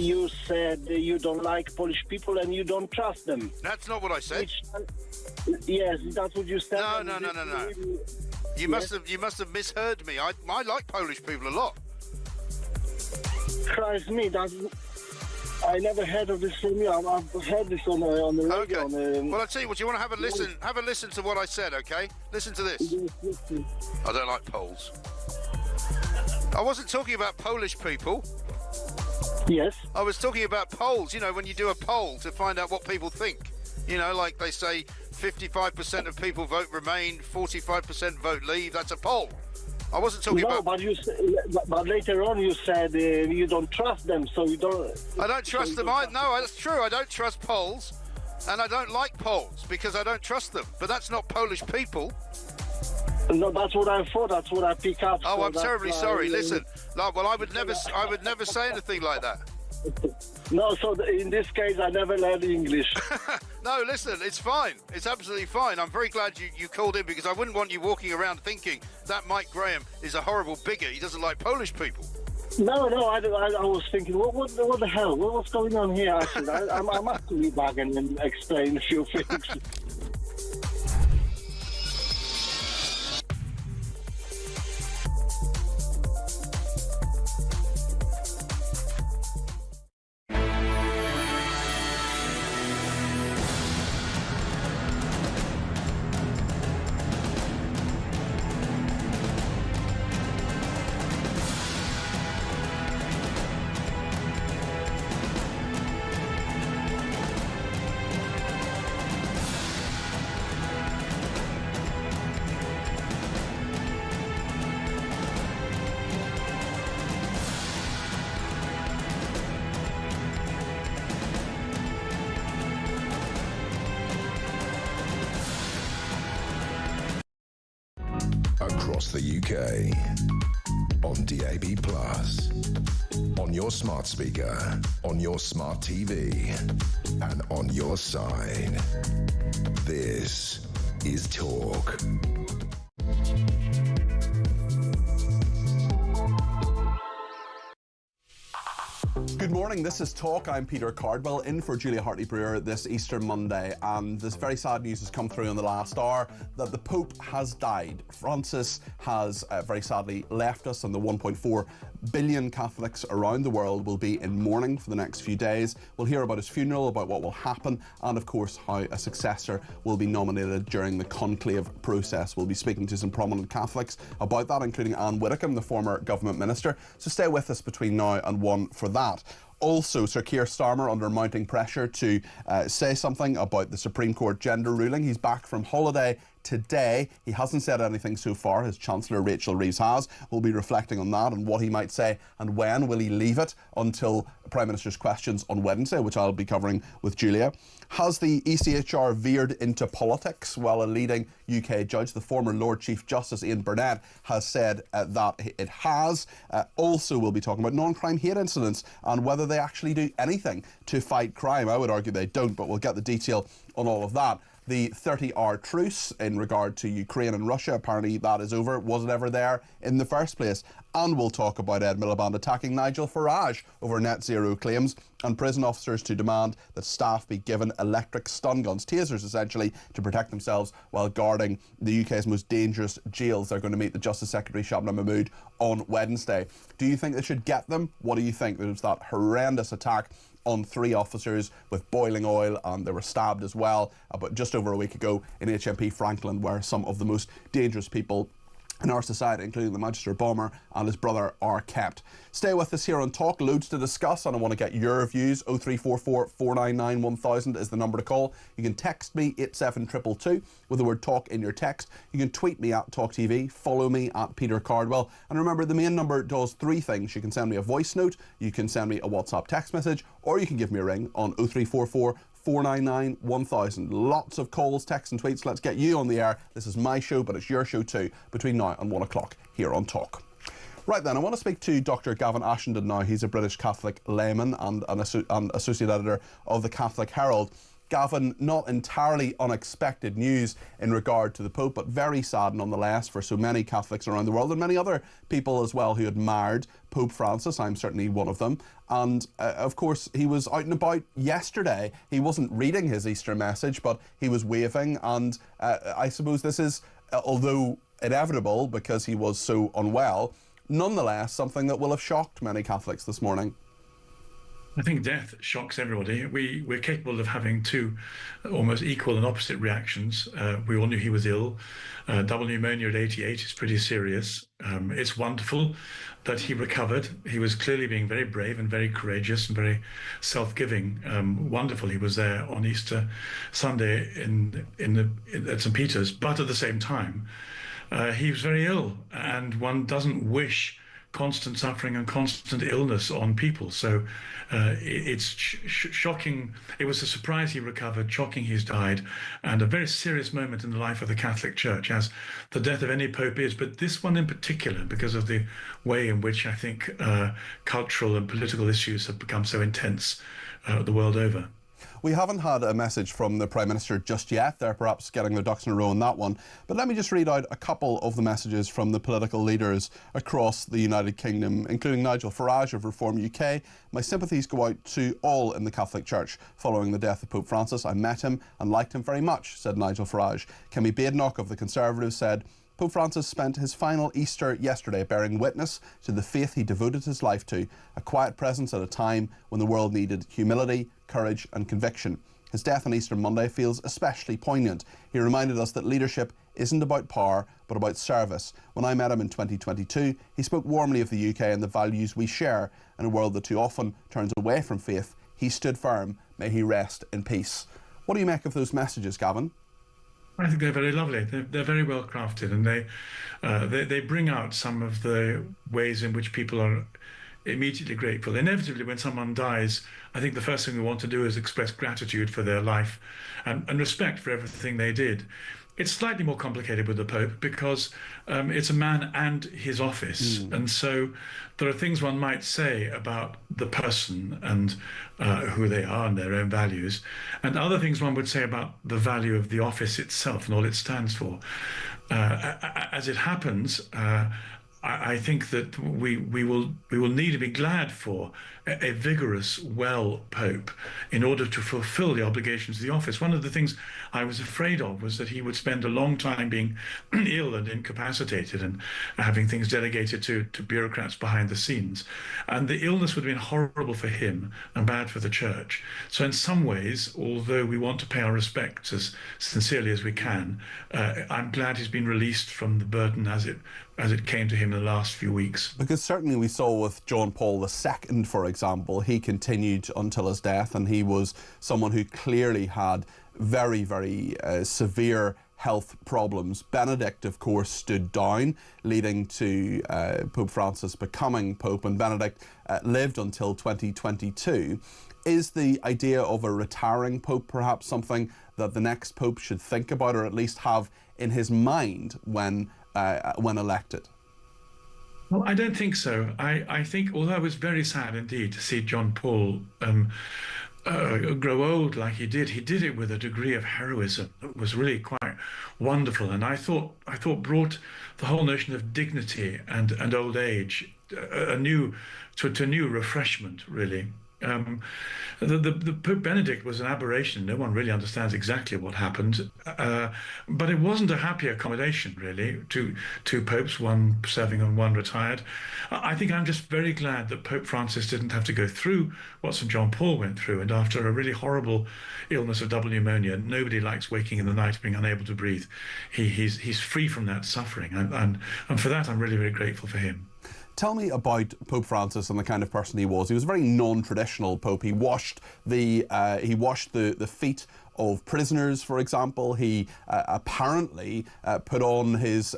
you said you don't like Polish people and you don't trust them. That's not what I said. Yes, that's what you said. No. You must have misheard me. I like Polish people a lot. Christ me, I never heard of this from you. I've heard this on the radio. Okay. Well, I'll tell you what. You want to have a listen? Have a listen to what I said. Okay. Listen to this. Yes. I don't like Poles. I wasn't talking about Polish people. Yes. I was talking about polls. You know, when you do a poll to find out what people think. You know, like they say 55% of people vote Remain, 45% vote Leave. That's a poll. I wasn't talking about... but later on you said you don't trust them, so you don't... I don't trust them. No, that's true. I don't trust Poles, and I don't like Poles because I don't trust them. But that's not Polish people. No, that's what I thought. That's what I pick up. Oh, I'm terribly sorry. Listen, well, I would never say anything like that. No, so in this case, I never learned English. No, listen, it's fine. It's absolutely fine. I'm very glad you called in because I wouldn't want you walking around thinking that Mike Graham is a horrible bigot. He doesn't like Polish people. No, I was thinking, what the hell? What's going on here, actually? I'm actually back and explain a few things. Across the UK, on DAB+, on your smart speaker, on your smart TV, and on your side. This is Talk. Good morning, this is Talk. I'm Peter Cardwell, in for Julia Hartley-Brewer this Easter Monday, and this very sad news has come through in the last hour that the Pope has died. Francis has very sadly left us, and the 1.4 billion Catholics around the world will be in mourning for the next few days. We'll hear about his funeral, about what will happen, and of course how a successor will be nominated during the conclave process. We'll be speaking to some prominent Catholics about that, including Anne Widdecombe, the former government minister, so stay with us between now and 1 for that. Also, Sir Keir Starmer under mounting pressure to say something about the Supreme Court gender ruling. He's back from holiday today. He hasn't said anything so far. His Chancellor Rachel Reeves has. We'll be reflecting on that and what he might say and when. Will he leave it until Prime Minister's questions on Wednesday, which I'll be covering with Julia? Has the ECHR veered into politics? Well, a leading UK judge, the former Lord Chief Justice Ian Burnett, has said that it has. Also, we'll be talking about non-crime hate incidents and whether they actually do anything to fight crime. I would argue they don't, but we'll get the detail on all of that. The 30-hour truce in regard to Ukraine and Russia, apparently that is over. Was it ever there in the first place? And we'll talk about Ed Miliband attacking Nigel Farage over net zero claims, and prison officers to demand that staff be given electric stun guns, tasers essentially, to protect themselves while guarding the UK's most dangerous jails. They're going to meet the Justice Secretary Shabnam Mahmood on Wednesday. Do you think they should get them? What do you think? There was that horrendous attack on 3 officers with boiling oil, and they were stabbed as well about just over a week ago in HMP Franklin, where some of the most dangerous people in our society, including the Manchester bomber and his brother, are kept. Stay with us here on Talk. Loads to discuss, and I want to get your views. 0344 499 1000 is the number to call. You can text me 87222 with the word Talk in your text. You can tweet me at talkTV, follow me at Peter Cardwell, and remember, the main number does 3 things. You can send me a voice note, you can send me a WhatsApp text message, or you can give me a ring on 0344 499 1000. Lots of calls, texts and tweets. Let's get you on the air. This is my show, but it's your show too, between now and 1 o'clock here on Talk. Right then, I want to speak to Dr. Gavin Ashenden now. He's a British Catholic layman and an associate editor of the Catholic Herald. Gavin, not entirely unexpected news in regard to the Pope, but very sad nonetheless for so many Catholics around the world and many other people as well who admired Pope Francis. I'm certainly one of them. And of course, he was out and about yesterday. He wasn't reading his Easter message, but he was waving. And I suppose this is, although inevitable because he was so unwell, nonetheless something that will have shocked many Catholics this morning. I think death shocks everybody. We're capable of having two almost equal and opposite reactions. We all knew he was ill. Double pneumonia at 88 is pretty serious. It's wonderful that he recovered. He was clearly being very brave and very courageous and very self-giving. Wonderful he was there on Easter Sunday at St. Peter's. But at the same time, he was very ill, and one doesn't wish constant suffering and constant illness on people. So it's shocking. It was a surprise he recovered, shocking he's died, and a very serious moment in the life of the Catholic Church, as the death of any pope is, but this one in particular, because of the way in which I think cultural and political issues have become so intense the world over. We haven't had a message from the Prime Minister just yet. They're perhaps getting their ducks in a row on that one. But let me just read out a couple of the messages from the political leaders across the United Kingdom, including Nigel Farage of Reform UK. My sympathies go out to all in the Catholic Church following the death of Pope Francis. I met him and liked him very much, said Nigel Farage. Kemi Badenoch of the Conservatives said, Pope Francis spent his final Easter yesterday bearing witness to the faith he devoted his life to, a quiet presence at a time when the world needed humility, courage and conviction. His death on Easter Monday feels especially poignant. He reminded us that leadership isn't about power, but about service. When I met him in 2022, he spoke warmly of the UK and the values we share in a world that too often turns away from faith. He stood firm. May he rest in peace. What do you make of those messages, Gavin? I think they're very lovely. They're very well crafted, and they bring out some of the ways in which people are immediately grateful. Inevitably, when someone dies, I think the first thing we want to do is express gratitude for their life and respect for everything they did. It's slightly more complicated with the Pope because it's a man and his office. And so there are things one might say about the person and who they are and their own values, and other things one would say about the value of the office itself and all it stands for. As it happens, I think that we will need to be glad for a vigorous, well Pope in order to fulfill the obligations of the office. One of the things I was afraid of was that he would spend a long time being ill and incapacitated and having things delegated to bureaucrats behind the scenes. And the illness would have been horrible for him and bad for the Church. So in some ways, although we want to pay our respects as sincerely as we can, I'm glad he's been released from the burden as it came to him in the last few weeks. Because certainly we saw with John Paul II, for example, he continued until his death, and he was someone who clearly had very, very severe health problems. Benedict, of course, stood down, leading to Pope Francis becoming Pope, and Benedict lived until 2022. Is the idea of a retiring Pope perhaps something that the next Pope should think about, or at least have in his mind when elected? Well, I don't think so. I think, although it was very sad indeed to see John Paul grow old like he did it with a degree of heroism that was really quite wonderful, and I thought brought the whole notion of dignity and old age a new refreshment, really. The Pope Benedict was an aberration. No one really understands exactly what happened, but it wasn't a happy accommodation, really. Two popes, one serving and one retired. I think I'm just very glad that Pope Francis didn't have to go through what St. John Paul went through, and after a really horrible illness of double pneumonia, nobody likes waking in the night being unable to breathe. He's free from that suffering, and for that I'm really, very grateful for him. Tell me about Pope Francis and the kind of person he was. He was a very non-traditional Pope. He washed the feet of prisoners, for example. He apparently put on his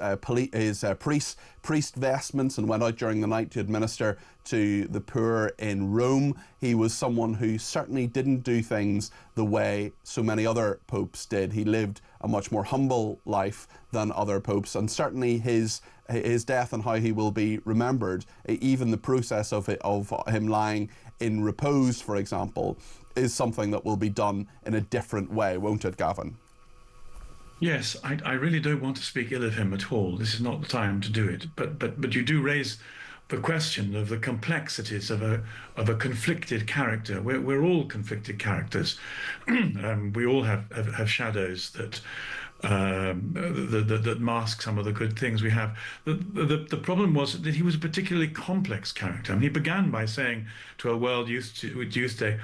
priest vestments and went out during the night to administer to the poor in Rome. He was someone who certainly didn't do things the way so many other popes did. He lived a much more humble life than other popes, and certainly his death and how he will be remembered, even the process of him lying in repose, for example, is something that will be done in a different way, won't it, Gavin? Yes, I really don't want to speak ill of him at all. This is not the time to do it. But you do raise the question of the complexities of a conflicted character. We're all conflicted characters. We all have shadows that that mask some of the good things we have. The problem was that he was a particularly complex character. I mean, he began by saying to a World Youth Day,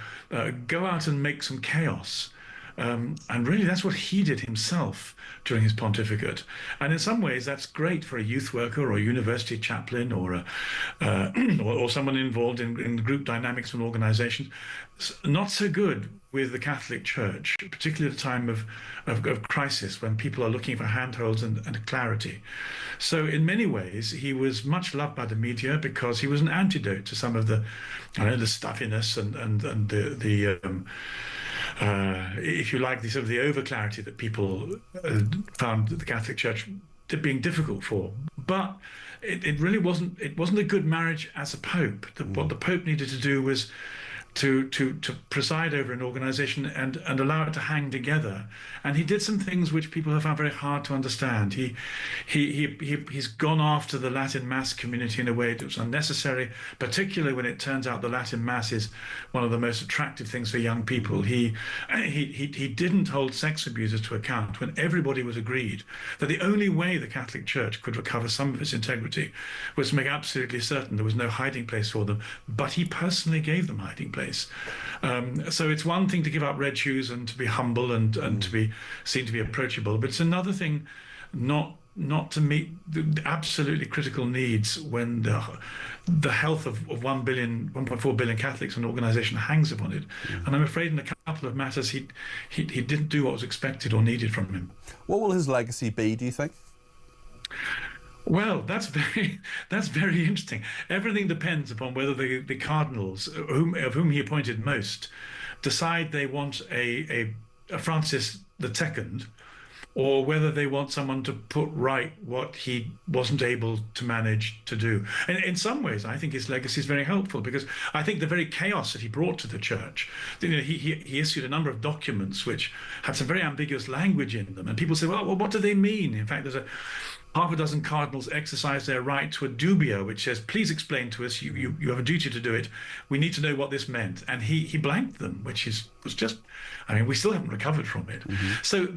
"Go out and make some chaos." And really, that's what he did himself during his pontificate. And in some ways, that's great for a youth worker or a university chaplain or or someone involved in group dynamics and organizations. Not so good with the Catholic Church, particularly at a time of crisis when people are looking for handholds and clarity. So in many ways, he was much loved by the media because he was an antidote to some of the stuffiness and the if you like, the sort of the overclarity that people found the Catholic Church being difficult for. But it really wasn't. It wasn't a good marriage as a pope. What the Pope needed to do was to preside over an organization and allow it to hang together. And he did some things which people have found very hard to understand. He's gone after the Latin Mass community in a way that was unnecessary, particularly when it turns out the Latin Mass is one of the most attractive things for young people. He didn't hold sex abusers to account when everybody was agreed that the only way the Catholic Church could recover some of its integrity was to make absolutely certain there was no hiding place for them. But he personally gave them hiding place. So it's one thing to give up red shoes and to be humble and to be seen to be approachable, but it's another thing not to meet the absolutely critical needs when the health of 1.4 billion Catholics and organisation hangs upon it. And I'm afraid in a couple of matters he didn't do what was expected or needed from him. What will his legacy be, do you think? Well, that's very interesting. Everything depends upon whether the cardinals, of whom he appointed most, decide they want a Francis II, or whether they want someone to put right what he wasn't able to manage to do. And in some ways, I think his legacy is very helpful, because I think the very chaos that he brought to the church, he issued a number of documents which had some very ambiguous language in them. And people say, well, what do they mean? In fact, there's half a dozen cardinals exercise their right to a dubio, which says, please explain to us, you have a duty to do it. We need to know what this meant. And he blanked them, which was just, I mean, we still haven't recovered from it. So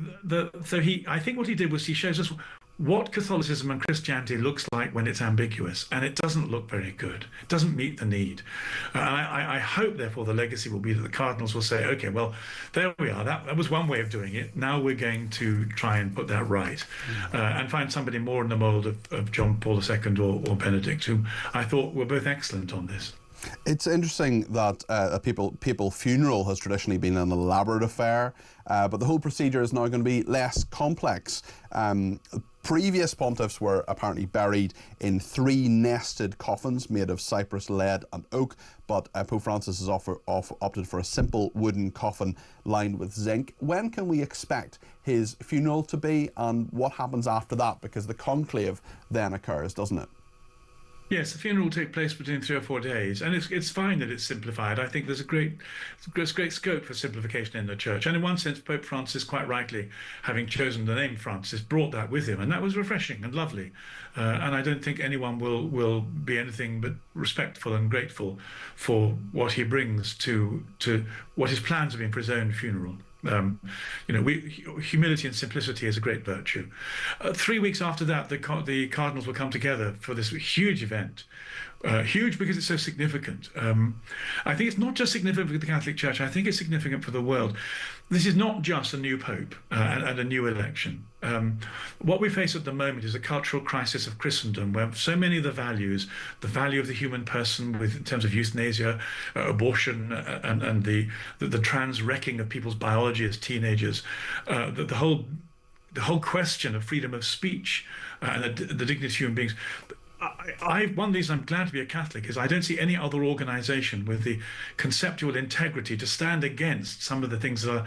I think what he did was he shows us what Catholicism and Christianity looks like when it's ambiguous, and it doesn't look very good. It doesn't meet the need. I hope, therefore, the legacy will be that the cardinals will say, okay, well, there we are. That was one way of doing it. Now we're going to try and put that right, and find somebody more in the mould of John Paul II or Benedict, whom I thought were both excellent on this. It's interesting that a papal funeral has traditionally been an elaborate affair, but the whole procedure is now going to be less complex. Previous pontiffs were apparently buried in 3 nested coffins made of cypress, lead and oak, but Pope Francis has opted for a simple wooden coffin lined with zinc. When can we expect his funeral to be, and what happens after that? Because the conclave then occurs, doesn't it? Yes, the funeral will take place between 3 or 4 days, and it's fine that it's simplified. I think there's great scope for simplification in the church. And in one sense, Pope Francis, quite rightly, having chosen the name Francis, brought that with him, and that was refreshing and lovely. And I don't think anyone will be anything but respectful and grateful for what he brings to what his plans have been for his own funeral. Humility and simplicity is a great virtue. 3 weeks after that, the cardinals will come together for this huge event. Huge because it's so significant. I think it's not just significant for the Catholic Church, I think it's significant for the world. This is not just a new pope and a new election. What we face at the moment is a cultural crisis of Christendom, where so many of the values, the value of the human person in terms of euthanasia, abortion, and the trans-wrecking of people's biology as teenagers, the whole question of freedom of speech and the dignity of human beings, one reason I'm glad to be a Catholic is I don't see any other organisation with the conceptual integrity to stand against some of the things that are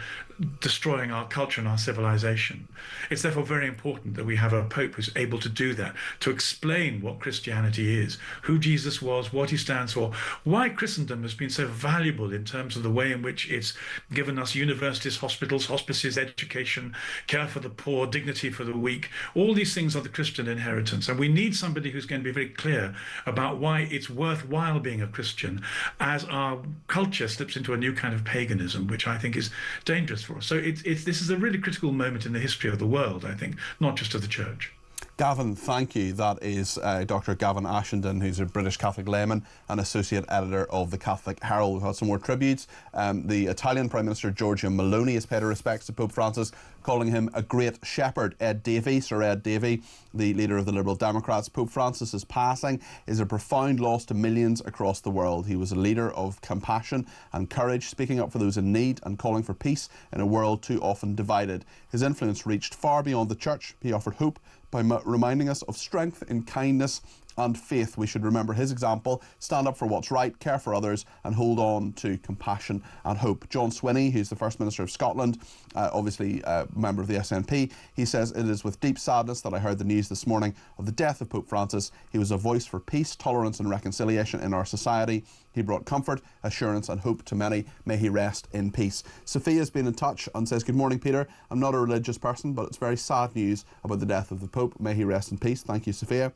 destroying our culture and our civilization. It's therefore very important that we have a Pope who's able to do that, to explain what Christianity is, who Jesus was, what he stands for, why Christendom has been so valuable in terms of the way in which it's given us universities, hospitals, hospices, education, care for the poor, dignity for the weak. All these things are the Christian inheritance. And we need somebody who's going to be very clear about why it's worthwhile being a Christian as our culture slips into a new kind of paganism, which I think is dangerous for us. So this is a really critical moment in the history of the world, I think, not just of the Church. Gavin, thank you. That is Dr. Gavin Ashenden, who's a British Catholic layman and associate editor of the Catholic Herald. We've had some more tributes. The Italian Prime Minister Giorgia Meloni has paid her respects to Pope Francis, calling him a great shepherd. Sir Ed Davey, the leader of the Liberal Democrats. Pope Francis's passing is a profound loss to millions across the world. He was a leader of compassion and courage, speaking up for those in need and calling for peace in a world too often divided. His influence reached far beyond the Church. He offered hope by reminding us of strength in kindness and faith. We should remember his example, stand up for what's right, care for others, and hold on to compassion and hope. John Swinney, who's the First Minister of Scotland, obviously a member of the SNP, he says, "It is with deep sadness that I heard the news this morning of the death of Pope Francis. He was a voice for peace, tolerance and reconciliation in our society. He brought comfort, assurance and hope to many. May he rest in peace." Sophia's been in touch and says, "Good morning, Peter. I'm not a religious person, but it's very sad news about the death of the Pope. May he rest in peace." Thank you, Sophia.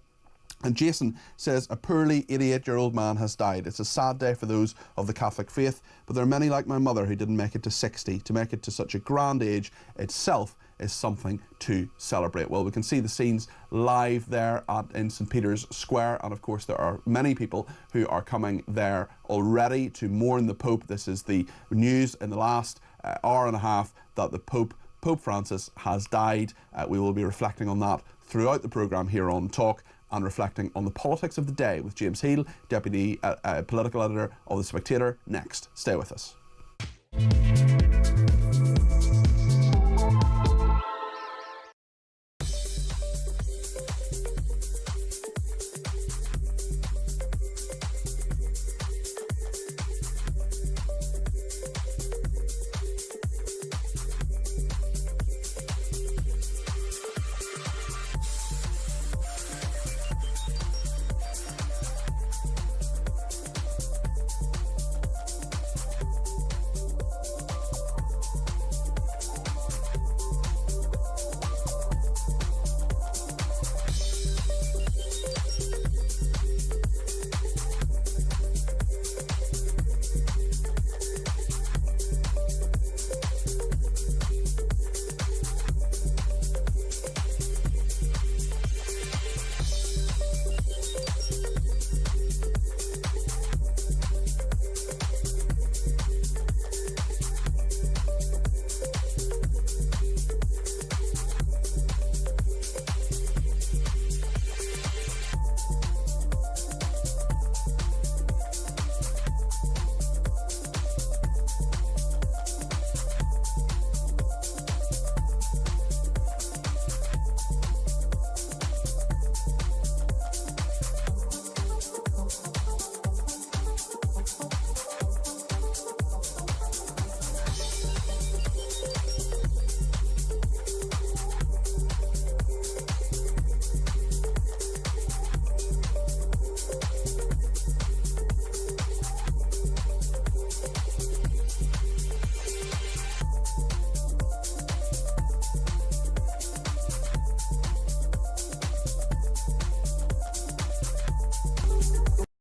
And Jason says, "A poorly 88-year-old man has died. It's a sad day for those of the Catholic faith, but there are many like my mother who didn't make it to 60. To make it to such a grand age itself is something to celebrate." Well, we can see the scenes live there in St. Peter's Square, and of course there are many people who are coming there already to mourn the Pope. This is the news in the last hour and a half that the Pope Francis has died. We will be reflecting on that throughout the programme here on Talk, and reflecting on the politics of the day with James Heal, Deputy Political Editor of The Spectator, next. Stay with us.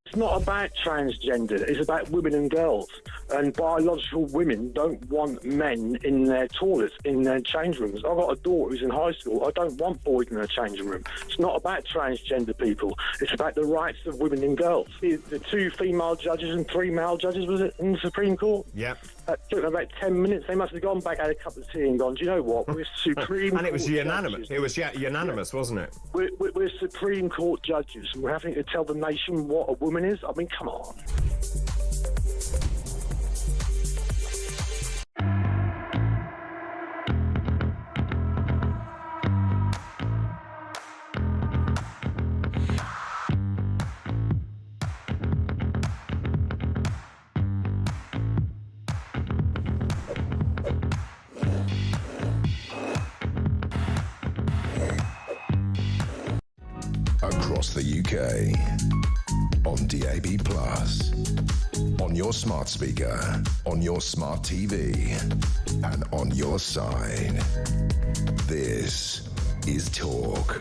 It's not about transgender, it's about women and girls. And biological women don't want men in their toilets, in their change rooms. I've got a daughter who's in high school. I don't want boys in her changing room. It's not about transgender people. It's about the rights of women and girls. The 2 female judges and 3 male judges, was it, in the Supreme Court? Yeah. That took them about 10 minutes. They must have gone back, had a cup of tea and gone, do you know what? We're Supreme And it was Court unanimous. judges. It was unanimous, wasn't it? We're Supreme Court judges, and we're having to tell the nation what a woman is? I mean, come on. Across the UK. On DAB+. On your smart speaker. On your smart TV. And on your side. This is Talk.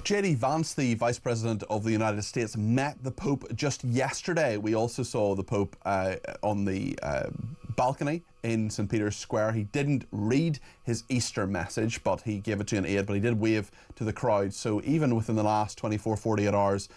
JD Vance, the Vice President of the United States, met the Pope just yesterday. We also saw the Pope on the balcony in St. Peter's Square. He didn't read his Easter message, but he gave it to an aide, but he did wave to the crowd. So even within the last 24, 48 hours,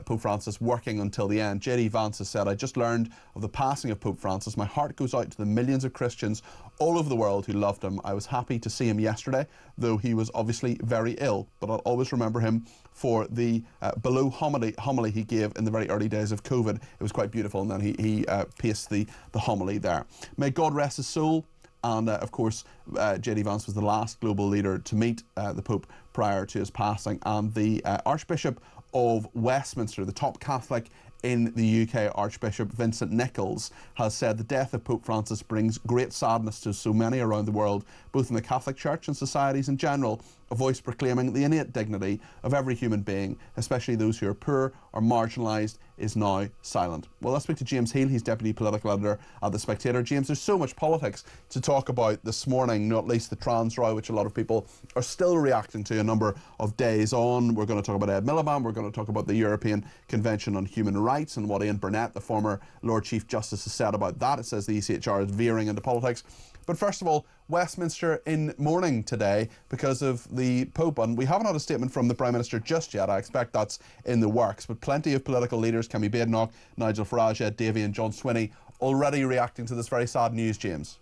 Pope Francis working until the end. JD Vance has said, "I just learned of the passing of Pope Francis. My heart goes out to the millions of Christians all over the world who loved him. I was happy to see him yesterday, though he was obviously very ill, but I'll always remember him for the below homily he gave in the very early days of COVID. It was quite beautiful, and then he paced the homily there. May God rest his soul." And of course, JD Vance was the last global leader to meet the Pope prior to his passing. And the Archbishop of Westminster, the top Catholic in the UK, Archbishop Vincent Nichols, has said the death of Pope Francis brings great sadness to so many around the world, both in the Catholic Church and societies in general. A voice proclaiming the innate dignity of every human being, especially those who are poor or marginalised, is now silent. Well, let's speak to James Heal. He's Deputy Political Editor at The Spectator. James, there's so much politics to talk about this morning, not least the trans row, which a lot of people are still reacting to a number of days on. We're going to talk about Ed Miliband. We're going to talk about the European Convention on Human Rights and what Ian Burnett, the former Lord Chief Justice, has said about that. It says the ECHR is veering into politics. But first of all, Westminster in mourning today because of the Pope. And we haven't had a statement from the Prime Minister just yet. I expect that's in the works. But plenty of political leaders, Kemi Badenoch, Nigel Farage, Ed Davey and John Swinney, already reacting to this very sad news, James.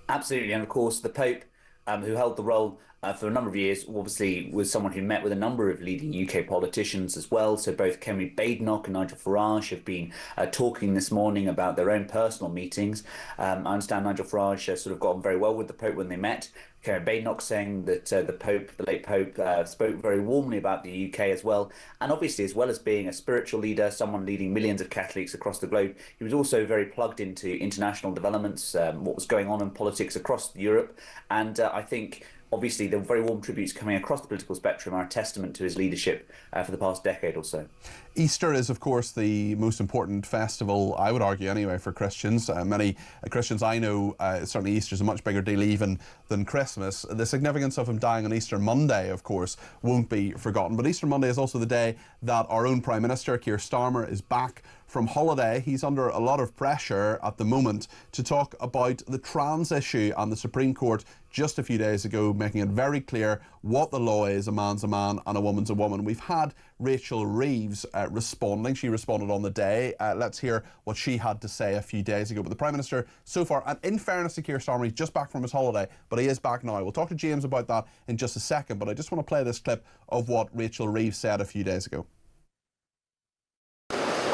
Absolutely. And of course, the Pope, who held the role for a number of years, obviously was someone who met with a number of leading UK politicians as well. So both Kemi Badenoch and Nigel Farage have been talking this morning about their own personal meetings. I understand Nigel Farage sort of got on very well with the Pope when they met. Kemi Badenoch saying that the late Pope, spoke very warmly about the UK as well. And obviously, as well as being a spiritual leader, someone leading millions of Catholics across the globe, he was also very plugged into international developments, what was going on in politics across Europe. And I think obviously the very warm tributes coming across the political spectrum are a testament to his leadership for the past decade or so. Easter is, of course, the most important festival, I would argue anyway, for Christians. Many Christians I know, certainly Easter is a much bigger deal even than Christmas. The significance of him dying on Easter Monday, of course, won't be forgotten. But Easter Monday is also the day that our own Prime Minister, Keir Starmer, is back from holiday. He's under a lot of pressure at the moment to talk about the trans issue, and the Supreme Court just a few days ago making it very clear what the law is. A man's a man and a woman's a woman. We've had Rachel Reeves responding. She responded on the day. Let's hear what she had to say a few days ago. But the Prime Minister so far, and in fairness to Keir Starmer, he's just back from his holiday, but he is back now. We'll talk to James about that in just a second, but I just want to play this clip of what Rachel Reeves said a few days ago.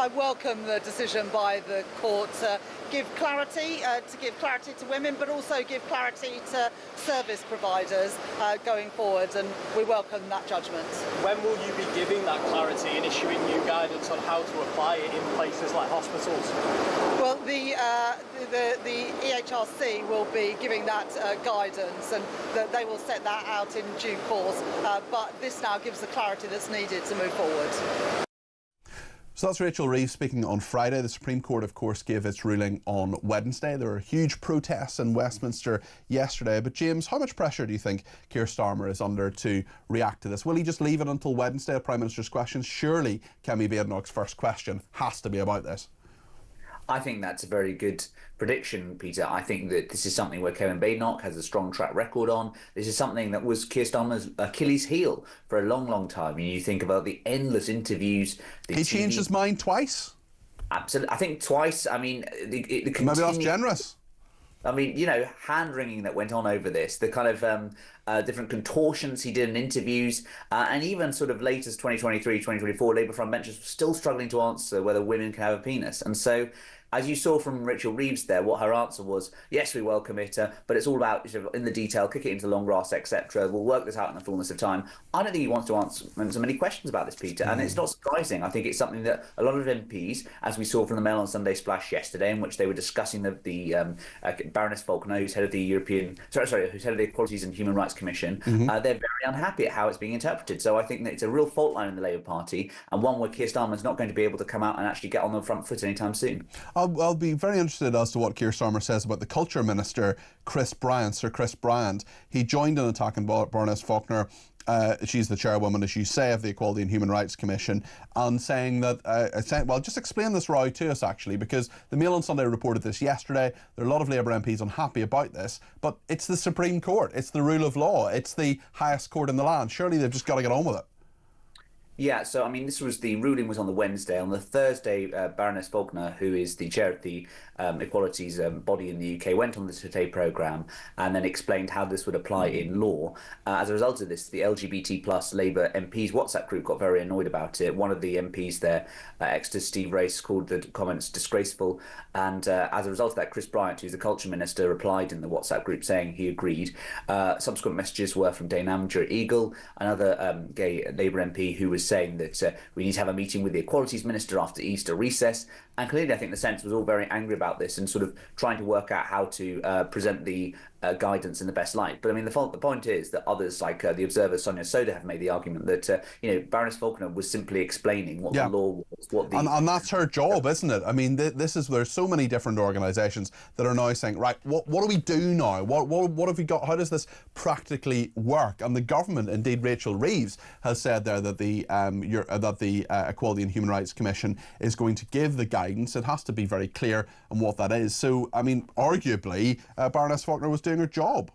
I welcome the decision by the court to give clarity to women, but also give clarity to service providers going forward, and we welcome that judgment. When will you be giving that clarity and issuing new guidance on how to apply it in places like hospitals? Well, the EHRC will be giving that guidance, and they will set that out in due course, but this now gives the clarity that's needed to move forward. So that's Rachel Reeves speaking on Friday. The Supreme Court, of course, gave its ruling on Wednesday. There were huge protests in Westminster yesterday. But James, how much pressure do you think Keir Starmer is under to react to this? Will he just leave it until Wednesday, Prime Minister's questions? Surely Kemi Badenoch's first question has to be about this. I think that's a very good prediction, Peter. I think that this is something where Kemi Badenoch has a strong track record on. This is something that was Keir Starmer's Achilles heel for a long, long time. And you think about the endless interviews. He changed his mind twice? Absolutely. I think twice. I mean, maybe that's generous. I mean, you know, hand-wringing that went on over this, the kind of different contortions he did in interviews, and even sort of latest 2023, 2024, Labour frontbenchers were still struggling to answer whether women can have a penis. And so as you saw from Rachel Reeves there, what her answer was, yes, we welcome it, but it's all about sort of in the detail, kick it into the long grass, etc. We'll work this out in the fullness of time. I don't think he wants to answer many questions about this, Peter, and it's not surprising. I think it's something that a lot of MPs, as we saw from the Mail on Sunday Splash yesterday, in which they were discussing the Baroness Faulkner, who's head of the who's head of the Equalities and Human Rights Commission, they're very unhappy at how it's being interpreted. So I think that it's a real fault line in the Labour Party, and one where Keir Starmer's not going to be able to come out and actually get on the front foot anytime soon. I'll be very interested as to what Keir Starmer says about the Culture Minister, Sir Chris Bryant. He joined in attacking Baroness Faulkner. She's the chairwoman, as you say, of the Equality and Human Rights Commission, and saying that, well, just explain this row to us, actually, because the Mail on Sunday reported this yesterday. There are a lot of Labour MPs unhappy about this, but it's the Supreme Court, it's the rule of law, it's the highest court in the land. Surely they've just got to get on with it. Yeah, so I mean, the ruling was on the Wednesday. On the Thursday, Baroness Faulkner, who is the chair of the equalities body in the UK, went on the Today programme and then explained how this would apply in law. As a result of this, the LGBT plus Labour MPs WhatsApp group got very annoyed about it. One of the MPs there, Exeter Steve Race, called the comments disgraceful. And as a result of that, Chris Bryant, who's the Culture Minister, replied in the WhatsApp group saying he agreed. Subsequent messages were from Dane Amager at Eagle, another gay Labour MP, who was saying that we need to have a meeting with the Equalities Minister after Easter recess. And clearly, I think the Centre was all very angry about this and sort of trying to work out how to present the guidance in the best light. But I mean, the point is that others like the Observer, Sonia Soda, have made the argument that Baroness Faulkner was simply explaining what the law was. And that's her job, isn't it? I mean, there's so many different organisations that are now saying, right, what do we do now? What have we got? How does this practically work? And the government, indeed, Rachel Reeves has said there that the Equality and Human Rights Commission is going to give the guidance. It has to be very clear on what that is. So, I mean, arguably, Baroness Faulkner was doing her job.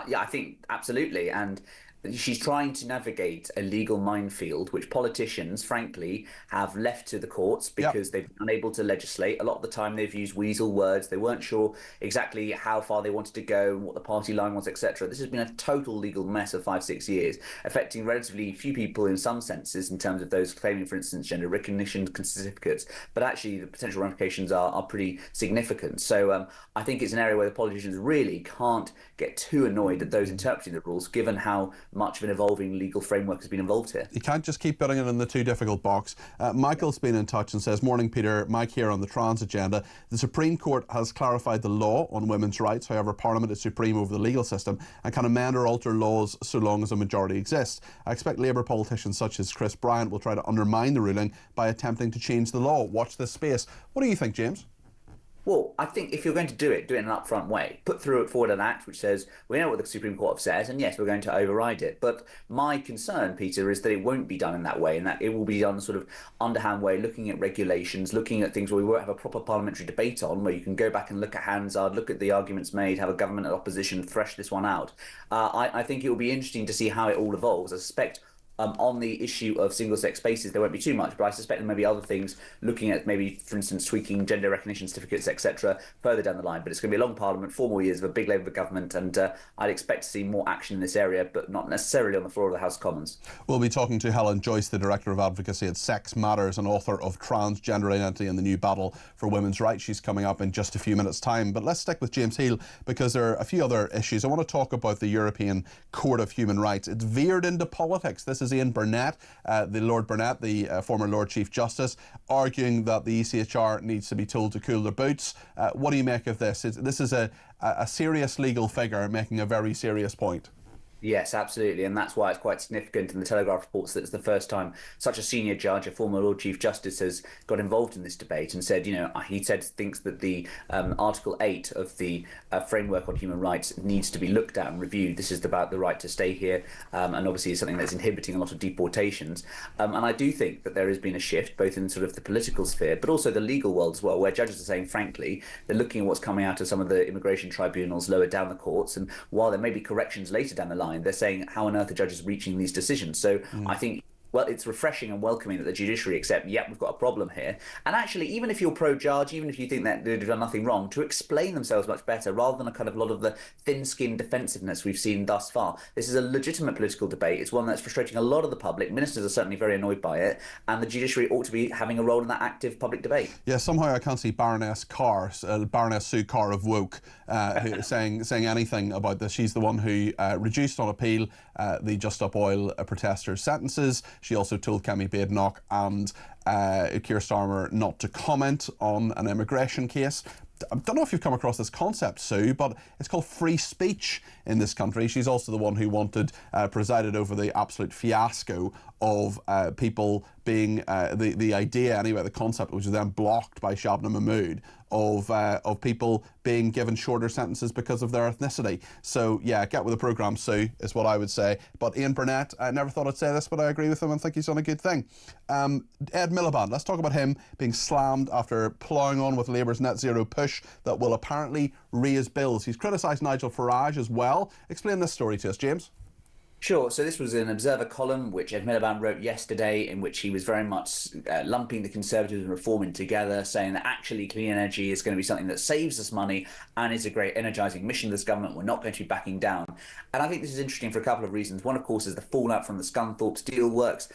Yeah, I think absolutely. And she's trying to navigate a legal minefield, which politicians, frankly, have left to the courts because they've been unable to legislate. A lot of the time they've used weasel words. They weren't sure exactly how far they wanted to go and what the party line was, etc. This has been a total legal mess of 5-6 years, affecting relatively few people in some senses in terms of those claiming, for instance, gender recognition certificates. But actually, the potential ramifications are pretty significant. So I think it's an area where the politicians really can't get too annoyed at those interpreting the rules, given how much of an evolving legal framework has been involved here. You can't just keep putting it in the too difficult box. Michael's been in touch and says, morning Peter, Mike here on the trans agenda. The Supreme Court has clarified the law on women's rights. However, Parliament is supreme over the legal system and can amend or alter laws so long as a majority exists. I expect Labour politicians such as Chris Bryant will try to undermine the ruling by attempting to change the law. Watch this space. What do you think, James? Well, I think if you're going to do it in an upfront way. Put forward an act which says, we know what the Supreme Court says, and yes, we're going to override it. But my concern, Peter, is that it won't be done in that way, and that it will be done in a sort of underhand way, looking at regulations, looking at things where we won't have a proper parliamentary debate on, where you can go back and look at Hansard, look at the arguments made, have a government and opposition thresh this one out. I think it will be interesting to see how it all evolves. I suspect on the issue of single-sex spaces, there won't be too much, but I suspect there may be other things, looking at maybe, for instance, tweaking gender recognition certificates, etc., further down the line. But it's going to be a long parliament, 4 more years of a big Labour government, and I'd expect to see more action in this area, but not necessarily on the floor of the House of Commons. We'll be talking to Helen Joyce, the Director of Advocacy at Sex Matters and author of Transgender Identity and the New Battle for Women's Rights. She's coming up in just a few minutes' time. But let's stick with James Heal, because there are a few other issues. I want to talk about the European Court of Human Rights. It's veered into politics. This is Ian Burnett, the Lord Burnett, the former Lord Chief Justice, arguing that the ECHR needs to be told to cool their boots. What do you make of this? This is a serious legal figure making a very serious point. Yes, absolutely, and that's why it's quite significant. And the Telegraph reports that it's the first time such a senior judge, a former Lord Chief Justice, has got involved in this debate and said, thinks that the Article 8 of the Framework on Human Rights needs to be looked at and reviewed. This is about the right to stay here, and obviously it's something that's inhibiting a lot of deportations. And I do think that there has been a shift, both in sort of the political sphere, but also the legal world as well, where judges are saying, frankly, they're looking at what's coming out of some of the immigration tribunals lower down the courts, and while there may be corrections later down the line, they're saying, how on earth are judges reaching these decisions? So I think well, it's refreshing and welcoming that the judiciary accept, yep, we've got a problem here. And actually, even if you're pro-judge, even if you think that they've done nothing wrong, to explain themselves much better rather than a kind of lot of the thin-skinned defensiveness we've seen thus far. This is a legitimate political debate. It's one that's frustrating a lot of the public. Ministers are certainly very annoyed by it, and the judiciary ought to be having a role in that active public debate. Yeah, somehow I can't see Baroness Sue Carr of Woke saying anything about this. She's the one who reduced on appeal the Just Stop Oil protesters' sentences. She also told Kemi Badenoch and Keir Starmer not to comment on an immigration case. I don't know if you've come across this concept, Sue, but it's called free speech in this country. She's also the one who presided over the absolute fiasco of people being, the idea anyway, the concept, which was then blocked by Shabnam Mahmood, of people being given shorter sentences because of their ethnicity. So yeah, get with the programme, Sue, is what I would say. But Ian Burnett, I never thought I'd say this, but I agree with him and think he's done a good thing. Ed Miliband, let's talk about him being slammed after ploughing on with Labour's net zero push that will apparently raise bills. He's criticised Nigel Farage as well. Explain this story to us, James. Sure. So this was an Observer column which Ed Miliband wrote yesterday, in which he was very much lumping the Conservatives and Reform in together, saying that actually clean energy is going to be something that saves us money and is a great energising mission of this government. We're not going to be backing down. And I think this is interesting for a couple of reasons. One, of course, is the fallout from the Scunthorpe steelworks.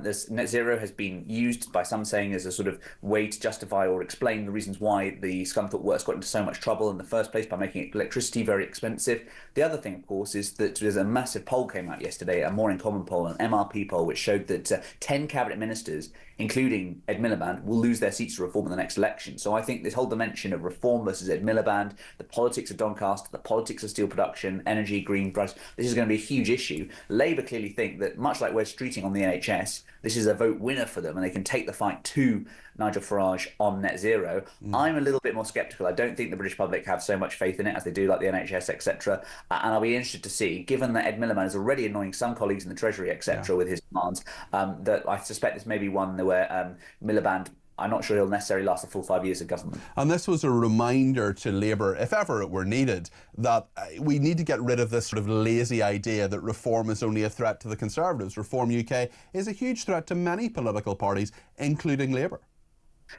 This net zero has been used by some saying as a sort of way to justify or explain the reasons why the Scunthorpe works got into so much trouble in the first place by making electricity very expensive. The other thing, of course, is that there's a massive poll came out yesterday, a More in Common poll, an MRP poll, which showed that 10 cabinet ministers, including Ed Miliband, will lose their seats to Reform in the next election. So I think this whole dimension of Reform versus Ed Miliband, the politics of Doncaster, the politics of steel production, energy, green price, this is going to be a huge issue. Labour clearly think that, much like we're streeting on the NHS, this is a vote winner for them and they can take the fight to Nigel Farage on net zero. I'm a little bit more sceptical. I don't think the British public have so much faith in it as they do like the NHS, etc. And I'll be interested to see, given that Ed Miliband is already annoying some colleagues in the Treasury, etc., with his demands, that I suspect this may be one where Miliband, I'm not sure he'll necessarily last a full 5 years of government. And this was a reminder to Labour, if ever it were needed, that we need to get rid of this sort of lazy idea that Reform is only a threat to the Conservatives. Reform UK is a huge threat to many political parties, including Labour.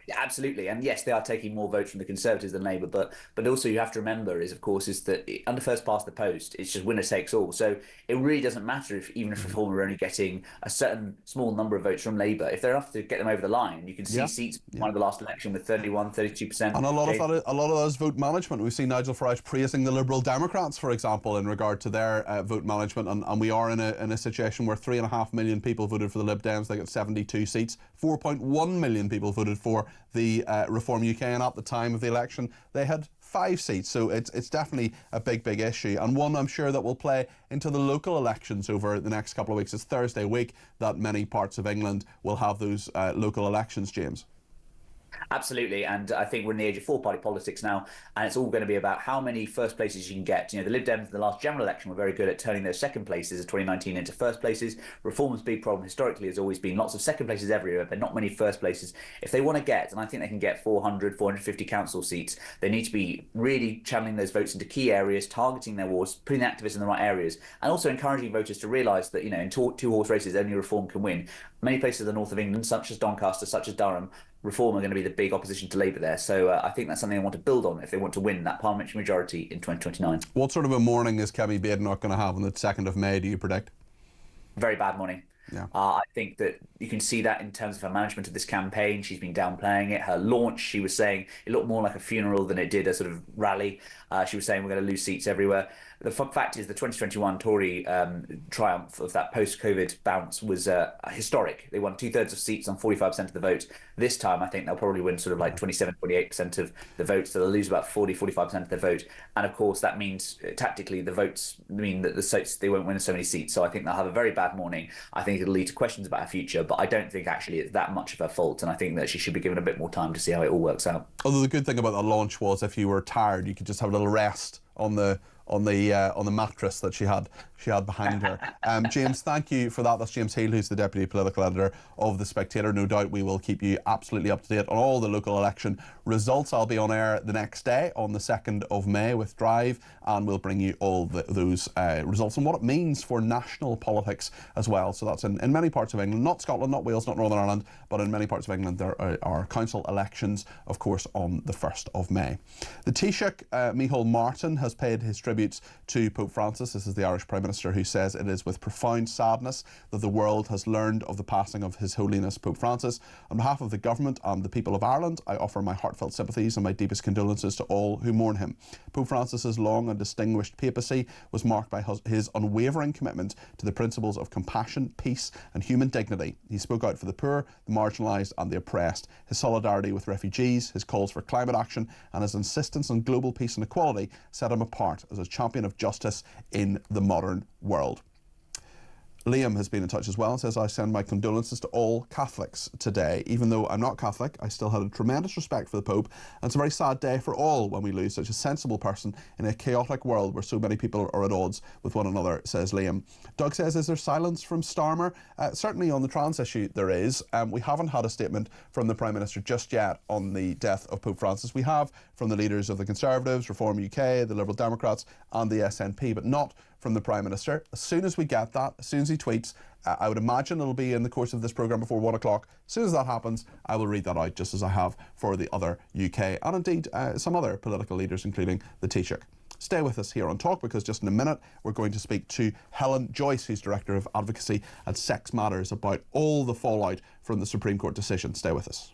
Yeah, absolutely. And yes, they are taking more votes from the Conservatives than Labour, but also you have to remember is, of course, is that under first past the post, it's just winner takes all. So it really doesn't matter if Reform are only getting a certain small number of votes from Labour. If they're enough to get them over the line, you can see seats one of the last election with 31, 32%. And a lot of those vote management. We've seen Nigel Farage praising the Liberal Democrats, for example, in regard to their vote management. And we are in a situation where 3.5 million people voted for the Lib Dems. They got 72 seats. 4.1 million people voted for the Reform UK, and at the time of the election they had 5 seats. So it's definitely a big issue, and one I'm sure that will play into the local elections over the next couple of weeks. It's Thursday week that many parts of England will have those local elections, James. Absolutely, and I think we're in the age of four-party politics now, and it's all going to be about how many first places you can get. You know, the Lib Dems in the last general election were very good at turning those second places of 2019 into first places. Reform's big problem historically has always been lots of second places everywhere, but not many first places. If they want to get, and I think they can get 400, 450 council seats, they need to be really channeling those votes into key areas, targeting their wars, putting the activists in the right areas, and also encouraging voters to realise that, you know, in two-horse races only Reform can win. Many places in the north of England, such as Doncaster, such as Durham, Reform are going to be the big opposition to Labour there. So I think that's something they want to buid on if they want to win that parliamentary majority in 2029. What sort of a morning is Kemi Badenoch going to have on the 2nd of May, do you predict? Very bad morning. Yeah. I think that you can see that in terms of her management of this campaign. She's been downplaying it. Her launch, she was saying it looked more like a funeral than it did a sort of rally. She was saying we're going to lose seats everywhere. The fact is the 2021 Tory triumph of that post-COVID bounce was historic. They won 2/3 of seats on 45% of the vote. This time, I think they'll probably win sort of like 27, 28% of the vote. So they'll lose about 40, 45% of their vote. And of course, that means tactically the votes mean that they won't win so many seats. So I think they'll have a very bad morning. I think it'll lead to questions about her future, but I don't think actually it's that much of her fault. And I think that she should be given a bit more time to see how it all works out. Although the good thing about the launch was if you were tired, you could just have a little rest on the mattress that she had she had behind her. James, thank you for that. That's James Heal, who's the Deputy Political Editor of The Spectator. No doubt we will keep you absolutely up to date on all the local election results. I'll be on air the next day on the 2nd of May with Drive, and we'll bring you all those results and what it means for national politics as well. So that's in many parts of England, not Scotland, not Wales, not Northern Ireland, but in many parts of England there are council elections, of course, on the 1st of May. The Taoiseach, Micheál Martin, has paid his tributes to Pope Francis. This is the Irish Prime Minister, who says it is with profound sadness that the world has learned of the passing of His Holiness Pope Francis. On behalf of the government and the people of Ireland, I offer my heartfelt sympathies and my deepest condolences to all who mourn him. Pope Francis's long and distinguished papacy was marked by his unwavering commitment to the principles of compassion, peace and human dignity. He spoke out for the poor, the marginalised and the oppressed. His solidarity with refugees, his calls for climate action and his insistence on global peace and equality set him apart as a champion of justice in the modern world. Liam has been in touch as well and says, I send my condolences to all Catholics today. Even though I'm not Catholic, I still had a tremendous respect for the Pope, and it's a very sad day for all when we lose such a sensible person in a chaotic world where so many people are at odds with one another, says Liam. Doug says, is there silence from Starmer? Certainly on the trans issue there is. We haven't had a statement from the Prime Minister just yet on the death of Pope Francis. We have from the leaders of the Conservatives, Reform UK, the Liberal Democrats and the SNP, but not from the Prime Minister. As soon as we get that, as soon as he tweets, I would imagine it'll be in the course of this programme before 1 o'clock. As soon as that happens, I will read that out, just as I have for the other UK and indeed some other political leaders, including the Taoiseach. Stay with us here on Talk, because just in a minute we're going to speak to Helen Joyce, who's Director of Advocacy at Sex Matters, about all the fallout from the Supreme Court decision. Stay with us.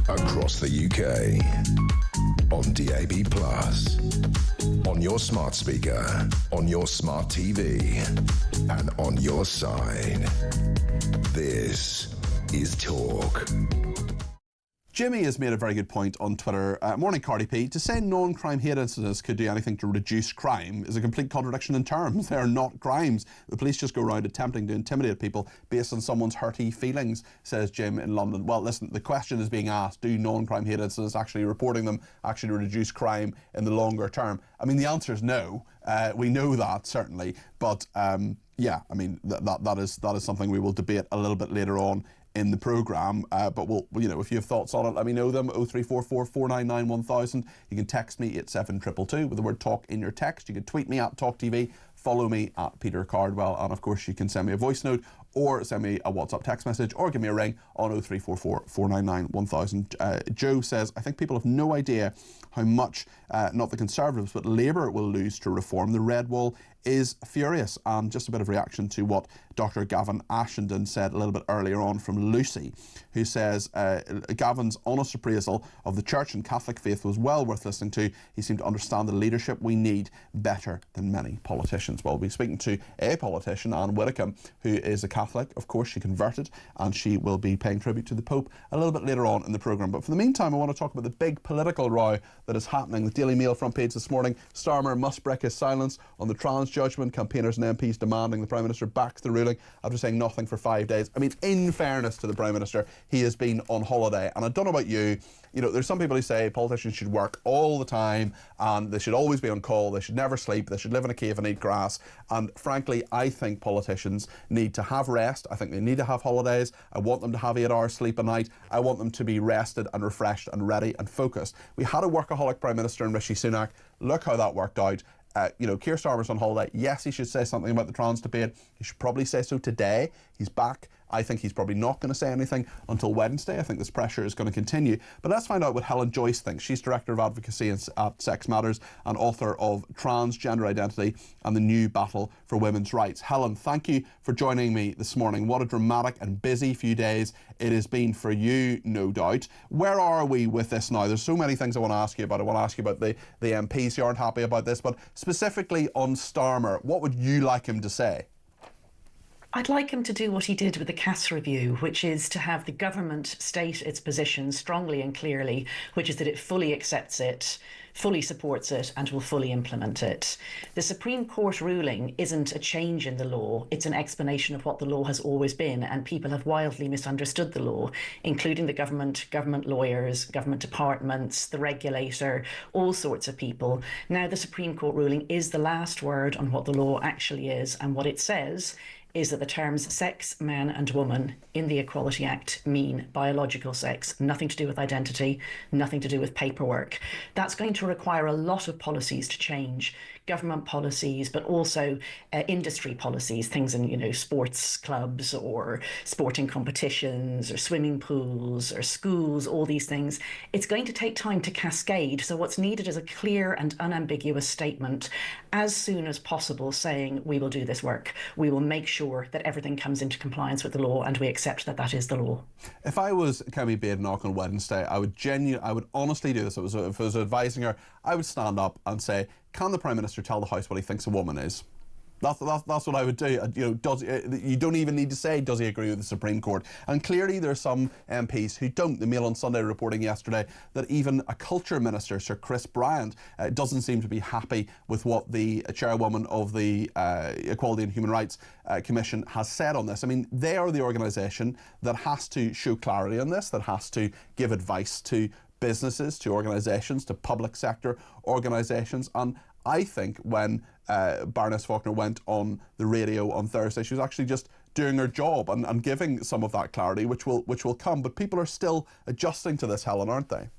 Across the UK, on DAB+, on your smart speaker, on your smart TV, and on your side. This is Talk. Jimmy has made a very good point on Twitter. Morning, Cardi P. To say non-crime hate incidents could do anything to reduce crime is a complete contradiction in terms. They are not crimes. The police just go around attempting to intimidate people based on someone's hurty feelings, says Jim in London. Well, listen, the question is being asked, do non-crime hate incidents, actually reporting them, actually reduce crime in the longer term? I mean, the answer is no. We know that, certainly. But, yeah, I mean, that is something we will debate a little bit later on in the programme, but we'll, you know, if you have thoughts on it, let me know them. 0344 499 1000. You can text me at 72222 with the word talk in your text. You can tweet me at talkTV, follow me at Peter Cardwell, and of course you can send me a voice note or send me a WhatsApp text message, or give me a ring on 0344 499 1000. Joe says, I think people have no idea how much, not the Conservatives, but Labour will lose to reform. The red wall is furious. And just a bit of reaction to what Dr. Gavin Ashenden said a little bit earlier on from Lucy, who says Gavin's honest appraisal of the Church and Catholic faith was well worth listening to. He seemed to understand the leadership we need better than many politicians. Well, we'll be speaking to a politician, Anne Widdecombe, who is a Catholic. Of course, she converted, and she will be paying tribute to the Pope a little bit later on in the programme. But for the meantime, I want to talk about the big political row that is happening. The Daily Mail front page this morning: Starmer must break his silence on the trans judgment. Campaigners and MPs demanding the Prime Minister backs the ruling after saying nothing for 5 days. I mean, in fairness to the Prime Minister, he has been on holiday. And I don't know about you, there's some people who say politicians should work all the time and they should always be on call, they should never sleep, they should live in a cave and eat grass. And frankly, I think politicians need to have rest. I think they need to have holidays. I want them to have 8 hours sleep a night. I want them to be rested and refreshed and ready and focused. We had a workaholic Prime Minister in Rishi Sunak. Look how that worked out. Keir Starmer's on holiday. Yes, he should say something about the trans debate. He should probably say so today. He's back. I think he's probably not going to say anything until Wednesday. I think this pressure is going to continue. But let's find out what Helen Joyce thinks. She's Director of Advocacy at Sex Matters and author of Transgender Identity and the New Battle for Women's Rights. Helen, thank you for joining me this morning. What a dramatic and busy few days it has been for you, no doubt. Where are we with this now? There's so many things I want to ask you about. I want to ask you about the MPs who aren't happy about this, but specifically on Starmer, what would you like him to say? I'd like him to do what he did with the Cass review, which is to have the government state its position strongly and clearly, which is that it fully accepts it, fully supports it, and will fully implement it. The Supreme Court ruling isn't a change in the law, it's an explanation of what the law has always been, and people have wildly misunderstood the law, including the government lawyers, government departments, the regulator, all sorts of people. Now the Supreme Court ruling is the last word on what the law actually is, and what it says is that the terms sex, man and woman in the Equality Act mean biological sex, nothing to do with identity, nothing to do with paperwork. That's going to require a lot of policies to change, government policies, but also industry policies, things in, sports clubs or sporting competitions or swimming pools or schools, all these things. It's going to take time to cascade. So what's needed is a clear and unambiguous statement as soon as possible saying, we will do this work. We will make sure that everything comes into compliance with the law and we accept that that is the law. If I was Kemi Badenoch on Wednesday, I would honestly do this. If I was advising her, I would stand up and say, can the Prime Minister tell the House what he thinks a woman is? That's what I would do. You don't even need to say, does he agree with the Supreme Court? And clearly there are some MPs who don't. The Mail on Sunday reporting yesterday that even a culture minister, Sir Chris Bryant, doesn't seem to be happy with what the chairwoman of the Equality and Human Rights Commission has said on this. I mean, they are the organisation that has to show clarity on this, that has to give advice to businesses, to organisations, to public sector organisations. And I think when Baroness Faulkner went on the radio on Thursday, she was actually just doing her job and giving some of that clarity, which will come. But people are still adjusting to this, Helen, aren't they?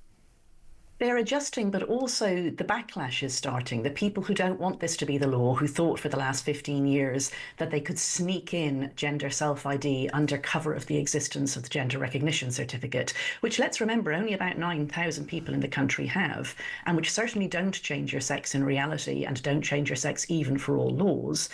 They're adjusting, but also the backlash is starting. The people who don't want this to be the law, who thought for the last 15 years that they could sneak in gender self-ID under cover of the existence of the gender recognition certificate, which, let's remember, only about 9,000 people in the country have, and which certainly don't change your sex in reality and don't change your sex even for all laws.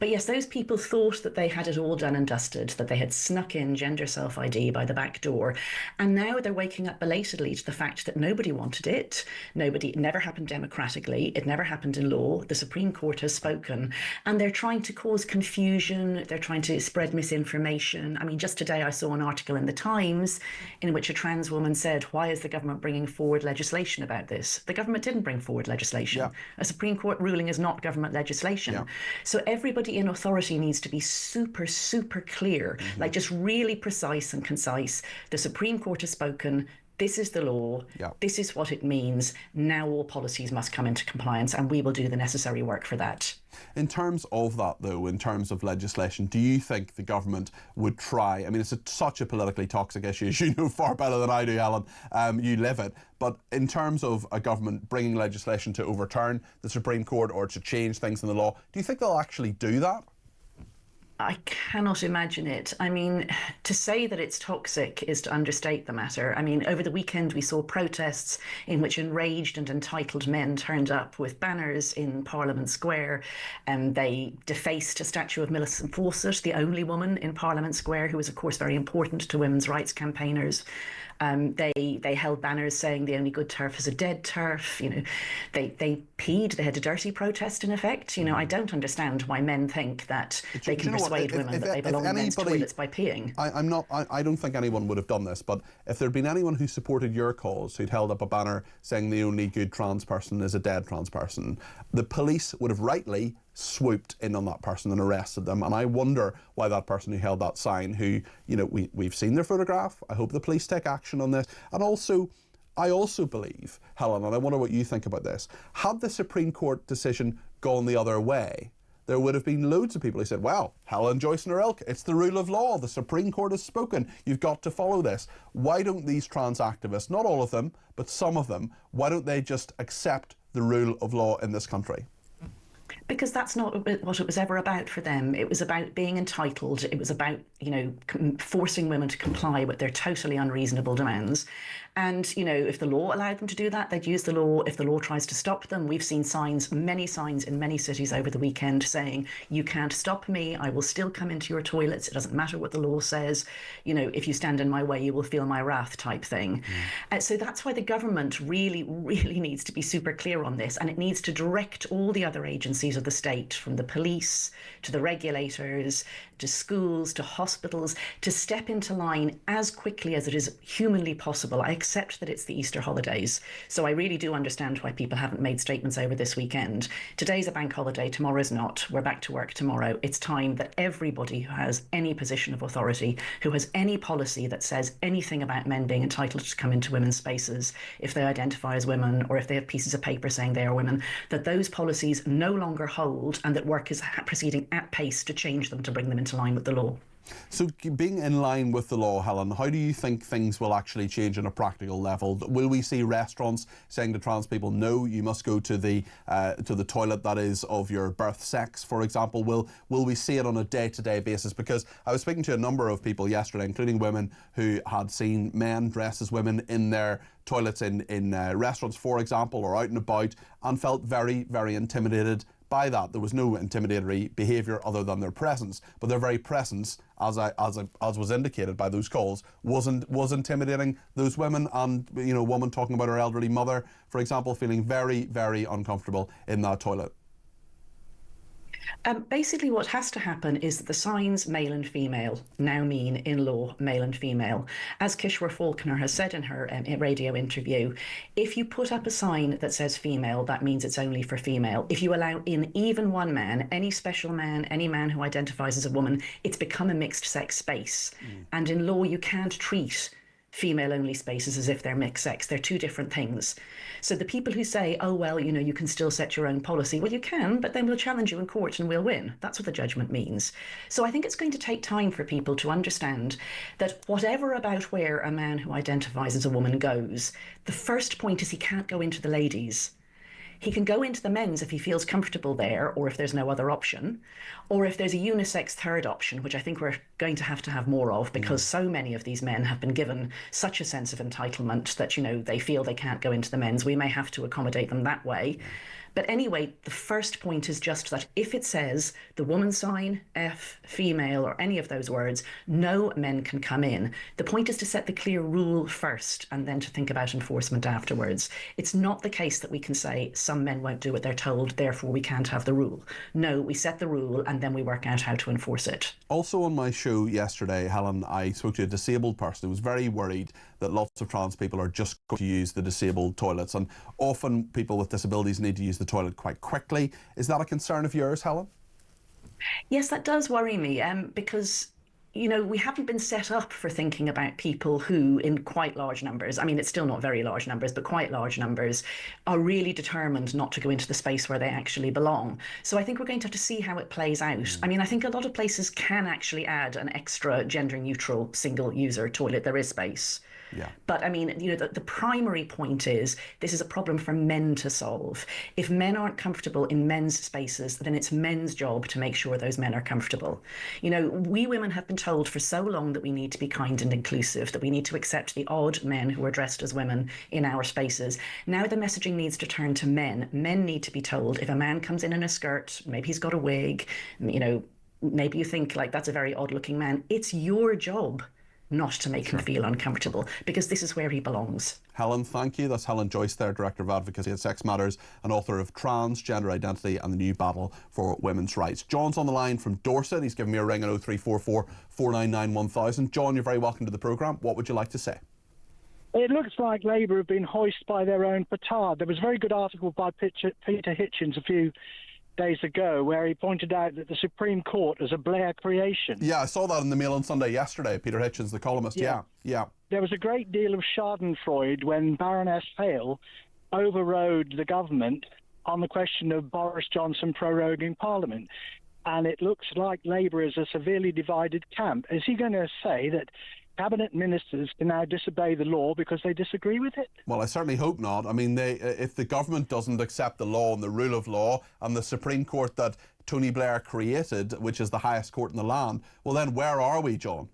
But yes, those people thought that they had it all done and dusted, that they had snuck in gender self-ID by the back door, and now they're waking up belatedly to the fact that nobody wanted it. It never happened democratically. It never happened in law. The Supreme Court has spoken, and they're trying to cause confusion. They're trying to spread misinformation. I mean, just today I saw an article in the Times in which a trans woman said, why is the government bringing forward legislation about this? The government didn't bring forward legislation. Yeah. A Supreme Court ruling is not government legislation. Yeah. So everybody in authority needs to be super, super clear, like just really precise and concise. The Supreme Court has spoken. This is the law. Yeah. This is what it means. Now all policies must come into compliance, and we will do the necessary work for that. In terms of that, though, in terms of legislation, do you think the government would try? I mean, it's such a politically toxic issue, as you know far better than I do, Helen. You live it. But in terms of a government bringing legislation to overturn the Supreme Court or to change things in the law, do you think they'll actually do that? I cannot imagine it. I mean, to say that it's toxic is to understate the matter. I mean, over the weekend, we saw protests in which enraged and entitled men turned up with banners in Parliament Square, and they defaced a statue of Millicent Fawcett, the only woman in Parliament Square who was, of course, very important to women's rights campaigners. They held banners saying the only good turf is a dead turf. You know, they peed. They had a dirty protest in effect. You know, I don't understand why men think that they can persuade women that they belong in men's toilets by peeing. I don't think anyone would have done this, but if there'd been anyone who supported your cause, who'd held up a banner saying the only good trans person is a dead trans person, the police would have rightly swooped in on that person and arrested them. And I wonder why that person who held that sign, who, you know, we've seen their photograph. I hope the police take action on this. And also, I also believe, Helen, and I wonder what you think about this, had the Supreme Court decision gone the other way, there would have been loads of people who said, well, Helen Joyce and her ilk, it's the rule of law. The Supreme Court has spoken. You've got to follow this. Why don't these trans activists, not all of them, but some of them, why don't they just accept the rule of law in this country? Because that's not what it was ever about for them. It was about being entitled. It was about, you know, forcing women to comply with their totally unreasonable demands. And, you know, if the law allowed them to do that, they'd use the law. If the law tries to stop them, we've seen signs, many signs in many cities over the weekend saying, you can't stop me. I will still come into your toilets. It doesn't matter what the law says. You know, if you stand in my way, you will feel my wrath type thing. So that's why the government really, really needs to be super clear on this. And it needs to direct all the other agencies of the state, from the police to the regulators, to schools, to hospitals, to step into line as quickly as it is humanly possible. I accept that it's the Easter holidays, so I really do understand why people haven't made statements over this weekend. Today's a bank holiday, tomorrow's not. We're back to work tomorrow. It's time that everybody who has any position of authority, who has any policy that says anything about men being entitled to come into women's spaces, if they identify as women or if they have pieces of paper saying they are women, that those policies no longer hold and that work is proceeding at pace to change them, to bring them into line with the law. So being in line with the law, Helen, how do you think things will actually change on a practical level? Will we see restaurants saying to trans people, no, you must go to the toilet that is of your birth sex, for example? Will we see it on a day-to-day basis? Because I was speaking to a number of people yesterday, including women who had seen men dressed as women in their toilets in restaurants, for example, or out and about, and felt very, very intimidated by that. There was no intimidatory behaviour other than their presence, but their very presence, as was indicated by those calls, was intimidating those women. And, you know, a woman talking about her elderly mother, for example, feeling very, very uncomfortable in that toilet. Basically, what has to happen is that the signs male and female now mean, in law, male and female. As Kishore Falconer has said in her radio interview, if you put up a sign that says female, that means it's only for female. If you allow in even one man, any special man, any man who identifies as a woman, it's become a mixed sex space. And in law, you can't treat female-only spaces as if they're mixed sex. They're two different things. So the people who say, oh, well, you know, you can still set your own policy, well, you can, but then we'll challenge you in court and we'll win. That's what the judgment means. So I think it's going to take time for people to understand that whatever about where a man who identifies as a woman goes, the first point is he can't go into the ladies. He can go into the men's if he feels comfortable there, or if there's no other option, or if there's a unisex third option, which I think we're going to have more of, because so many of these men have been given such a sense of entitlement that, you know, they feel they can't go into the men's. We may have to accommodate them that way. But anyway, the first point is just that if it says the woman sign, F, female, or any of those words, no men can come in. The point is to set the clear rule first and then to think about enforcement afterwards. It's not the case that we can say some men won't do what they're told, therefore we can't have the rule. No, we set the rule and then we work out how to enforce it. Also on my show yesterday, Helen, I spoke to a disabled person who was very worried that lots of trans people are just going to use the disabled toilets, and often people with disabilities need to use the toilet quite quickly. Is that a concern of yours, Helen? Yes, that does worry me, because, you know, we haven't been set up for thinking about people who, in quite large numbers, I mean, it's still not very large numbers, but quite large numbers, are really determined not to go into the space where they actually belong. So I think we're going to have to see how it plays out. I mean, I think a lot of places can actually add an extra gender-neutral single-user toilet. There is space. Yeah. But I mean, the primary point is this is a problem for men to solve. If men aren't comfortable in men's spaces, then it's men's job to make sure those men are comfortable. We women have been told for so long that we need to be kind and inclusive, that we need to accept the odd men who are dressed as women in our spaces. Now the messaging needs to turn to men. Men need to be told if a man comes in a skirt, maybe he's got a wig, maybe you think like that's a very odd looking man. It's your job not to make him feel uncomfortable, because this is where he belongs. Helen, thank you. That's Helen Joyce there, Director of Advocacy at Sex Matters and author of Transgender Identity and the New Battle for Women's Rights. John's on the line from Dorset. He's given me a ring at 0344 499 1000. John, you're very welcome to the programme. What would you like to say? It looks like Labour have been hoisted by their own petard. There was a very good article by Peter Hitchens a few days ago where he pointed out that the Supreme Court is a Blair creation. Yeah, I saw that in the Mail on Sunday yesterday. Peter Hitchens, the columnist. Yeah. There was a great deal of schadenfreude when Baroness Hale overrode the government on the question of Boris Johnson proroguing Parliament. And it looks like Labour is a severely divided camp. Is he going to say that cabinet ministers can now disobey the law because they disagree with it? Well, I certainly hope not. I mean, if the government doesn't accept the law and the rule of law and the Supreme Court that Tony Blair created, which is the highest court in the land, well then where are we, John?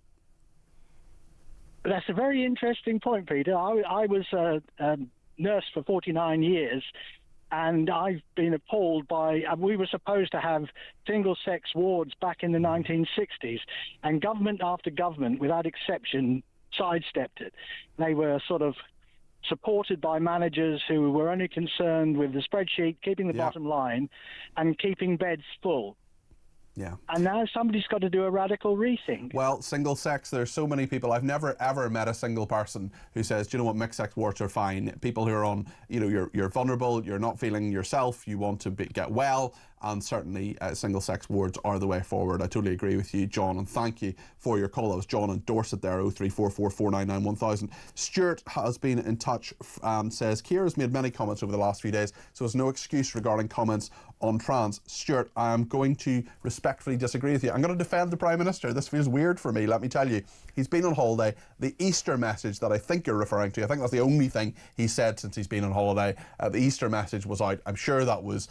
That's a very interesting point, Peter. I was a nurse for 49 years, and I've been appalled by, we were supposed to have single-sex wards back in the 1960s, and government after government, without exception, sidestepped it. They were sort of supported by managers who were only concerned with the spreadsheet, keeping the bottom line, and keeping beds full. Yeah. And now somebody's got to do a radical rethink. Well, single sex, there's so many people. I've never ever met a single person who says, do you know what, mixed sex wards are fine. People who are on, you're vulnerable, you're not feeling yourself, you want to get well, and certainly single sex wards are the way forward. I totally agree with you, John, and thank you for your call. That was John in Dorset there, 0344 499 1000. Stuart has been in touch and says, Keir has made many comments over the last few days, so there's no excuse regarding comments on trans. Stuart, I am going to respectfully disagree with you. I'm going to defend the Prime Minister. This feels weird for me, let me tell you. He's been on holiday. The Easter message that I think you're referring to, I think that's the only thing he said since he's been on holiday. The Easter message was out. I'm sure that was,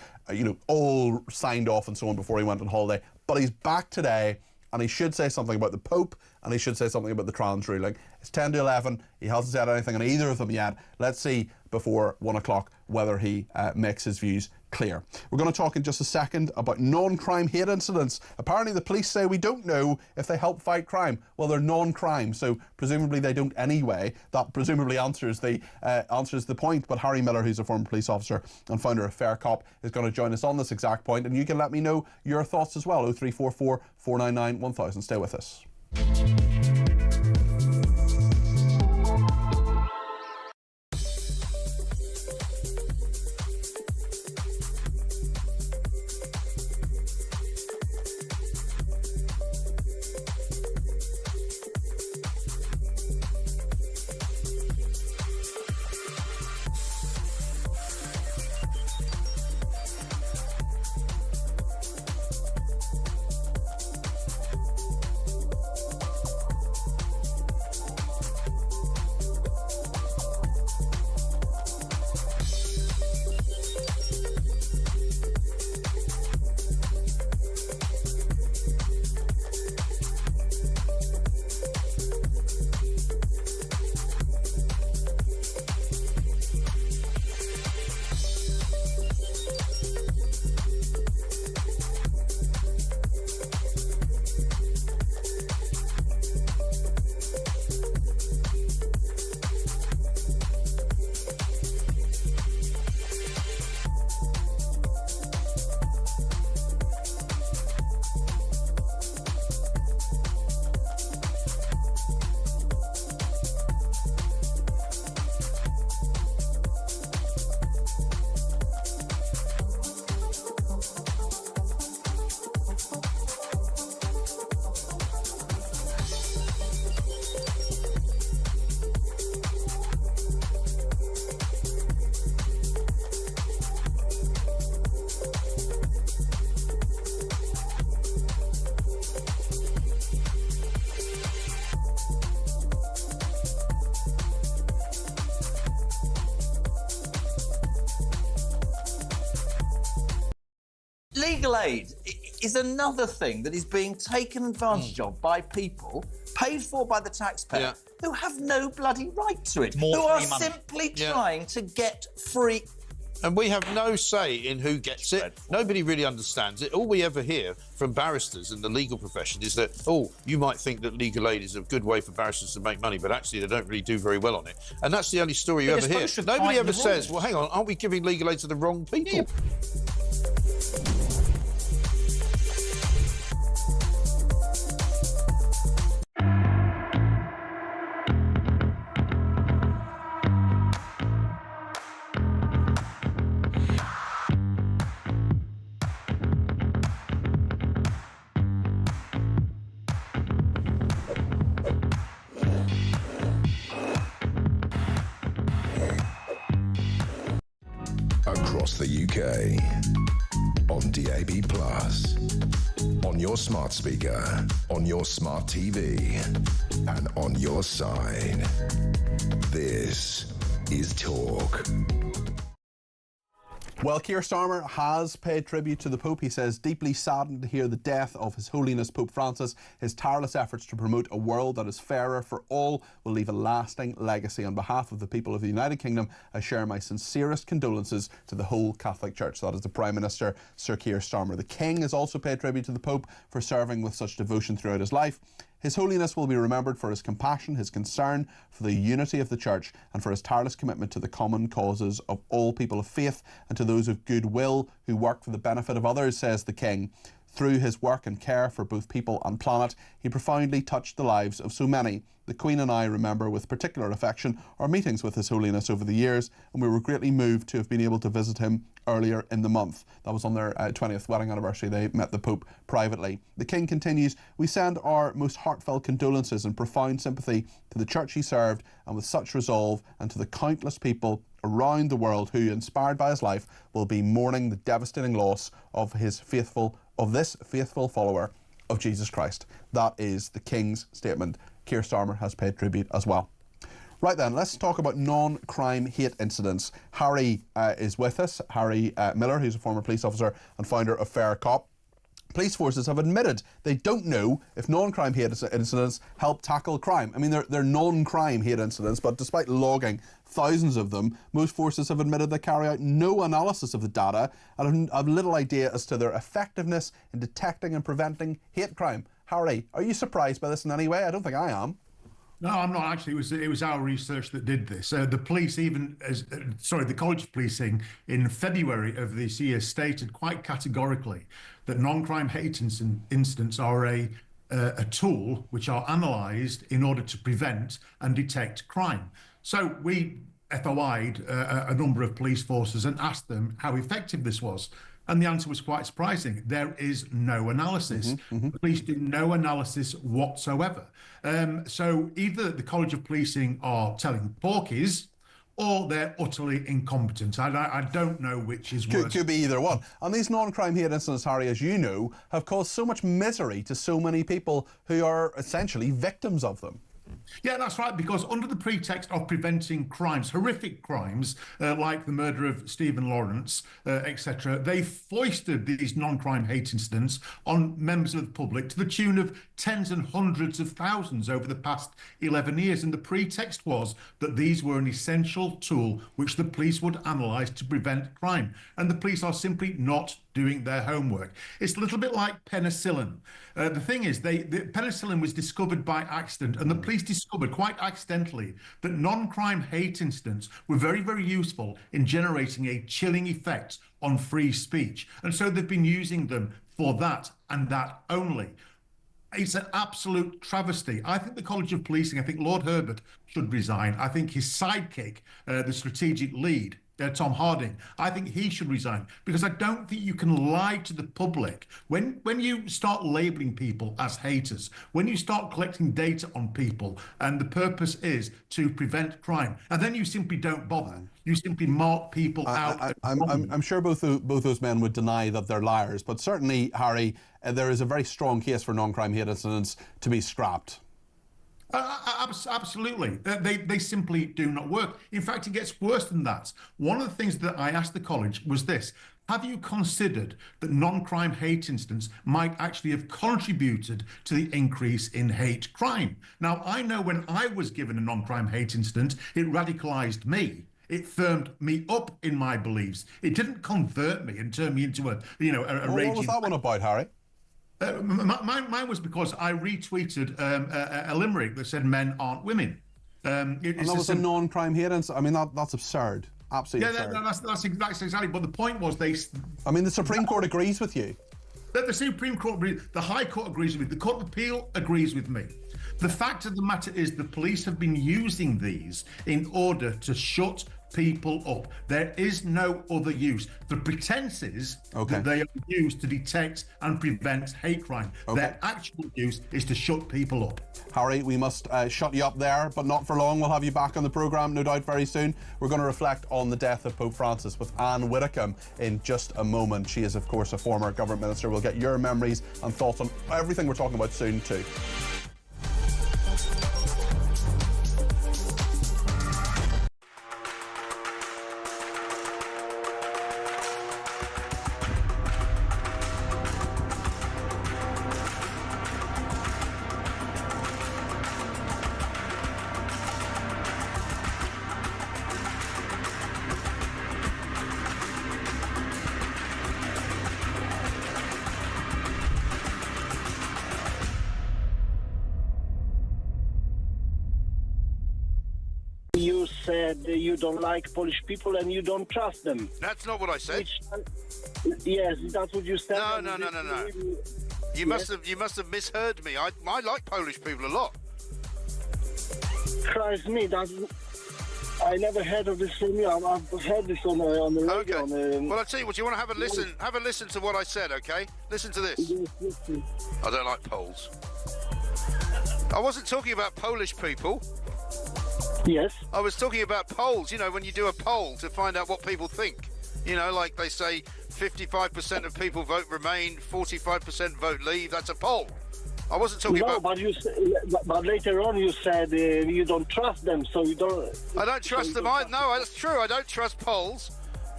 all signed off and so on before he went on holiday. But he's back today, and he should say something about the Pope, and he should say something about the trans ruling. It's 10 to 11. He hasn't said anything on either of them yet. Let's see before 1 o'clock whether he makes his views clear. We're going to talk in just a second about non-crime hate incidents. Apparently the police say we don't know if they help fight crime. Well, they're non-crime, so presumably they don't anyway. That presumably answers the point. But Harry Miller, who's a former police officer and founder of Fair Cop, is going to join us on this exact point, and you can let me know your thoughts as well. 0344 499 1000. Stay with us. legal aid is another thing that is being taken advantage of by people, paid for by the taxpayer, who have no bloody right to it, who are simply trying to get free. And we have no say in who gets it. Nobody really understands it. All we ever hear from barristers and the legal profession is that, oh, you might think that legal aid is a good way for barristers to make money, but actually they don't really do very well on it. And that's the only story you ever hear. Nobody ever says, well, hang on, aren't we giving legal aid to the wrong people? Across the UK, on DAB+, on your smart speaker, on your smart TV, and on your side. This is Talk. Well, Keir Starmer has paid tribute to the Pope. He says, deeply saddened to hear the death of His Holiness Pope Francis. His tireless efforts to promote a world that is fairer for all will leave a lasting legacy. On behalf of the people of the United Kingdom, I share my sincerest condolences to the whole Catholic Church. That is the Prime Minister, Sir Keir Starmer. The King has also paid tribute to the Pope for serving with such devotion throughout his life. His Holiness will be remembered for his compassion, his concern for the unity of the Church, and for his tireless commitment to the common causes of all people of faith and to those of goodwill who work for the benefit of others, says the King. Through his work and care for both people and planet, he profoundly touched the lives of so many. The Queen and I remember with particular affection our meetings with His Holiness over the years, and we were greatly moved to have been able to visit him earlier in the month. That was on their 20th wedding anniversary. They met the Pope privately. The King continues, we send our most heartfelt condolences and profound sympathy to the Church he served, and with such resolve, and to the countless people around the world who, inspired by his life, will be mourning the devastating loss of this faithful follower of Jesus Christ. That is the King's statement. Keir Starmer has paid tribute as well. Right then, let's talk about non-crime hate incidents. Harry is with us. Harry Miller, who's a former police officer and founder of Fair Cop. Police forces have admitted they don't know if non-crime hate incidents help tackle crime. I mean, they're non-crime hate incidents, but despite logging thousands of them, most forces have admitted they carry out no analysis of the data and have little idea as to their effectiveness in detecting and preventing hate crime. Harry, are you surprised by this in any way? I don't think I am. No, I'm not actually. It was our research that did this. The police, the College of Policing in February of this year stated quite categorically that non-crime hate incidents are a tool which are analysed in order to prevent and detect crime. So we FOI'd a number of police forces and asked them how effective this was. And the answer was quite surprising. There is no analysis. The police do no analysis whatsoever. So either the College of Policing are telling porkies or they're utterly incompetent. I don't know which is worse. Could be either one. And these non-crime hate incidents, Harry, as you know, have caused so much misery to so many people who are essentially victims of them. Yeah, that's right, because under the pretext of preventing crimes, horrific crimes, like the murder of Stephen Lawrence, etc., they foisted these non-crime hate incidents on members of the public to the tune of tens and hundreds of thousands over the past 11 years. And the pretext was that these were an essential tool which the police would analyse to prevent crime. And the police are simply not doing their homework. It's a little bit like penicillin. The thing is, the penicillin was discovered by accident, and the police discovered quite accidentally that non-crime hate incidents were very, very useful in generating a chilling effect on free speech. And so they've been using them for that and that only. It's an absolute travesty. I think the College of Policing, I think Lord Herbert should resign. I think his sidekick, the strategic lead, Tom Harding, I think he should resign, because I don't think you can lie to the public. When you start labelling people as haters, when you start collecting data on people, and the purpose is to prevent crime, and then you simply don't bother. You simply mark people out. I'm sure both those men would deny that they're liars, but certainly, Harry, there is a very strong case for non-crime hate incidents to be scrapped. Absolutely. They simply do not work. In fact, it gets worse than that. One of the things that I asked the college was this. have you considered that non-crime hate incidents might actually have contributed to the increase in hate crime? Now, I know when I was given a non-crime hate incident, it radicalised me. It firmed me up in my beliefs. It didn't convert me and turn me into a raging... What was that one about, Harry? Mine was because I retweeted a limerick that said men aren't women. And that was a non-crime hate incident? I mean, that's absurd. Absolutely absurd. Yeah, that's exactly. But the point was I mean, the Supreme Court agrees with you. The Supreme Court agrees, the High Court agrees with me, the Court of Appeal agrees with me. The fact of the matter is the police have been using these in order to shut people up. There is no other use. The pretense is that they are used to detect and prevent hate crime. Their actual use is to shut people up. Harry, we must shut you up there, but not for long. We'll have you back on the programme, no doubt, very soon. We're going to reflect on the death of Pope Francis with Anne Widdecombe in just a moment. She is, of course, a former government minister. We'll get your memories and thoughts on everything we're talking about soon, too. You said you don't like Polish people and you don't trust them. That's not what I said. Yes, that's what you said. No. You must have misheard me. I like Polish people a lot. Christ me, I never heard of this from you. I've heard this on the radio. Okay. Well, I'll tell you what. You want to have a listen? Have a listen to what I said. Okay. Listen to this. Yes. I don't like Poles. I wasn't talking about Polish people. Yes. I was talking about polls, you know, when you do a poll to find out what people think. You know, like they say 55% of people vote Remain, 45% vote Leave. That's a poll. I wasn't talking about... but later on you said you don't trust them, so you don't... I don't trust them. No, that's true. I don't trust polls,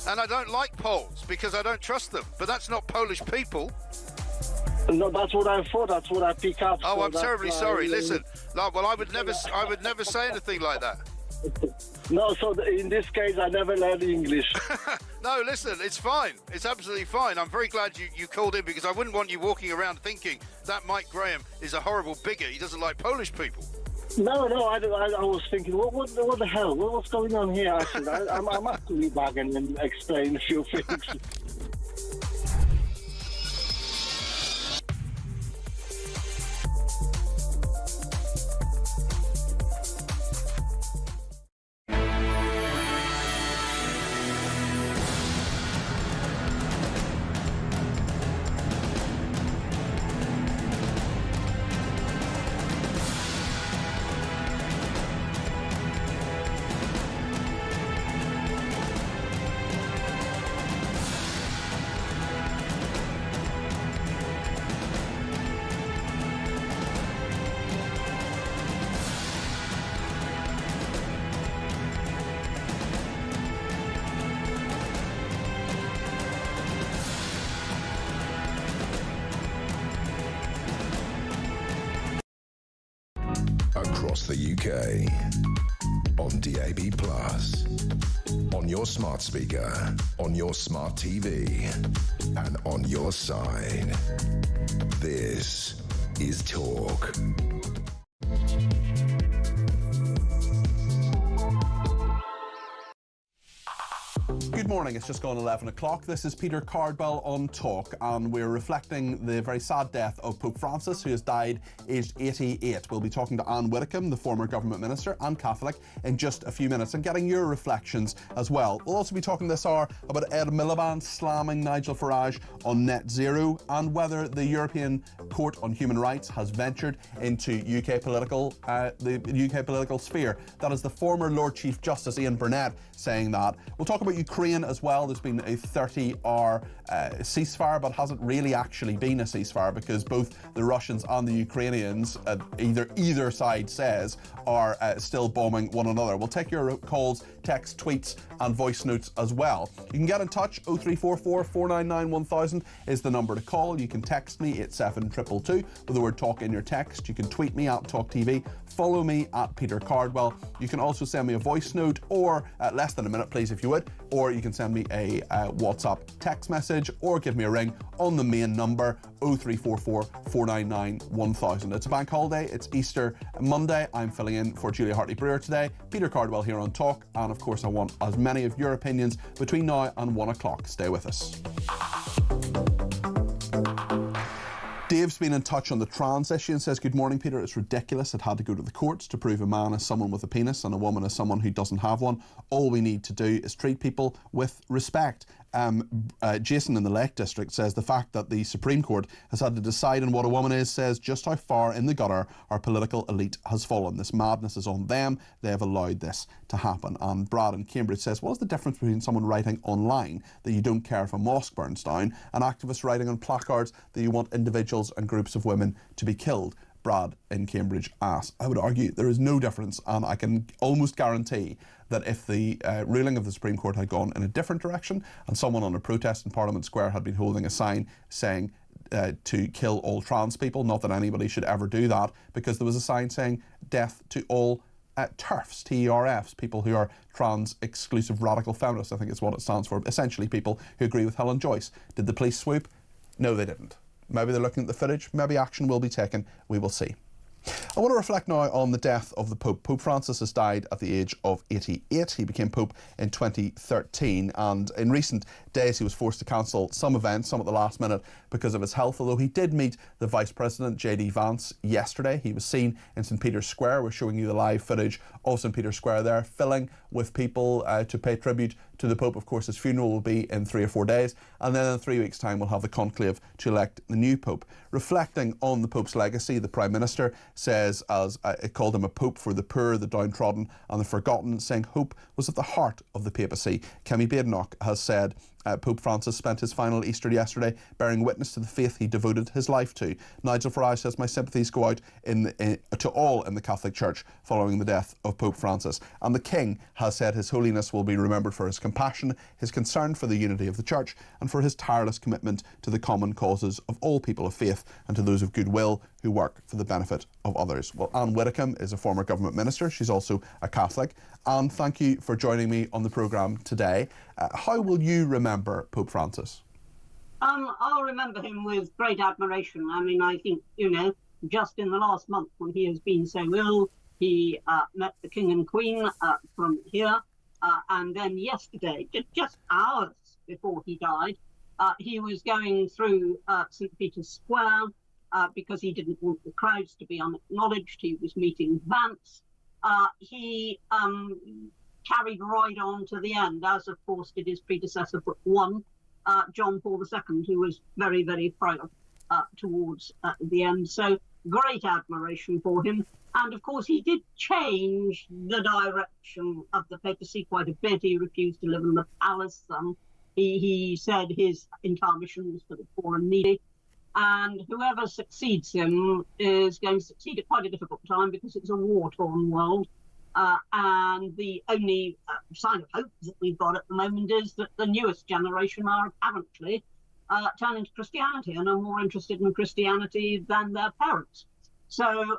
and I don't like polls because I don't trust them. But that's not Polish people. No, that's what I thought. That's what I pick up. Oh, so I'm terribly sorry. Listen, well, I would never say anything like that. No, so in this case, I never learned English. No, listen, it's fine. It's absolutely fine. I'm very glad you called in because I wouldn't want you walking around thinking that Mike Graham is a horrible bigot. He doesn't like Polish people. No, I was thinking, what the hell? What's going on here? Actually, I'm actually back and explain a few things. Across the UK, on DAB+, on your smart speaker, on your smart TV, and on your side. This is Talk. Good morning, it's just gone 11 o'clock. This is Peter Cardwell on Talk, and we're reflecting the very sad death of Pope Francis, who has died aged 88. We'll be talking to Anne Widdecombe, the former government minister and Catholic, in just a few minutes, and getting your reflections as well. We'll also be talking this hour about Ed Miliband slamming Nigel Farage on net zero, and whether the European Court on Human Rights has ventured into the UK political sphere. That is the former Lord Chief Justice Ian Burnett saying that. We'll talk about Ukraine as as well. There's been a 30-hour ceasefire, but hasn't really actually been a ceasefire because both the Russians and the Ukrainians, either side says, are still bombing one another. We'll take your calls, text, tweets and voice notes as well. You can get in touch. 0344 499 1000 is the number to call. You can text me at 7222 with the word talk in your text. You can tweet me at talkTV. Follow me at Peter Cardwell. You can also send me a voice note, or less than a minute, please, if you would, or you can send me a WhatsApp text message, or give me a ring on the main number 0344 499 1000. It's a bank holiday. It's Easter Monday. I'm filling in for Julia Hartley-Brewer today. Peter Cardwell here on Talk, and of course I want as many of your opinions between now and 1 o'clock. Stay with us. Dave's been in touch on the trans issue and says, good morning, Peter. It's ridiculous. It had to go to the courts to prove a man is someone with a penis and a woman is someone who doesn't have one. All we need to do is treat people with respect. Jason in the Lake District says the fact that the Supreme Court has had to decide on what a woman is says just how far in the gutter our political elite has fallen. This madness is on them. They have allowed this to happen. And Brad in Cambridge says, what is the difference between someone writing online that you don't care if a mosque burns down and activists writing on placards that you want individuals and groups of women to be killed? Brad in Cambridge asks. I would argue there is no difference, and I can almost guarantee that if the ruling of the Supreme Court had gone in a different direction and someone on a protest in Parliament Square had been holding a sign saying to kill all trans people, not that anybody should ever do that, because there was a sign saying death to all TERFs, T-E-R-Fs, people who are trans exclusive radical feminists, I think is what it stands for, essentially people who agree with Helen Joyce. Did the police swoop? No, they didn't. Maybe they're looking at the footage, maybe action will be taken, we will see. I want to reflect now on the death of the Pope. Pope Francis has died at the age of 88. He became Pope in 2013, and in recent days he was forced to cancel some events, some at the last minute, because of his health, although he did meet the Vice President, J.D. Vance, yesterday. He was seen in St Peter's Square. We're showing you the live footage of St Peter's Square there, filling with people to pay tribute to the Pope. Of course, his funeral will be in 3 or 4 days, and then in 3 weeks' time we'll have the conclave to elect the new Pope. Reflecting on the Pope's legacy, the Prime Minister says, as it called him a Pope for the poor, the downtrodden and the forgotten, saying hope was at the heart of the papacy. Kemi Badenoch has said Pope Francis spent his final Easter yesterday bearing witness to the faith he devoted his life to. Nigel Farage says, my sympathies go out to all in the Catholic Church following the death of Pope Francis. And the King has said His Holiness will be remembered for his compassion, his concern for the unity of the Church, and for his tireless commitment to the common causes of all people of faith and to those of goodwill who work for the benefit of others. Well, Anne Widdecombe is a former government minister. She's also a Catholic. Anne, thank you for joining me on the programme today. How will you remember Pope Francis? I'll remember him with great admiration. I mean, I think, just in the last month when he has been so ill, he met the King and Queen from here. And then yesterday, just hours before he died, he was going through St Peter's Square because he didn't want the crowds to be unacknowledged. He was meeting Vance. He carried right on to the end, as of course did his predecessor but one, John Paul II, who was very, very proud towards the end. So great admiration for him. And of course he did change the direction of the papacy quite a bit. He refused to live in the palace. He said his entire mission was for the poor and needy. And whoever succeeds him is going to succeed at quite a difficult time because it's a war-torn world. And the only sign of hope that we've got at the moment is that the newest generation are apparently turning to Christianity and are more interested in Christianity than their parents. So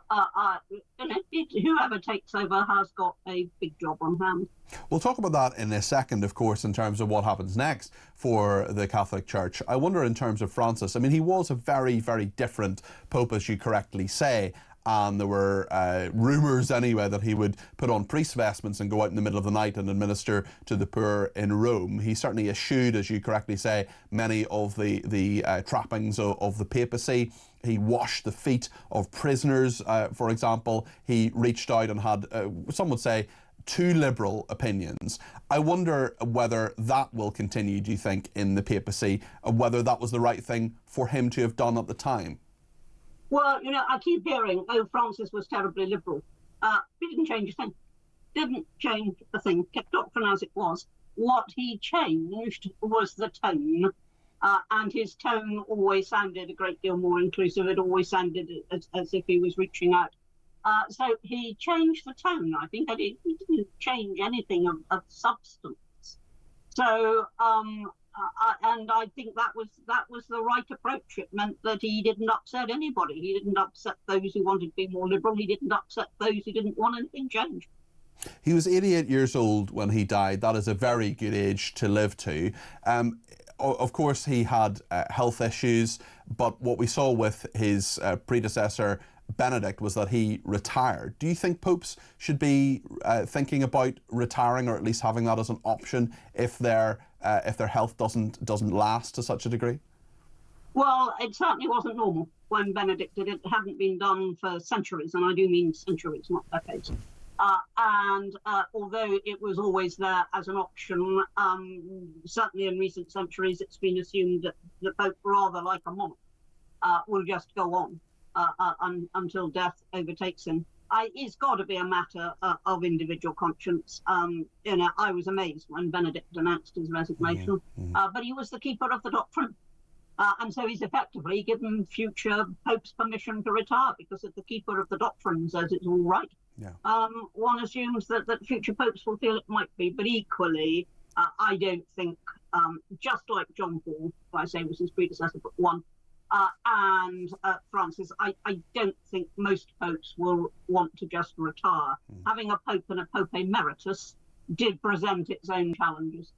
whoever takes over has got a big job on hand. We'll talk about that in a second, of course, in terms of what happens next for the Catholic Church. I wonder in terms of Francis, I mean, he was a very, very different Pope, as you correctly say. And there were rumours anyway that he would put on priest vestments and go out in the middle of the night and administer to the poor in Rome. He certainly eschewed, as you correctly say, many of the trappings of the papacy. He washed the feet of prisoners, for example. He reached out and had, some would say, too liberal opinions. I wonder whether that will continue, do you think, in the papacy, whether that was the right thing for him to have done at the time? Well, I keep hearing, Francis was terribly liberal. He didn't change a thing. Didn't change a thing. Kept doctrine as it was. what he changed was the tone. And his tone always sounded a great deal more inclusive. It always sounded as if he was reaching out. So he changed the tone, I think. He didn't change anything of substance. So, and I think that was the right approach. It meant that he didn't upset anybody. He didn't upset those who wanted to be more liberal. He didn't upset those who didn't want anything changed. He was 88 years old when he died. That is a very good age to live to. Of course, he had health issues, but what we saw with his predecessor, Benedict, was that he retired. Do you think popes should be thinking about retiring, or at least having that as an option if their health doesn't last to such a degree? Well, it certainly wasn't normal when Benedict did it. It hadn't been done for centuries, and I do mean centuries, not decades. And although it was always there as an option, certainly in recent centuries, it's been assumed that the Pope, rather like a monarch, will just go on until death overtakes him. It's got to be a matter of individual conscience. I was amazed when Benedict announced his resignation, but he was the keeper of the doctrine. And so he's effectively given future popes permission to retire because the keeper of the doctrine says it's all right. Yeah. One assumes that future popes will feel it might be, but equally, I don't think, just like John Paul, who I say was his predecessor, but one, and Francis, I don't think most popes will want to just retire. Having a pope and a pope emeritus did present its own challenges.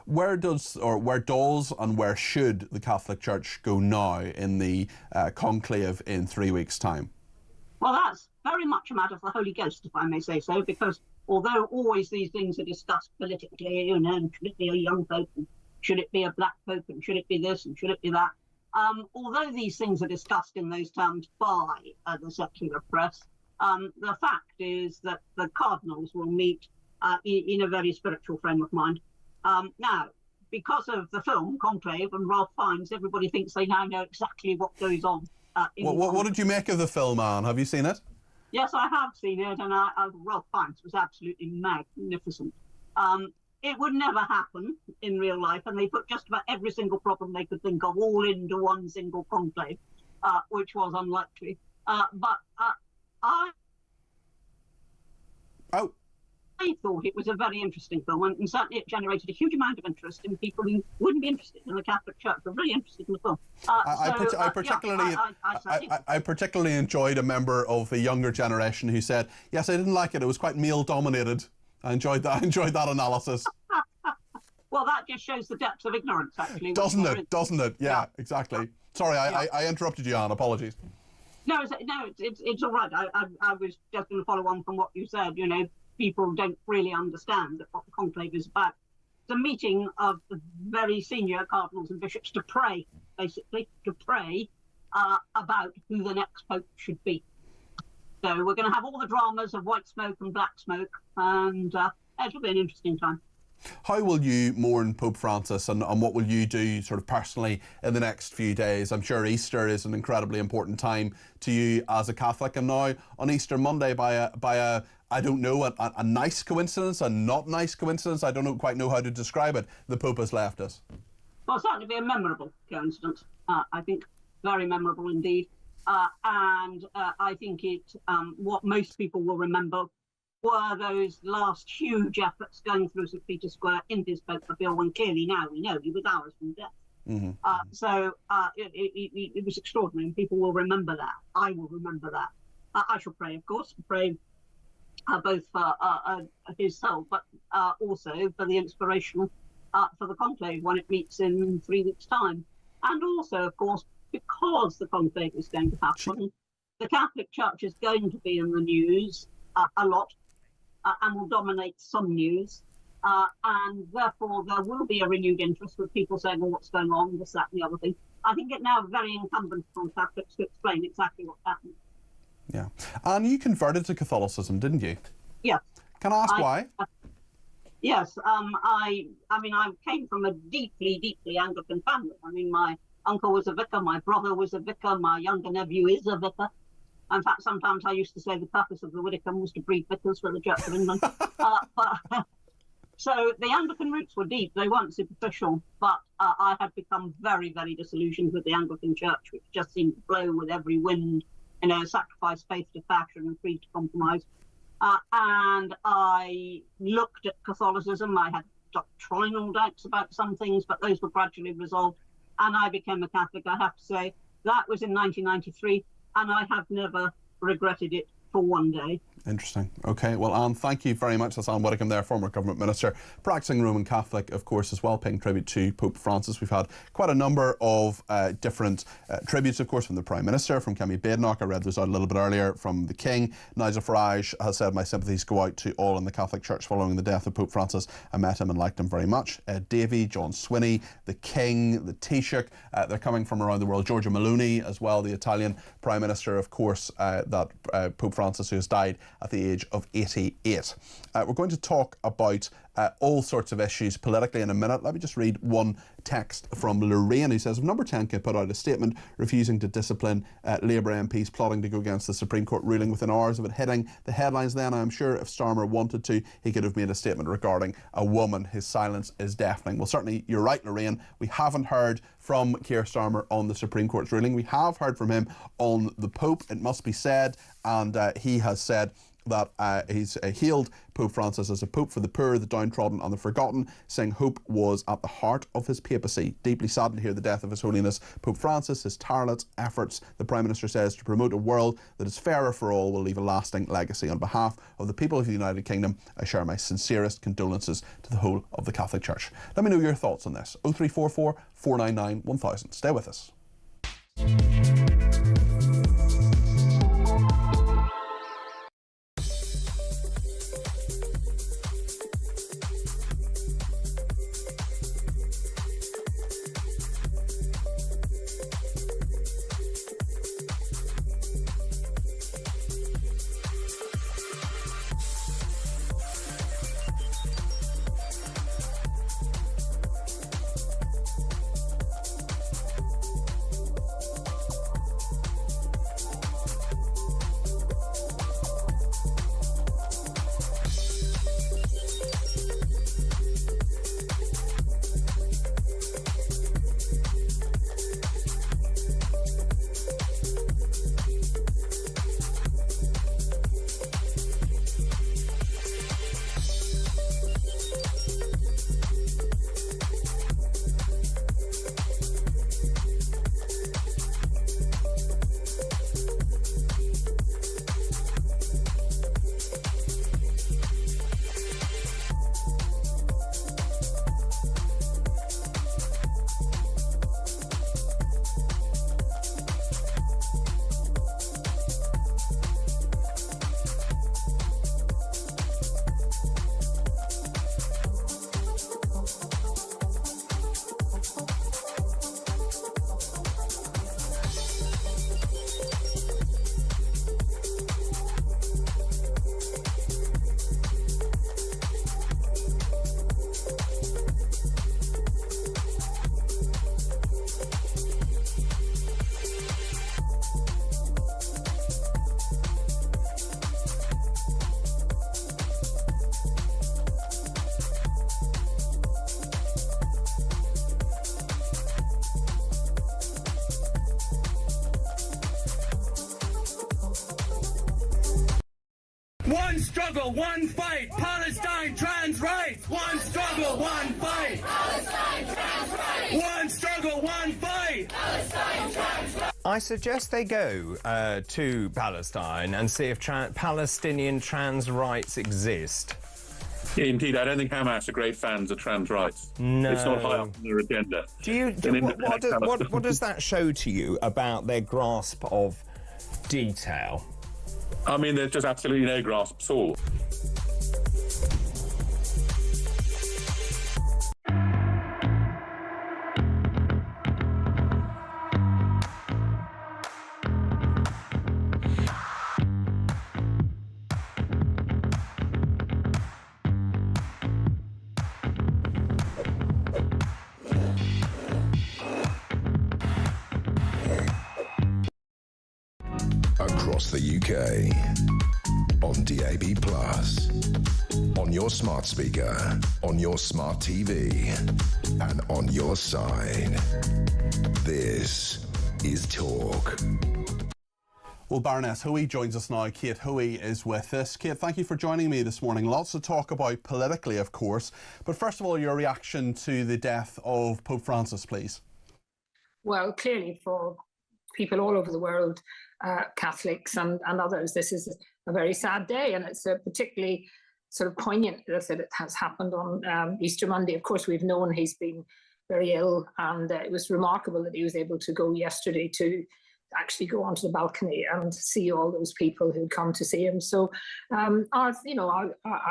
Where does and where should the Catholic Church go now in the conclave in 3 weeks' time? Well, that's very much a matter for the Holy Ghost, if I may say so, because although always these things are discussed politically, should it be a young pope, and should it be a black pope, and should it be this, and should it be that, although these things are discussed in those terms by the secular press, the fact is that the cardinals will meet in a very spiritual frame of mind. Now, because of the film Conclave and Ralph Fiennes, everybody thinks they now know exactly what goes on. What did you make of the film, Anne? Have you seen it? Yes, I have seen it, and Ralph Fiennes was absolutely magnificent. It would never happen in real life, and they put just about every single problem they could think of all into one single conclave, which was unlikely. I thought it was a very interesting film, and certainly it generated a huge amount of interest in people who wouldn't be interested in the Catholic Church, but very interested in the film. I particularly enjoyed a member of the younger generation who said, "Yes, I didn't like it. It was quite male-dominated." I enjoyed that. I enjoyed that analysis. Well, that just shows the depths of ignorance, actually. Doesn't it? Yeah, exactly. Sorry, I interrupted you, Anne. Apologies. No, it's all right. I was just going to follow on from what you said. People don't really understand what the conclave is about. It's a meeting of the very senior cardinals and bishops to pray, basically, about who the next pope should be. So we're going to have all the dramas of white smoke and black smoke, and it'll be an interesting time. How will you mourn Pope Francis, and what will you do sort of personally in the next few days? I'm sure Easter is an incredibly important time to you as a Catholic, and now on Easter Monday by a I don't know, a nice coincidence, a not nice coincidence, I don't quite know how to describe it, the Pope has left us. Well, certainly be a memorable coincidence, I think, very memorable indeed. And I think what most people will remember were those last huge efforts going through St. Peter's Square in his Pope-mobile, when clearly now we know he was hours from death. Mm-hmm. So it was extraordinary, and people will remember that. I will remember that. I shall pray, of course, both for his soul, but also for the inspiration for the conclave when it meets in 3 weeks' time. And also, of course, because the conclave is going to happen, the Catholic Church is going to be in the news a lot and will dominate some news. And therefore, there will be a renewed interest with people saying, well, what's going on, this, that, and the other thing. I think it now very incumbent on Catholics to explain exactly what's happening. Yeah. And you converted to Catholicism, didn't you? Yes. Can I ask why? Yes. I came from a deeply, deeply Anglican family. I mean, my uncle was a vicar, my brother was a vicar, my younger nephew is a vicar. In fact, sometimes I used to say the purpose of the Widdicombe was to breed vicars for the Church of England. So the Anglican roots were deep, they weren't superficial, but I had become very, very disillusioned with the Anglican Church, which just seemed to blow with every wind, sacrifice faith to fashion and creed to compromise. And I looked at Catholicism. I had doctrinal doubts about some things, but those were gradually resolved. And I became a Catholic, I have to say. That was in 1993, and I have never regretted it for one day. Interesting. Okay, well, Anne, thank you very much. That's Anne Widdecombe there, former government minister, practicing Roman Catholic, of course, as well, paying tribute to Pope Francis. We've had quite a number of different tributes, of course, from the Prime Minister, from Kemi Badenoch. I read those out a little bit earlier, from the King. Nigel Farage has said, my sympathies go out to all in the Catholic Church following the death of Pope Francis. I met him and liked him very much. Davy, John Swinney, the King, the Taoiseach, they're coming from around the world. Giorgia Meloni as well, the Italian Prime Minister, of course, that Pope Francis, who has died at the age of 88. We're going to talk about all sorts of issues politically in a minute. Let me just read one text from Lorraine, who says, if Number 10 can put out a statement refusing to discipline Labour MPs plotting to go against the Supreme Court ruling within hours of it hitting the headlines, then I'm sure if Starmer wanted to, he could have made a statement regarding a woman. His silence is deafening. Well, certainly you're right, Lorraine. We haven't heard from Keir Starmer on the Supreme Court's ruling. We have heard from him on the Pope, it must be said, and he has said that he's hailed Pope Francis as a pope for the poor, the downtrodden and the forgotten, saying hope was at the heart of his papacy. Deeply saddened to hear the death of His Holiness Pope Francis. His tireless efforts, the Prime Minister says, to promote a world that is fairer for all will leave a lasting legacy. On behalf of the people of the United Kingdom, I share my sincerest condolences to the whole of the Catholic Church. Let me know your thoughts on this. 0344 499 1000. Stay with us. One struggle, one fight, Palestine trans rights. One struggle, one fight, Palestine trans rights. One struggle, one fight, Palestine trans rights. I suggest they go to Palestine and see if Palestinian trans rights exist. Yeah, indeed. I don't think Hamas are great fans of trans rights. No. It's not high up on their agenda. What does that show to you about their grasp of detail? I mean, there's just absolutely no grasp at all. Across the UK, on DAB+, on your smart speaker, on your smart TV, and on your side. This is Talk. Well, Baroness Hoey joins us now. Kate Hoey is with us. Kate, thank you for joining me this morning. Lots to talk about politically, of course. But first of all, your reaction to the death of Pope Francis, please. Well, clearly for people all over the world, Catholics and others, this is a very sad day, and it's particularly sort of poignant that it has happened on Easter Monday. Of course, we've known he's been very ill, and it was remarkable that he was able to go yesterday to actually go onto the balcony and see all those people who'd come to see him. So, I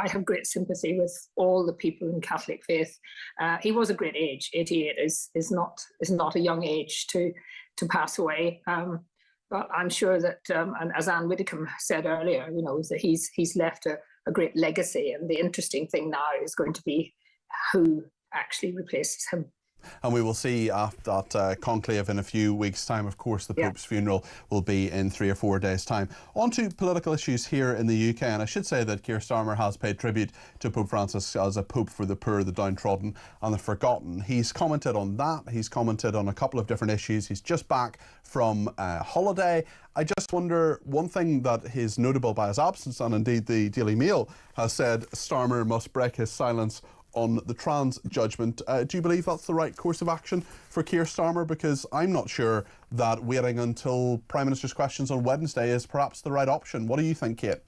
have great sympathy with all the people in Catholic faith. He was a great age. 88 is not a young age to pass away. But I'm sure that, and as Anne Widdecombe said earlier, that he's left a great legacy. And the interesting thing now is going to be who actually replaces him. And we will see after that conclave in a few weeks' time. Of course, the Pope's funeral will be in 3 or 4 days' time. On to political issues here in the UK, and I should say that Keir Starmer has paid tribute to Pope Francis as a pope for the poor, the downtrodden and the forgotten. He's commented on that. He's commented on a couple of different issues. He's just back from holiday. I just wonder, one thing that is notable by his absence, and indeed the Daily Mail has said Starmer must break his silence on the trans judgment. Do you believe that's the right course of action for Keir Starmer? Because I'm not sure that waiting until Prime Minister's questions on Wednesday is perhaps the right option. What do you think, Kate?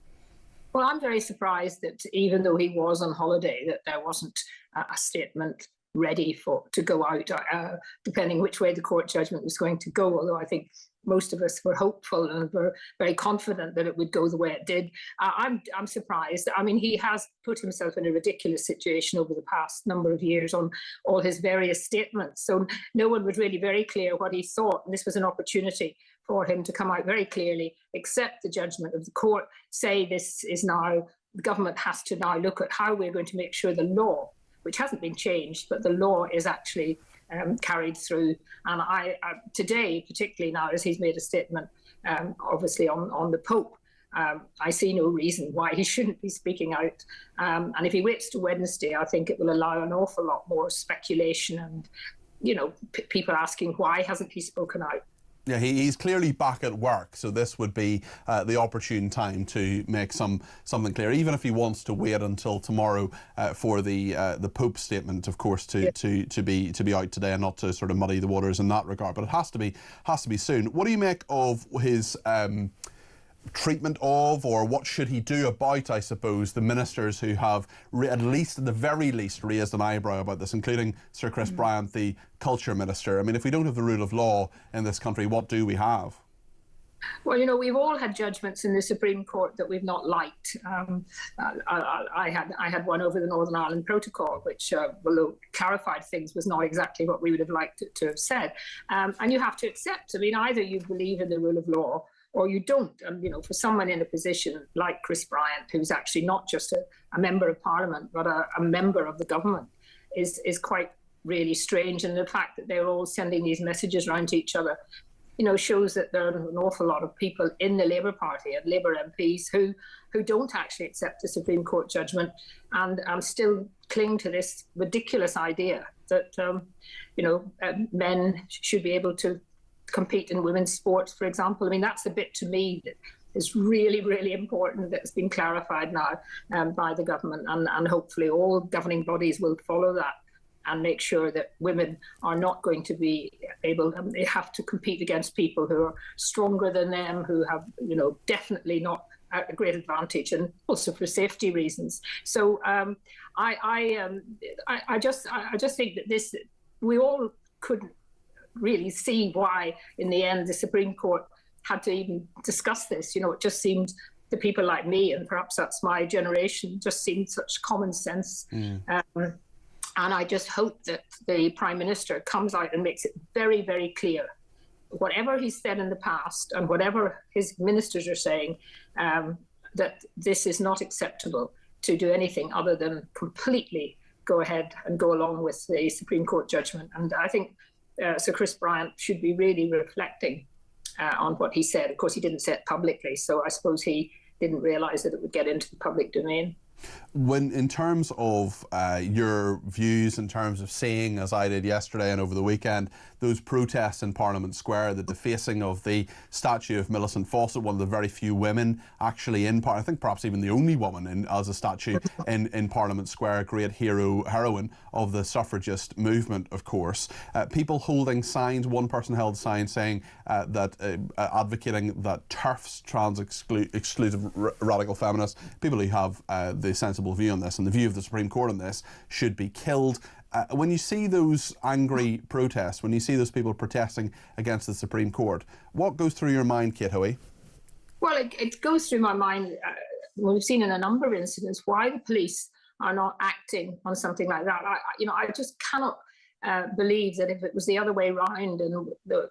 Well, I'm very surprised that even though he was on holiday, that there wasn't a statement ready to go out, depending which way the court judgment was going to go, although I think most of us were hopeful and were very confident that it would go the way it did. I'm surprised. I mean, he has put himself in a ridiculous situation over the past number of years on all his various statements. So no one was really very clear what he thought. And this was an opportunity for him to come out very clearly, accept the judgment of the court, say this is now, the government has to now look at how we're going to make sure the law, which hasn't been changed, but the law is actually carried through. And I today, particularly now, as he's made a statement, obviously on the Pope, I see no reason why he shouldn't be speaking out. And if he waits to Wednesday, I think it will allow an awful lot more speculation and, people asking why hasn't he spoken out. Yeah, he's clearly back at work, so this would be the opportune time to make something clear, even if he wants to wait until tomorrow for the Pope's statement, of course, to be out today and not to sort of muddy the waters in that regard. But it has to be soon. What do you make of his treatment of, or what should he do about, I suppose, the ministers who have at the very least raised an eyebrow about this, including Sir Chris Bryant, the culture minister? I mean, if we don't have the rule of law in this country, what do we have? Well, we've all had judgments in the Supreme Court that we've not liked. I had one over the Northern Ireland Protocol, which, although clarified things, was not exactly what we would have liked it to have said. And you have to accept. I mean, either you believe in the rule of law or you don't. And, for someone in a position like Chris Bryant, who's actually not just a member of Parliament, but a member of the government, is quite really strange. And the fact that they're all sending these messages around to each other, shows that there are an awful lot of people in the Labour Party and Labour MPs who don't actually accept the Supreme Court judgment and still cling to this ridiculous idea that, men should be able to compete in women's sports, for example. I mean, that's the bit to me that is really, really important that's been clarified now by the government, and hopefully all governing bodies will follow that and make sure that women are not going to be able, they have to compete against people who are stronger than them, who have, definitely not a great advantage, and also for safety reasons. So I just think that this, we all couldn't really see why in the end the Supreme Court had to even discuss this. It just seemed to people like me, and perhaps that's my generation, just seemed such common sense. And I just hope that the Prime Minister comes out and makes it very, very clear, whatever he's said in the past and whatever his ministers are saying, that this is not acceptable to do anything other than completely go ahead and go along with the Supreme Court judgment. And I think Sir Chris Bryant should be really reflecting on what he said. Of course, he didn't say it publicly, so I suppose he didn't realise that it would get into the public domain. When, in terms of your views, in terms of seeing, as I did yesterday and over the weekend, those protests in Parliament Square, the defacing of the statue of Millicent Fawcett, one of the very few women actually in Parliament, I think perhaps even the only woman as a statue in Parliament Square, great heroine of the suffragist movement, of course. People holding signs, one person held a sign saying advocating that TERFs, trans-exclusive radical feminists, people who have the sensible view on this and the view of the Supreme Court on this, should be killed. When you see those angry protests, when you see those people protesting against the Supreme Court, what goes through your mind, Kate Hoey? Well, it goes through my mind, we've seen in a number of incidents why the police are not acting on something like that. I just cannot believe that if it was the other way around and the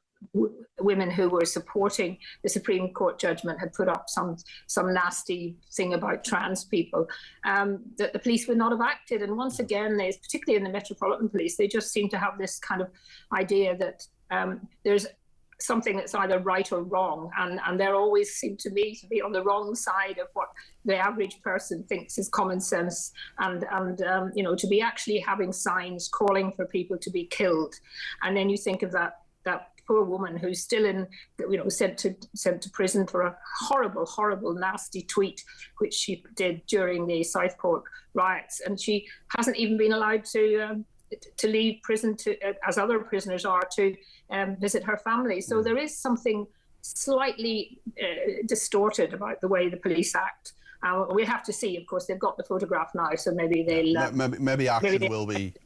women who were supporting the Supreme Court judgment had put up some nasty thing about trans people, that the police would not have acted. And once again, particularly in the Metropolitan Police, they just seem to have this kind of idea that there's something that's either right or wrong, and they always seem to me to be on the wrong side of what the average person thinks is common sense, and to be actually having signs calling for people to be killed. And then you think of that poor woman who's still sent to prison for a horrible, nasty tweet which she did during the Southport riots, and she hasn't even been allowed to leave prison as other prisoners are to visit her family. So there is something slightly distorted about the way the police act. We have to see. Of course, they've got the photograph now, so maybe they'll maybe action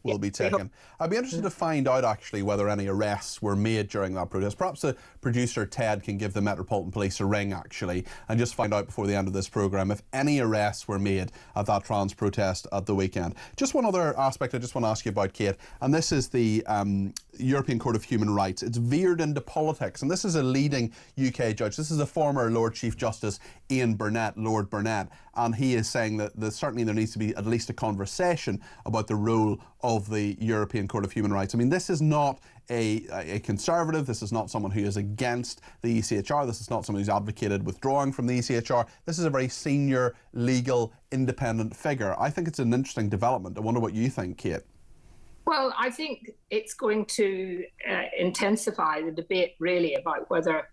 will be taken. I'd be interested to find out actually whether any arrests were made during that protest. Perhaps the producer Ted can give the Metropolitan Police a ring actually, and just find out before the end of this programme if any arrests were made at that trans protest at the weekend. Just one other aspect I just want to ask you about, Kate, and this is the European Court of Human Rights. It's veered into politics, and this is a leading UK judge. This is a former Lord Chief Justice Ian Burnett, Lord Burnett, and he is saying that certainly there needs to be at least a conversation about the role of the European Court of Human Rights. I mean, this is not a conservative, this is not someone who is against the ECHR, this is not someone who's advocated withdrawing from the ECHR. This is a very senior, legal, independent figure. I think it's an interesting development. I wonder what you think, Kate. Well, I think it's going to intensify the debate really about whether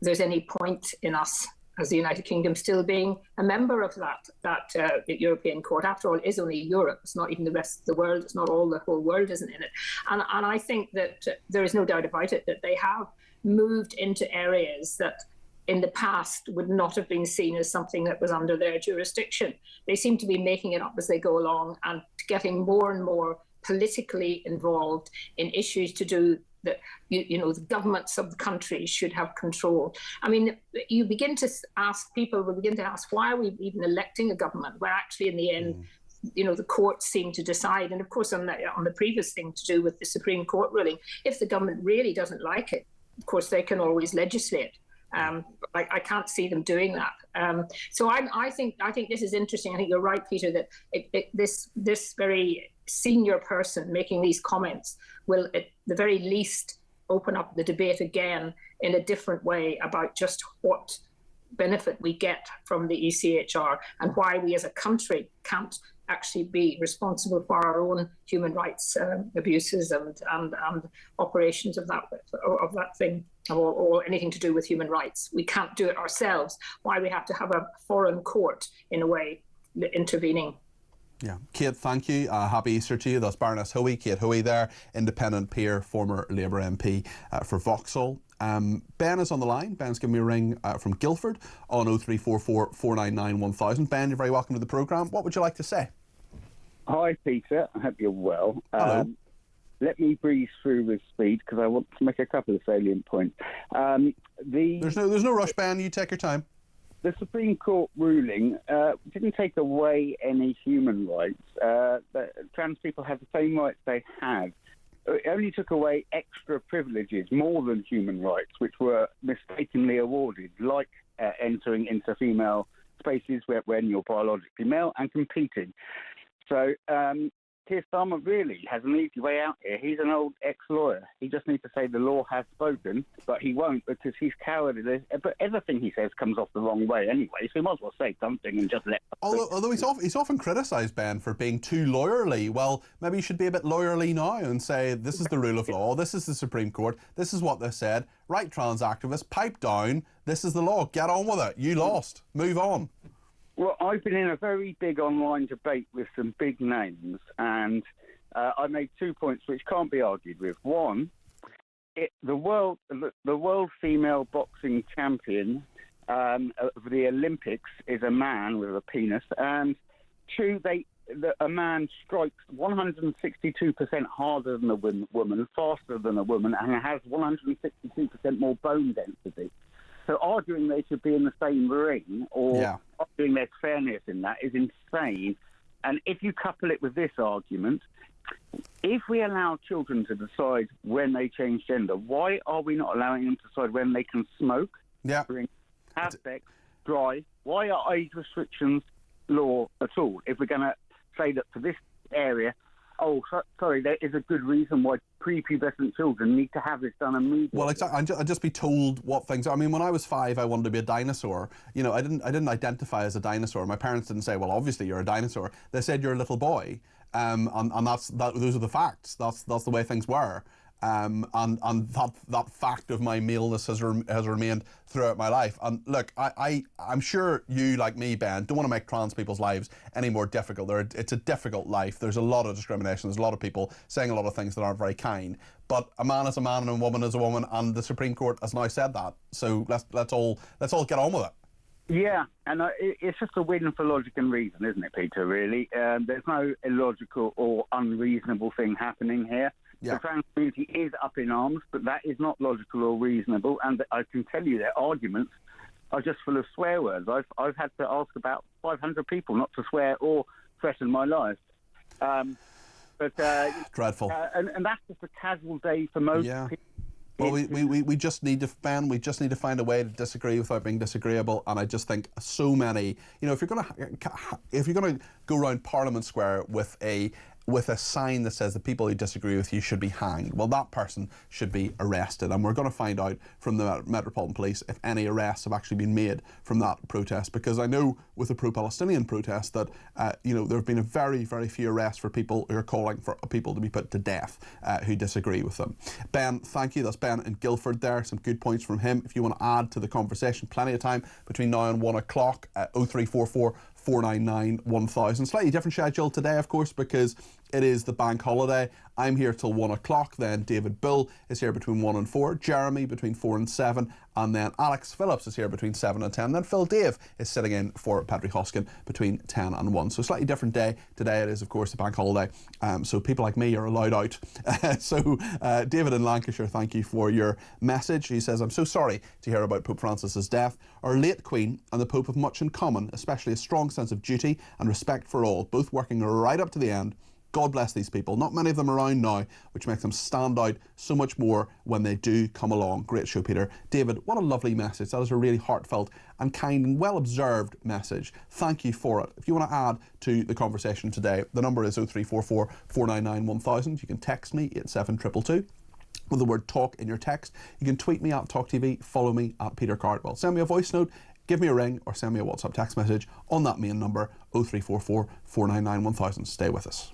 there's any point in us as the United Kingdom still being a member of that European Court. After all, it is only Europe. It's not even the rest of the world. It's not all the whole world isn't in it. And I think that there is no doubt about it that they have moved into areas that in the past would not have been seen as something that was under their jurisdiction. They seem to be making it up as they go along and getting more and more politically involved in issues to do that, the governments of the country should have control. I mean, you begin to ask, why are we even electing a government, where actually in the end, the courts seem to decide. And of course, on the previous thing to do with the Supreme Court ruling, if the government really doesn't like it, of course, they can always legislate. I can't see them doing that. So I think this is interesting. I think you're right, Peter, that this very senior person making these comments will at the very least open up the debate again in a different way about just what benefit we get from the ECHR and why we as a country can't actually be responsible for our own human rights abuses and operations of that thing, or anything to do with human rights. We can't do it ourselves. Why we have to have a foreign court, in a way, intervening. Yeah. Kate, thank you. Happy Easter to you. That's Baroness Hoey, Kate Hoey there, independent peer, former Labour MP for Vauxhall. Ben is on the line. Ben's giving me a ring from Guildford on 0344 499 1000. Ben, you're very welcome to the programme. What would you like to say? Hi, Peter. I hope you're well. Hello. Let me breeze through with speed because I want to make a couple of salient points. There's no rush, Ben. You take your time. The Supreme Court ruling didn't take away any human rights. Trans people have the same rights they had. It only took away extra privileges, more than human rights, which were mistakenly awarded, like entering into female spaces when you're biologically male and competing. So Keir Starmer really has an easy way out here. He's an old ex-lawyer. He just needs to say the law has spoken, but he won't because he's cowardly. But everything he says comes off the wrong way anyway, so he might as well say something and just let... Although he's often criticised, Ben, for being too lawyerly. Well, maybe you should be a bit lawyerly now and say, this is the rule of law, this is the Supreme Court, this is what they said, right, trans activists, pipe down, this is the law, get on with it, you lost, move on. Well, I've been in a very big online debate with some big names, and I made 2 points which can't be argued with. One, the world female boxing champion of the Olympics is a man with a penis, and two, a man strikes 162% harder than a woman, faster than a woman, and has 162% more bone density. So arguing they should be in the same ring or arguing there's fairness in that is insane. And if you couple it with this argument, if we allow children to decide when they change gender, why are we not allowing them to decide when they can smoke, drink, have sex, drive? Why are age restrictions law at all? If we're going to say that for this area, there is a good reason why prepubescent children need to have this done immediately. Well, exactly. I'd just be told what things. I mean, when I was 5, I wanted to be a dinosaur. You know, I didn't identify as a dinosaur. My parents didn't say, "Well, obviously you're a dinosaur." They said you're a little boy, and those are the facts. That's the way things were. And that fact of my maleness has remained throughout my life. And look, I'm sure you, like me, Ben, don't want to make trans people's lives any more difficult. It's a difficult life. There's a lot of discrimination. There's a lot of people saying a lot of things that aren't very kind. But a man is a man and a woman is a woman, and the Supreme Court has now said that. So let's all get on with it. Yeah, and it's just a win for logic and reason, isn't it, Peter, really? There's no illogical or unreasonable thing happening here. Yeah. The trans community is up in arms, but that is not logical or reasonable, and I can tell you their arguments are just full of swear words. I've had to ask about 500 people not to swear or threaten my life. Dreadful. And that's just a casual day for most people. Well, we just need to, Ben, we just need to find a way to disagree without being disagreeable. And I just think so many, you know, if you're going to go around Parliament Square with a sign that says the people who disagree with you should be hanged, well, that person should be arrested. And we're going to find out from the Metropolitan Police if any arrests have actually been made from that protest, because I know with the pro-Palestinian protest that there have been a very, very few arrests for people who are calling for people to be put to death who disagree with them. Ben, thank you. That's Ben in Guildford there. Some good points from him. If you want to add to the conversation, plenty of time between now and 1 o'clock at 0344 499 1000. Slightly different schedule today, of course, because it is the bank holiday. I'm here till 1 o'clock, then David Bull is here between 1 and 4, Jeremy between 4 and 7, and then Alex Phillips is here between 7 and 10. Then Phil Dave is sitting in for Patrick Hoskin between 10 and 1. So slightly different day. Today it is, of course, the bank holiday, so people like me are allowed out. So David in Lancashire, thank you for your message. He says, "I'm so sorry to hear about Pope Francis's death. Our late Queen and the Pope have much in common, especially a strong sense of duty and respect for all, both working right up to the end. God bless these people. Not many of them around now, which makes them stand out so much more when they do come along." Great show, Peter. David, what a lovely message. That is a really heartfelt and kind and well-observed message. Thank you for it. If you want to add to the conversation today, the number is 0344 499 1000. You can text me at 722. With the word talk in your text. You can tweet me at talkTV, follow me at Peter Cardwell. Send me a voice note, give me a ring, or send me a WhatsApp text message on that main number, 0344 499 1000. Stay with us.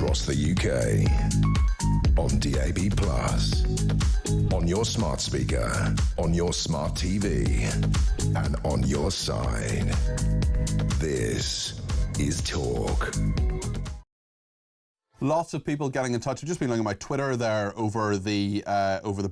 across the UK. On DAB+, on your smart speaker, on your smart TV, and on your side. This is Talk. Lots of people getting in touch. I've just been looking at my Twitter there over the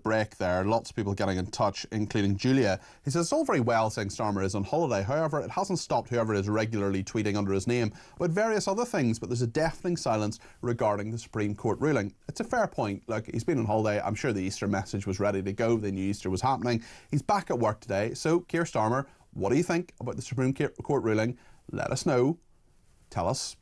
break there. Lots of people getting in touch, including Julia. He says, it's all very well saying Starmer is on holiday. However, it hasn't stopped whoever is regularly tweeting under his name about various other things, but there's a deafening silence regarding the Supreme Court ruling. It's a fair point. Look, he's been on holiday. I'm sure the Easter message was ready to go. They knew Easter was happening. He's back at work today. So, Keir Starmer, what do you think about the Supreme Court ruling? Let us know. Tell us.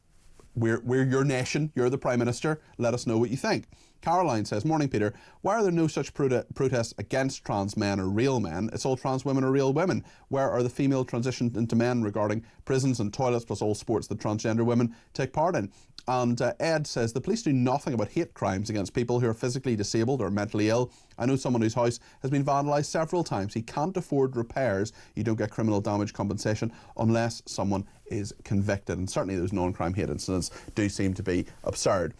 We're your nation. You're the Prime Minister. Let us know what you think. Caroline says, morning, Peter. Why are there no such protests against trans men or real men? It's all trans women or real women. Where are the female transitioned into men regarding prisons and toilets plus all sports that transgender women take part in? And Ed says, the police do nothing about hate crimes against people who are physically disabled or mentally ill. I know someone whose house has been vandalised several times. He can't afford repairs. You don't get criminal damage compensation unless someone is convicted. And certainly those non-crime hate incidents do seem to be absurd.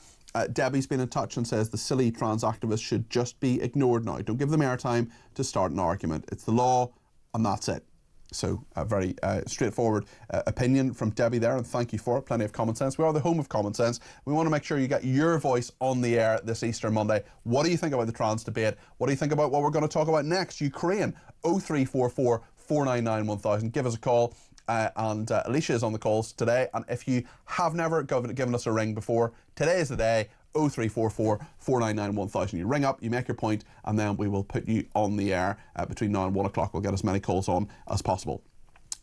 Debbie's been in touch and says the silly trans activists should just be ignored now. Don't give them airtime to start an argument. It's the law and that's it. So a very straightforward opinion from Debbie there, and thank you for it. Plenty of common sense. We are the home of common sense. We want to make sure you get your voice on the air this Easter Monday. What do you think about the trans debate? What do you think about what we're going to talk about next? Ukraine. 0344 499 1000. Give us a call. And Alicia is on the calls today. And if you have never given us a ring before, today is the day. 0344 499 1000. You ring up, you make your point, and then we will put you on the air between now and 1 o'clock. We'll get as many calls on as possible.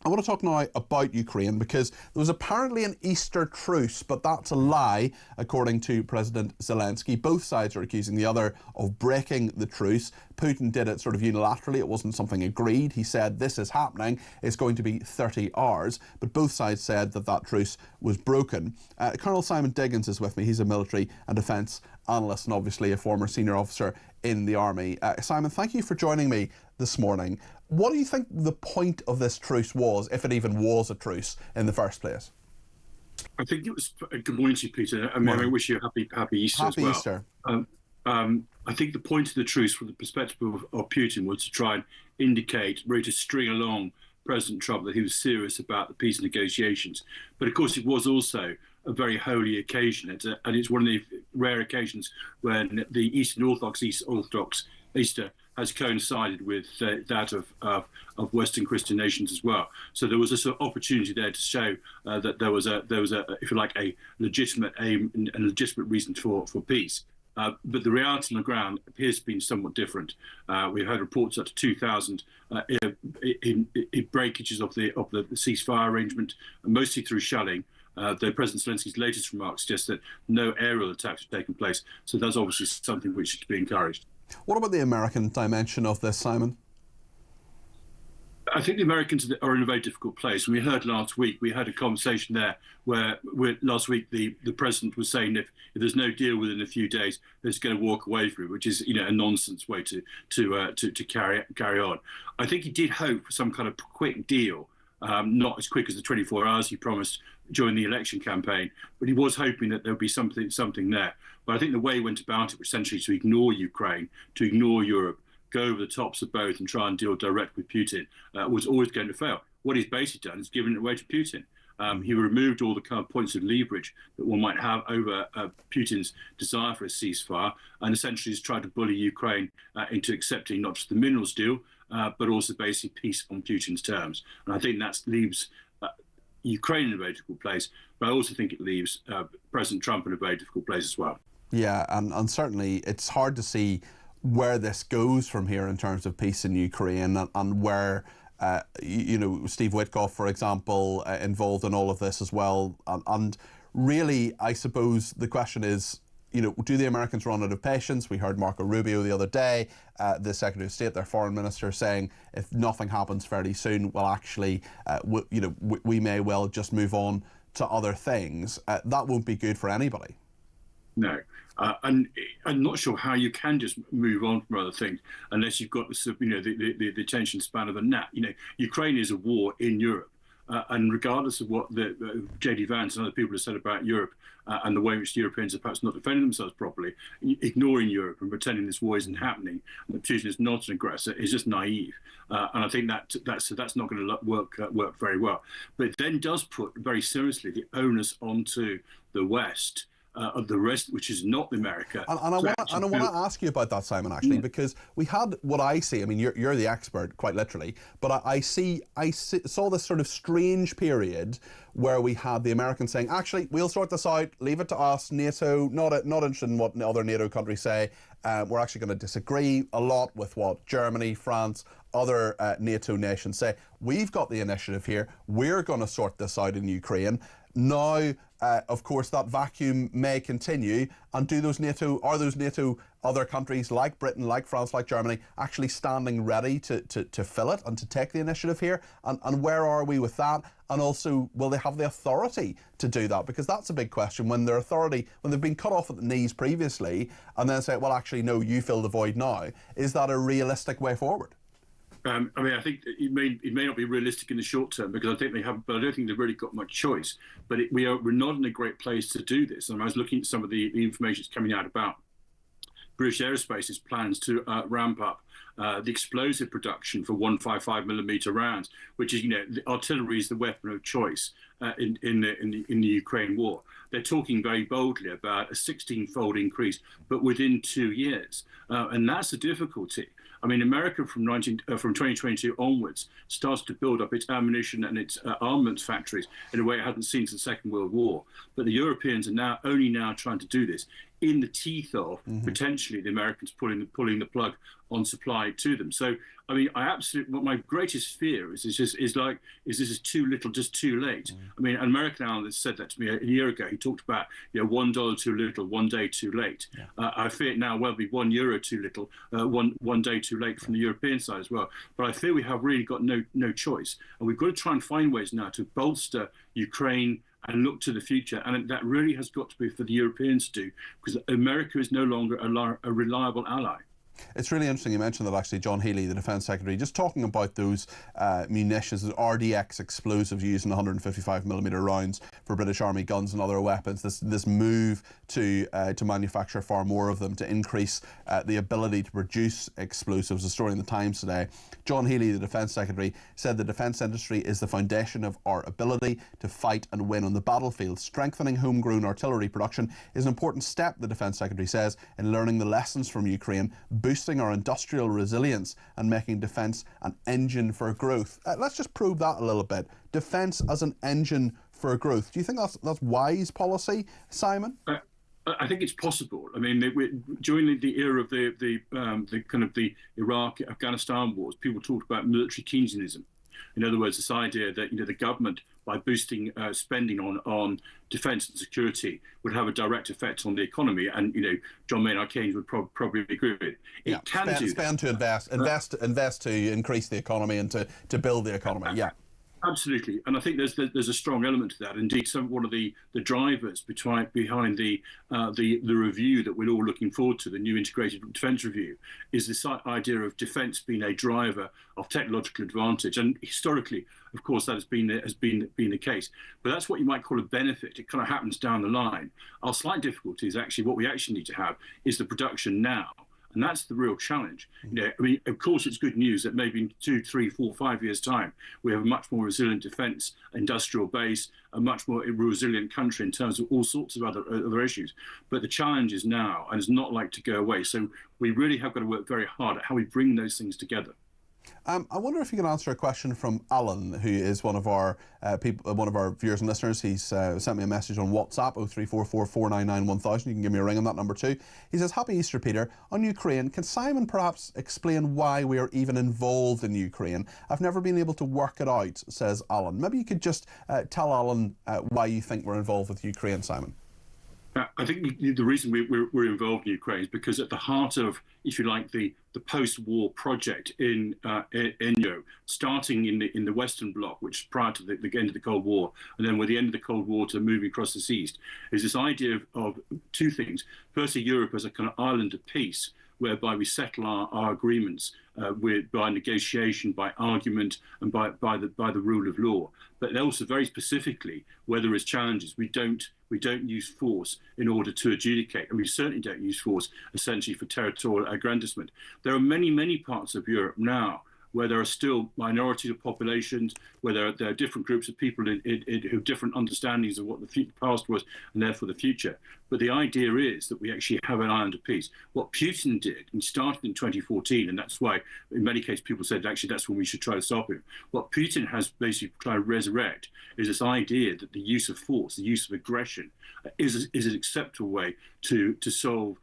I want to talk now about Ukraine because there was apparently an Easter truce, but that's a lie, according to President Zelensky. Both sides are accusing the other of breaking the truce. Putin did it sort of unilaterally. It wasn't something agreed. He said, this is happening. It's going to be 30 hours. But both sides said that that truce was broken. Colonel Simon Diggins is with me. He's a military and defence analyst and obviously a former senior officer in the army. Simon, thank you for joining me this morning. What do you think the point of this truce was, if it even was a truce in the first place? I think it was. Good morning to you, Peter. I mean, I wish you a happy Easter as well. Happy Easter. I think the point of the truce, from the perspective of Putin, was to try and indicate, really to string along President Trump, that he was serious about the peace negotiations. But of course, it was also a very holy occasion, and it's one of the rare occasions when the Eastern Orthodox Easter has coincided with that of Western Christian nations as well. So there was a sort of opportunity there to show that there was a, if you like, a legitimate aim and a legitimate reason for peace. But the reality on the ground appears to be somewhat different. We've heard reports up to 2,000 in breakages of the ceasefire arrangement, mostly through shelling. Though President Zelensky's latest remarks suggest that no aerial attacks have taken place. So that's obviously something which should be encouraged. What about the American dimension of this, Simon? I think the Americans are in a very difficult place. And we heard last week, we had a conversation there where last week the president was saying if there's no deal within a few days, they're going to walk away from it, which is a nonsense way to carry on. I think he did hope for some kind of quick deal, not as quick as the 24 hours he promised during the election campaign, but he was hoping that there would be something there. But I think the way he went about it was essentially to ignore Ukraine, to ignore Europe, go over the tops of both and try and deal direct with Putin, was always going to fail. What he's basically done is given it away to Putin. He removed all the kind of points of leverage that one might have over Putin's desire for a ceasefire, and essentially has tried to bully Ukraine into accepting not just the minerals deal, but also basically peace on Putin's terms. And I think that leaves Ukraine in a very difficult place, but I also think it leaves President Trump in a very difficult place as well. Yeah, and certainly it's hard to see where this goes from here in terms of peace in Ukraine and where, Steve Witkoff, for example, involved in all of this as well. And really, I suppose the question is, do the Americans run out of patience? We heard Marco Rubio the other day, the Secretary of State, their foreign minister, saying if nothing happens fairly soon, well, actually, we may well just move on to other things. That won't be good for anybody. No. And I'm not sure how you can just move on from other things unless you've got the attention span of a gnat. Ukraine is a war in Europe. And regardless of what J.D. Vance and other people have said about Europe and the way in which the Europeans are perhaps not defending themselves properly, ignoring Europe and pretending this war isn't happening, and that Putin is not an aggressor, is just naive. And I think that's not going to work very well. But it then does put very seriously the onus onto the West. Of the rest, which is not America. And I want to ask you about that, Simon, actually, because we had what I see. I mean, you're the expert, quite literally, but I saw this sort of strange period where we had the Americans saying, actually, we'll sort this out, leave it to us, NATO, not interested in what other NATO countries say. We're actually going to disagree a lot with what Germany, France, other NATO nations say. We've got the initiative here. We're going to sort this out in Ukraine. Now, of course, that vacuum may continue, and are those NATO other countries like Britain, like France, like Germany, actually standing ready to fill it and to take the initiative here? And where are we with that? And also, will they have the authority to do that? Because that's a big question. When their authority, when they've been cut off at the knees previously, and then say, well, actually, no, you fill the void now, is that a realistic way forward? I mean, I think it may not be realistic in the short term because I think they have, but I don't think they've really got much choice. But we're not in a great place to do this. And I was looking at some of the information that's coming out about British Aerospace's plans to ramp up the explosive production for 155mm rounds, which is, the artillery is the weapon of choice in the Ukraine war. They're talking very boldly about a 16-fold increase, but within 2 years, and that's the difficulty. I mean, America from 2022 onwards starts to build up its ammunition and its armaments factories in a way it hadn't seen since the Second World War. But the Europeans are only now trying to do this in the teeth of potentially the Americans pulling the plug on supply to them. So, I mean, what my greatest fear is this is too little, just too late. I mean, an American analyst said that to me a year ago. He talked about, $1 too little, 1 day too late. I fear it now will be €1 too little, one day too late from the European side as well. But I fear we have really got no choice. And we've got to try and find ways now to bolster Ukraine and look to the future. And that really has got to be for the Europeans to do, because America is no longer a reliable ally. It's really interesting you mentioned that, actually, John Healey, the Defence Secretary, just talking about those munitions, those RDX explosives using 155mm rounds for British Army guns and other weapons, this move to manufacture far more of them, to increase the ability to produce explosives. A story in the Times today. John Healey, the Defence Secretary, said the defence industry is the foundation of our ability to fight and win on the battlefield. Strengthening homegrown artillery production is an important step, the Defence Secretary says, in learning the lessons from Ukraine, boosting our industrial resilience and making defence an engine for growth. Let's just probe that a little bit. Defence as an engine for growth. Do you think that's wise policy, Simon? I think it's possible. I mean, during the era of the kind of the Iraq-Afghanistan wars, people talked about military Keynesianism. In other words, this idea that the government, by boosting spending on defence and security, would have a direct effect on the economy. And John Maynard Keynes would probably agree with it. It can do spend to invest to increase the economy and to build the economy. Yeah. Absolutely, and I think there's a strong element to that. Indeed, one of the drivers behind the review that we're all looking forward to, the new integrated defence review, is this idea of defence being a driver of technological advantage. And historically, of course, that has been the case. But that's what you might call a benefit. It kind of happens down the line. Our slight difficulty is actually what we actually need to have is the production now. And that's the real challenge. I mean, of course, it's good news that maybe in 2, 3, 4, 5 years' time, we have a much more resilient defence industrial base, a much more resilient country in terms of all sorts of other issues. But the challenge is now, and it's not like to go away. So we really have got to work very hard at how we bring those things together. I wonder if you can answer a question from Alan, who is one of our viewers and listeners. He's sent me a message on WhatsApp, 0344 499 1000. You can give me a ring on that number too. He says, "Happy Easter, Peter. On Ukraine, can Simon perhaps explain why we are even involved in Ukraine? I've never been able to work it out," says Alan. Maybe you could just tell Alan why you think we're involved with Ukraine, Simon. I think the reason we're involved in Ukraine is because at the heart of, if you like, the post-war project in Europe, starting in the Western Bloc, which prior to the end of the Cold War, and then with the end of the Cold War to moving across the seas, is this idea of two things. Firstly, Europe as a kind of island of peace, whereby we settle our agreements by negotiation, by argument, and by the rule of law. But also very specifically, where there is challenges, we don't use force in order to adjudicate, and we certainly don't use force essentially for territorial aggrandizement. There are many parts of Europe now where there are still minorities of populations, where there are different groups of people who have different understandings of what the past was and therefore the future. But the idea is that we actually have an island of peace. What Putin did, and started in 2014, and that's why in many cases people said actually that's when we should try to stop him. What Putin has basically tried to resurrect is this idea that the use of force, the use of aggression, is an acceptable way to solve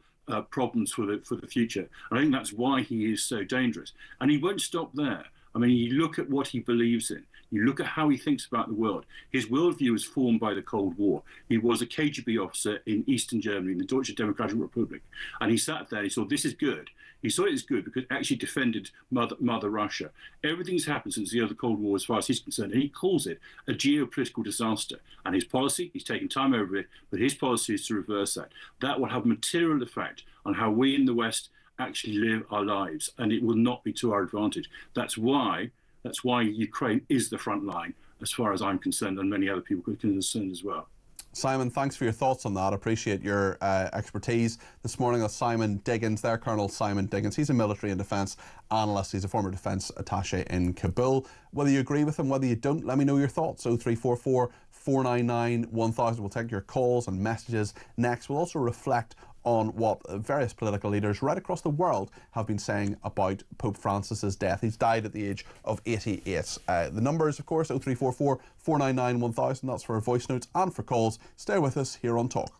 problems for the future. And I think that's why he is so dangerous. And he won't stop there. I mean, you look at what he believes in, you look at how he thinks about the world. His worldview was formed by the Cold War. He was a KGB officer in Eastern Germany, in the Deutsche Democratic Republic. And he sat there and he saw, this is good. He saw it as good because it actually defended Mother Russia. Everything's happened since the end of the Cold War as far as he's concerned. And he calls it a geopolitical disaster. And his policy, he's taken time over it, but his policy is to reverse that. That will have a material effect on how we in the West actually live our lives, and it will not be to our advantage. That's why Ukraine is the front line, as far as I'm concerned, and many other people are concerned as well. Simon, thanks for your thoughts on that. I appreciate your expertise. This morning with Simon Diggins, there, Colonel Simon Diggins. He's a military and defence analyst. He's a former defence attaché in Kabul. Whether you agree with him, whether you don't, let me know your thoughts. 0344 499 1000. We'll take your calls and messages next. We'll also reflect on what various political leaders right across the world have been saying about Pope Francis's death. He's died at the age of 88. The numbers, of course, 0344 499 1000. That's for voice notes and for calls. Stay with us here on Talk.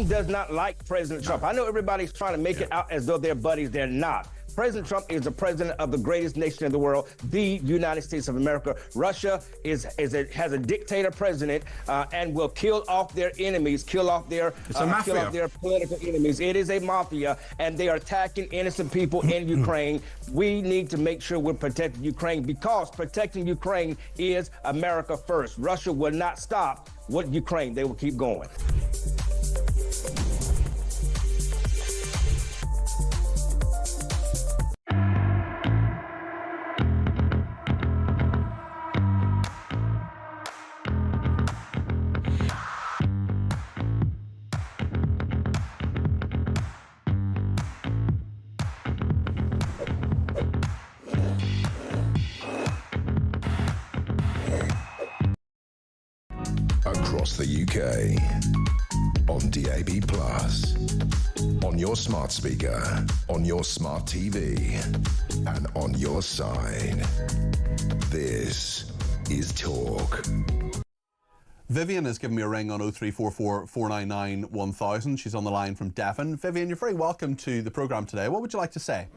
Does not like President Trump. I know everybody's trying to make it out as though they're buddies. They're not. President Trump is the president of the greatest nation in the world, the United States of America. Russia has a dictator president and will kill off their enemies, kill off their political enemies. It is a mafia, and they are attacking innocent people in Ukraine. We need to make sure we're protecting Ukraine, because protecting Ukraine is America first. Russia will not stop with Ukraine. They will keep going. Across the UK, on on DAB+, on your smart speaker, on your smart TV, and on your side. This is Talk. Vivian has given me a ring on 0344 499 1000. She's on the line from Devon. Vivian, you're very welcome to the programme today. What would you like to say?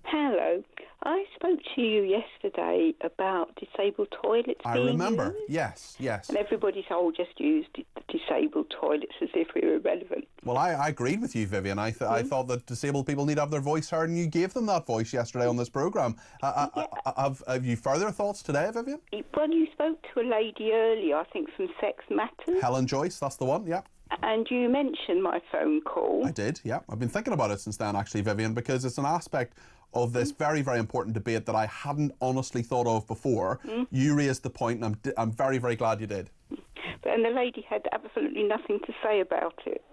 Hello. I spoke to you yesterday about disabled toilets I being remember. used. Yes. And everybody said, oh, just use the disabled toilets as if we were irrelevant. Well, I agreed with you, Vivian. I thought that disabled people need to have their voice heard, and you gave them that voice yesterday on this programme. Have you further thoughts today, Vivian? Well, you spoke to a lady earlier, I think, from Sex Matters. Helen Joyce, that's the one, yeah. And you mentioned my phone call. I did, yeah. I've been thinking about it since then, actually, Vivian, because it's an aspect of this very, very important debate that I hadn't honestly thought of before. You raised the point, and I'm very, very glad you did. And the lady had absolutely nothing to say about it.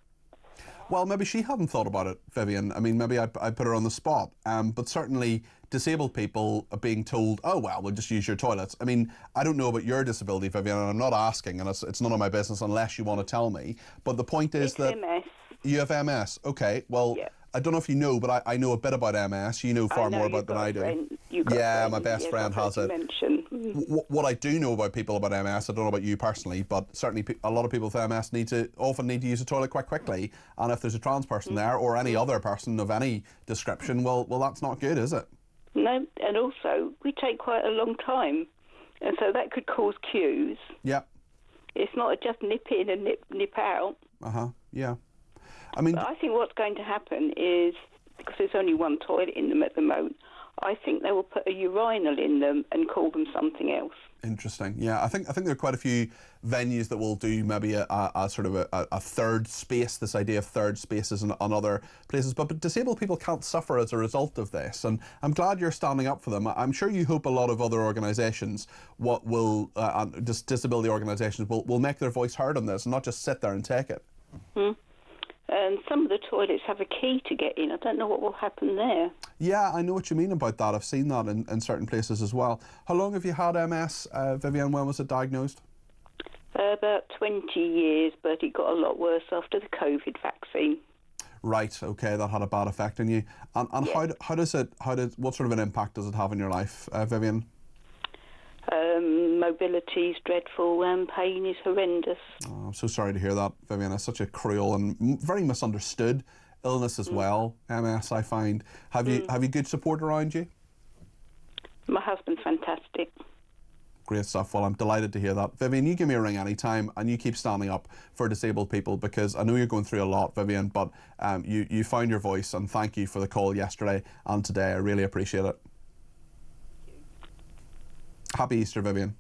Well, maybe she hadn't thought about it, Vivian. I mean, maybe I put her on the spot. But certainly disabled people are being told, oh, well, we'll just use your toilets. I mean, I don't know about your disability, Vivian, and I'm not asking, and it's none of my business unless you want to tell me. But the point is that... MS. You have MS. Okay, well... Yeah. I don't know if you know, but I know a bit about MS. You know far more about it than I do. Yeah, my best friend has it. What I do know about people about MS, I don't know about you personally, but certainly a lot of people with MS often need to use a toilet quite quickly. And if there's a trans person there, or any other person of any description, well, that's not good, is it? No, and also we take quite a long time, and so that could cause queues. Yeah. It's not just nip in and nip out. Yeah. I mean, but I think what's going to happen is, because there's only one toilet in them at the moment, I think they will put a urinal in them and call them something else. Interesting. Yeah, I think there are quite a few venues that will do maybe a sort of a third space, this idea of third spaces on other places. But disabled people can't suffer as a result of this, and I'm glad you're standing up for them. I'm sure you hope a lot of other organisations, disability organisations, will make their voice heard on this and not just sit there and take it. And some of the toilets have a key to get in. I don't know what will happen there. Yeah, I know what you mean about that. I've seen that in certain places as well. How long have you had MS, Vivian? When was it diagnosed? About 20 years, but it got a lot worse after the COVID vaccine. Right, okay, that had a bad effect on you. And yeah. What sort of an impact does it have in your life, Vivian? Mobility is dreadful and pain is horrendous. Oh, I'm so sorry to hear that, Vivian. It's such a cruel and very misunderstood illness as well, MS, I find. Have you good support around you? My husband's fantastic. Great stuff. Well, I'm delighted to hear that. Vivian, you give me a ring anytime, and you keep standing up for disabled people, because I know you're going through a lot, Vivian, but you found your voice, and thank you for the call yesterday and today. I really appreciate it. Happy Easter, Vivian.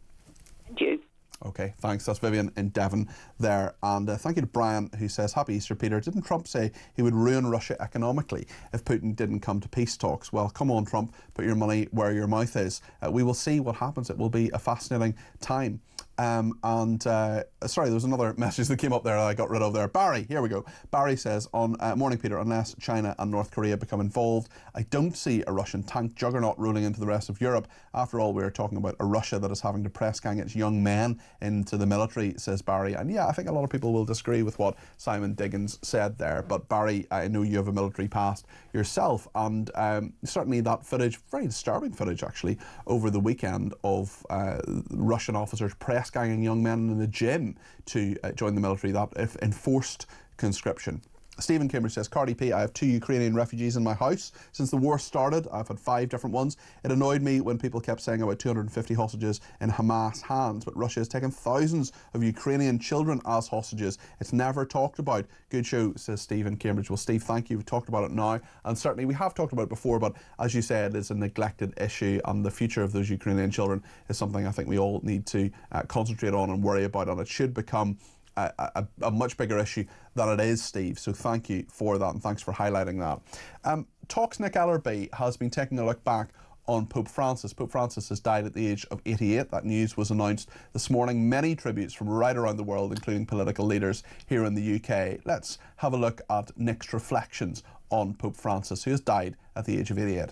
Thank you. Okay, thanks. That's Vivian in Devon there. And thank you to Brian, who says, Happy Easter, Peter. Didn't Trump say he would ruin Russia economically if Putin didn't come to peace talks? Well, come on, Trump, put your money where your mouth is. We will see what happens. It will be a fascinating time. Sorry, there was another message that came up there that I got rid of there. Barry, here we go. Barry says, Morning, Peter, unless China and North Korea become involved, I don't see a Russian tank juggernaut rolling into the rest of Europe. After all, we're talking about a Russia that is having to press gang its young men into the military, says Barry. And yeah, I think a lot of people will disagree with what Simon Diggins said there. But Barry, I know you have a military past yourself, and certainly that footage, very disturbing footage actually, over the weekend of Russian officers press ganging young men in the gym to join the military, that if enforced conscription. Stephen Cambridge says, Cardi P, I have 2 Ukrainian refugees in my house. Since the war started, I've had 5 different ones. It annoyed me when people kept saying about 250 hostages in Hamas hands, but Russia has taken thousands of Ukrainian children as hostages. It's never talked about. Good show, says Stephen Cambridge. Well, Steve, thank you. We've talked about it now, and certainly we have talked about it before, but as you said, it's a neglected issue, and the future of those Ukrainian children is something I think we all need to concentrate on and worry about, and it should become a much bigger issue than it is, Steve. So thank you for that, and thanks for highlighting that. Talk's Nick Ellerby has been taking a look back on Pope Francis. Pope Francis has died at the age of 88. That news was announced this morning. Many tributes from right around the world, including political leaders here in the UK. Let's have a look at Nick's reflections on Pope Francis, who has died at the age of 88.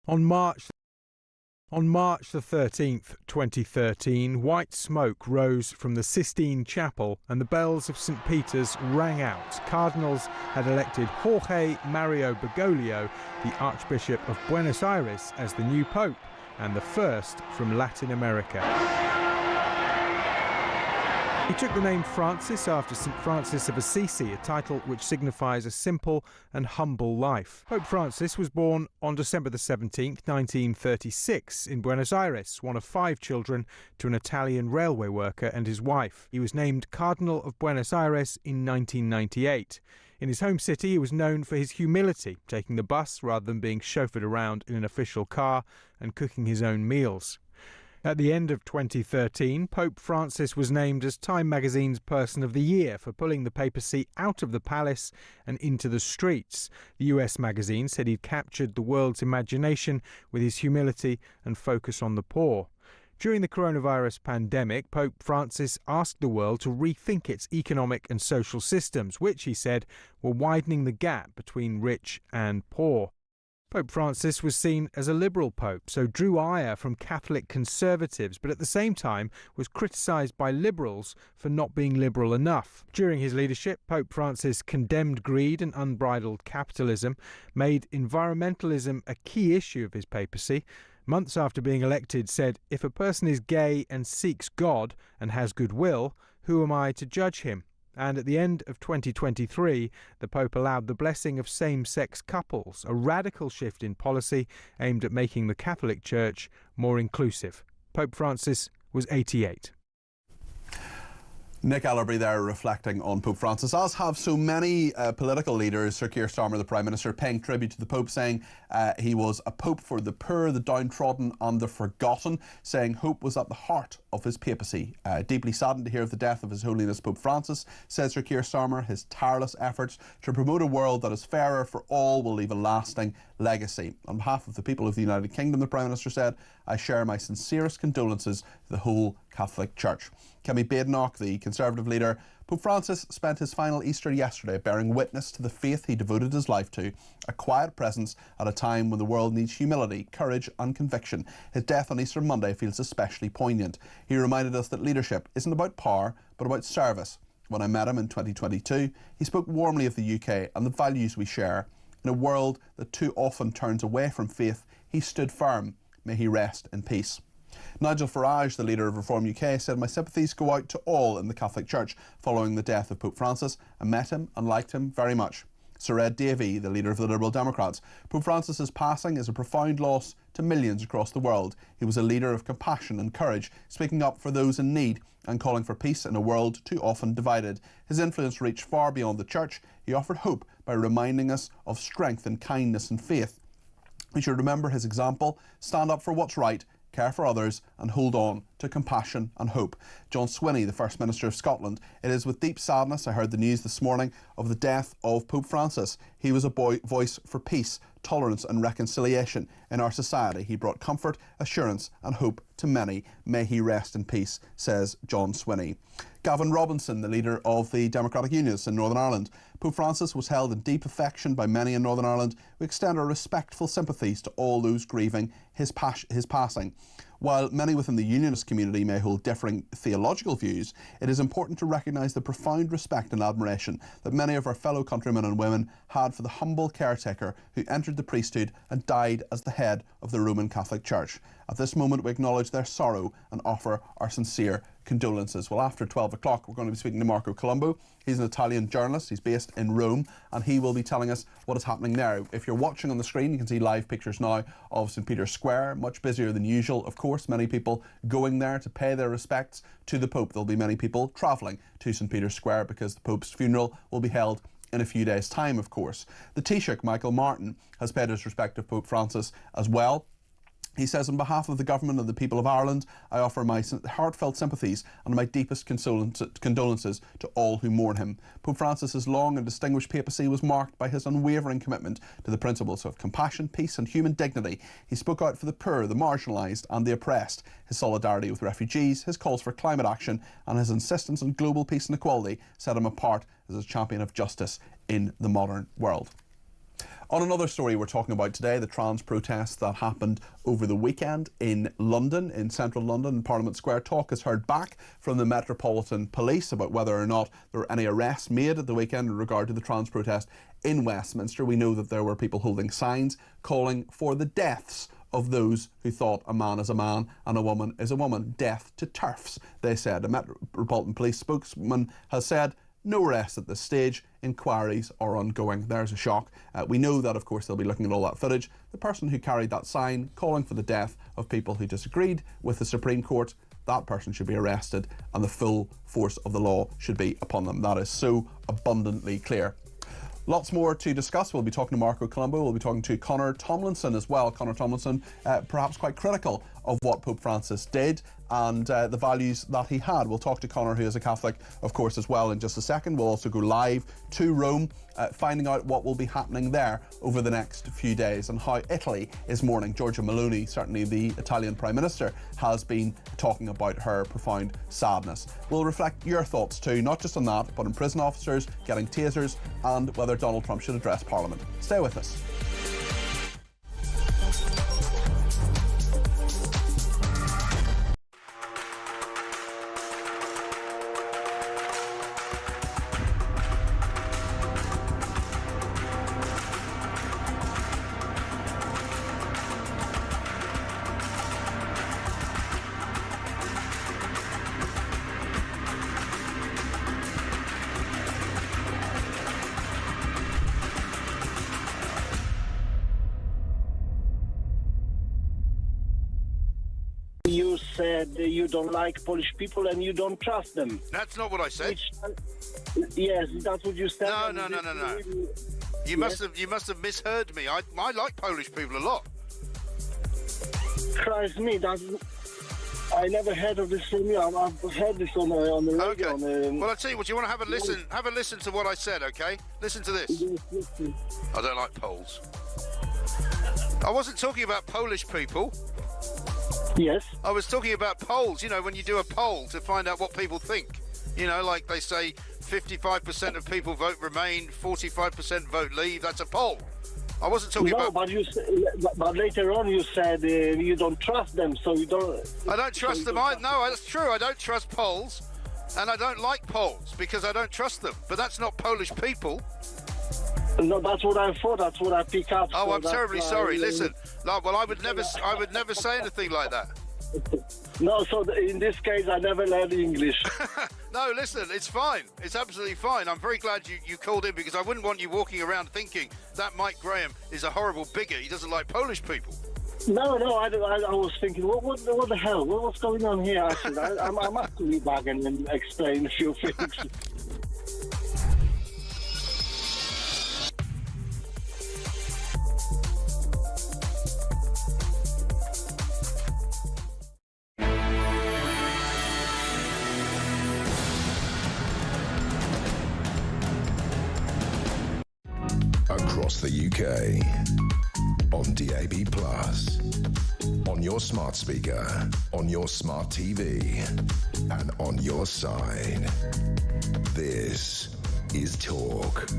On March On March the 13th, 2013, white smoke rose from the Sistine Chapel and the bells of St. Peter's rang out. Cardinals had elected Jorge Mario Bergoglio, the Archbishop of Buenos Aires, as the new pope and the first from Latin America. He took the name Francis after St. Francis of Assisi, a title which signifies a simple and humble life. Pope Francis was born on December the 17th, 1936, in Buenos Aires, one of 5 children to an Italian railway worker and his wife. He was named Cardinal of Buenos Aires in 1998. In his home city, he was known for his humility, taking the bus rather than being chauffeured around in an official car and cooking his own meals. At the end of 2013, Pope Francis was named as Time magazine's Person of the Year for pulling the papacy out of the palace and into the streets. The US magazine said he'd captured the world's imagination with his humility and focus on the poor. During the coronavirus pandemic, Pope Francis asked the world to rethink its economic and social systems, which, he said, were widening the gap between rich and poor. Pope Francis was seen as a liberal pope, so drew ire from Catholic conservatives, but at the same time was criticised by liberals for not being liberal enough. During his leadership, Pope Francis condemned greed and unbridled capitalism, made environmentalism a key issue of his papacy. Months after being elected, said, "If a person is gay and seeks God and has goodwill, who am I to judge him?" And at the end of 2023, the Pope allowed the blessing of same-sex couples, a radical shift in policy aimed at making the Catholic Church more inclusive. Pope Francis was 88. Nick Ellerby there reflecting on Pope Francis, as have so many political leaders. Sir Keir Starmer, the Prime Minister, paying tribute to the Pope, saying he was a Pope for the poor, the downtrodden and the forgotten, saying hope was at the heart of his papacy. Deeply saddened to hear of the death of His Holiness Pope Francis, says Sir Keir Starmer, his tireless efforts to promote a world that is fairer for all will leave a lasting legacy. On behalf of the people of the United Kingdom, the Prime Minister said, I share my sincerest condolences to the whole Catholic Church. Kemi Badenoch, the Conservative leader, Pope Francis spent his final Easter yesterday bearing witness to the faith he devoted his life to, a quiet presence at a time when the world needs humility, courage and conviction. His death on Easter Monday feels especially poignant. He reminded us that leadership isn't about power, but about service. When I met him in 2022, he spoke warmly of the UK and the values we share. In a world that too often turns away from faith, he stood firm. May he rest in peace. Nigel Farage, the leader of Reform UK, said, my sympathies go out to all in the Catholic Church following the death of Pope Francis. I met him and liked him very much. Sir Ed Davey, the leader of the Liberal Democrats, Pope Francis's passing is a profound loss to millions across the world. He was a leader of compassion and courage, speaking up for those in need and calling for peace in a world too often divided. His influence reached far beyond the Church. He offered hope by reminding us of strength and kindness and faith. We should remember his example, stand up for what's right, care for others and hold on to compassion and hope. John Swinney, the First Minister of Scotland, it is with deep sadness I heard the news this morning of the death of Pope Francis. He was a voice for peace, tolerance and reconciliation in our society. He brought comfort, assurance and hope to many. May he rest in peace, says John Swinney. Gavin Robinson, the leader of the Democratic Unionists in Northern Ireland. Pope Francis was held in deep affection by many in Northern Ireland. We extend our respectful sympathies to all those grieving his passing. While many within the Unionist community may hold differing theological views, it is important to recognise the profound respect and admiration that many of our fellow countrymen and women had for the humble caretaker who entered the priesthood and died as the head of the Roman Catholic Church. At this moment, we acknowledge their sorrow and offer our sincere condolences. Well, after 12 o'clock, we're going to be speaking to Marco Colombo. He's an Italian journalist. He's based in Rome, and he will be telling us what is happening there. If you're watching on the screen, you can see live pictures now of St. Peter's Square, much busier than usual. Of course, many people going there to pay their respects to the Pope. There'll be many people travelling to St. Peter's Square because the Pope's funeral will be held in a few days' time, of course. The Taoiseach, Michael Martin, has paid his respect to Pope Francis as well. He says, on behalf of the government and the people of Ireland, I offer my heartfelt sympathies and my deepest condolences to all who mourn him. Pope Francis's long and distinguished papacy was marked by his unwavering commitment to the principles of compassion, peace and human dignity. He spoke out for the poor, the marginalised and the oppressed. His solidarity with refugees, his calls for climate action and his insistence on global peace and equality set him apart as a champion of justice in the modern world. On another story we're talking about today, the trans protests that happened over the weekend in London, in central London, in Parliament Square. Talk has heard back from the Metropolitan Police about whether or not there were any arrests made at the weekend in regard to the trans protest in Westminster. We know that there were people holding signs calling for the deaths of those who thought a man is a man and a woman is a woman. Death to TERFs, they said. A Metropolitan Police spokesman has said no arrests at this stage. Inquiries are ongoing. There's a shock. We know that, of course, they'll be looking at all that footage. The person who carried that sign calling for the death of people who disagreed with the Supreme Court, that person should be arrested and the full force of the law should be upon them. That is so abundantly clear. Lots more to discuss. We'll be talking to Marco Colombo. We'll be talking to Conor Tomlinson as well. Conor Tomlinson, perhaps quite critical of what Pope Francis did and the values that he had. We'll talk to Conor, who is a Catholic, of course, as well in just a second. We'll also go live to Rome, finding out what will be happening there over the next few days and how Italy is mourning. Giorgia Meloni, certainly the Italian Prime Minister, has been talking about her profound sadness. We'll reflect your thoughts too, not just on that, but on prison officers getting tasers and whether Donald Trump should address Parliament. Stay with us. You said you don't like Polish people and you don't trust them. That's not what I said. Yes, that's what you said. No. You must have misheard me. I like Polish people a lot. Christ me, I never heard of this from you. I've heard this on the radio. Okay. Well, I'll tell you what. You want to have a listen? Have a listen to what I said. Okay. Listen to this. I don't like Poles. I wasn't talking about Polish people. Yes. I was talking about polls, you know, when you do a poll to find out what people think. You know, like they say 55% of people vote Remain, 45% vote Leave. That's a poll. I wasn't talking about... But later on you said you don't trust them, so you don't... I don't trust them. No, that's true. I don't trust polls, and I don't like polls because I don't trust them. But that's not Polish people. No, that's what I thought. That's what I pick up. Oh, so I'm terribly sorry. Listen, well, I would never say anything like that. No, so in this case, I never learned English. No, listen, it's fine. It's absolutely fine. I'm very glad you called in because I wouldn't want you walking around thinking that Mike Graham is a horrible bigot. He doesn't like Polish people. No, I was thinking, what the hell? What's going on here? Actually, I'm actually back and explain a few things. Across the UK, on DAB+, on your smart speaker, on your smart TV, and on your side. This is Talk.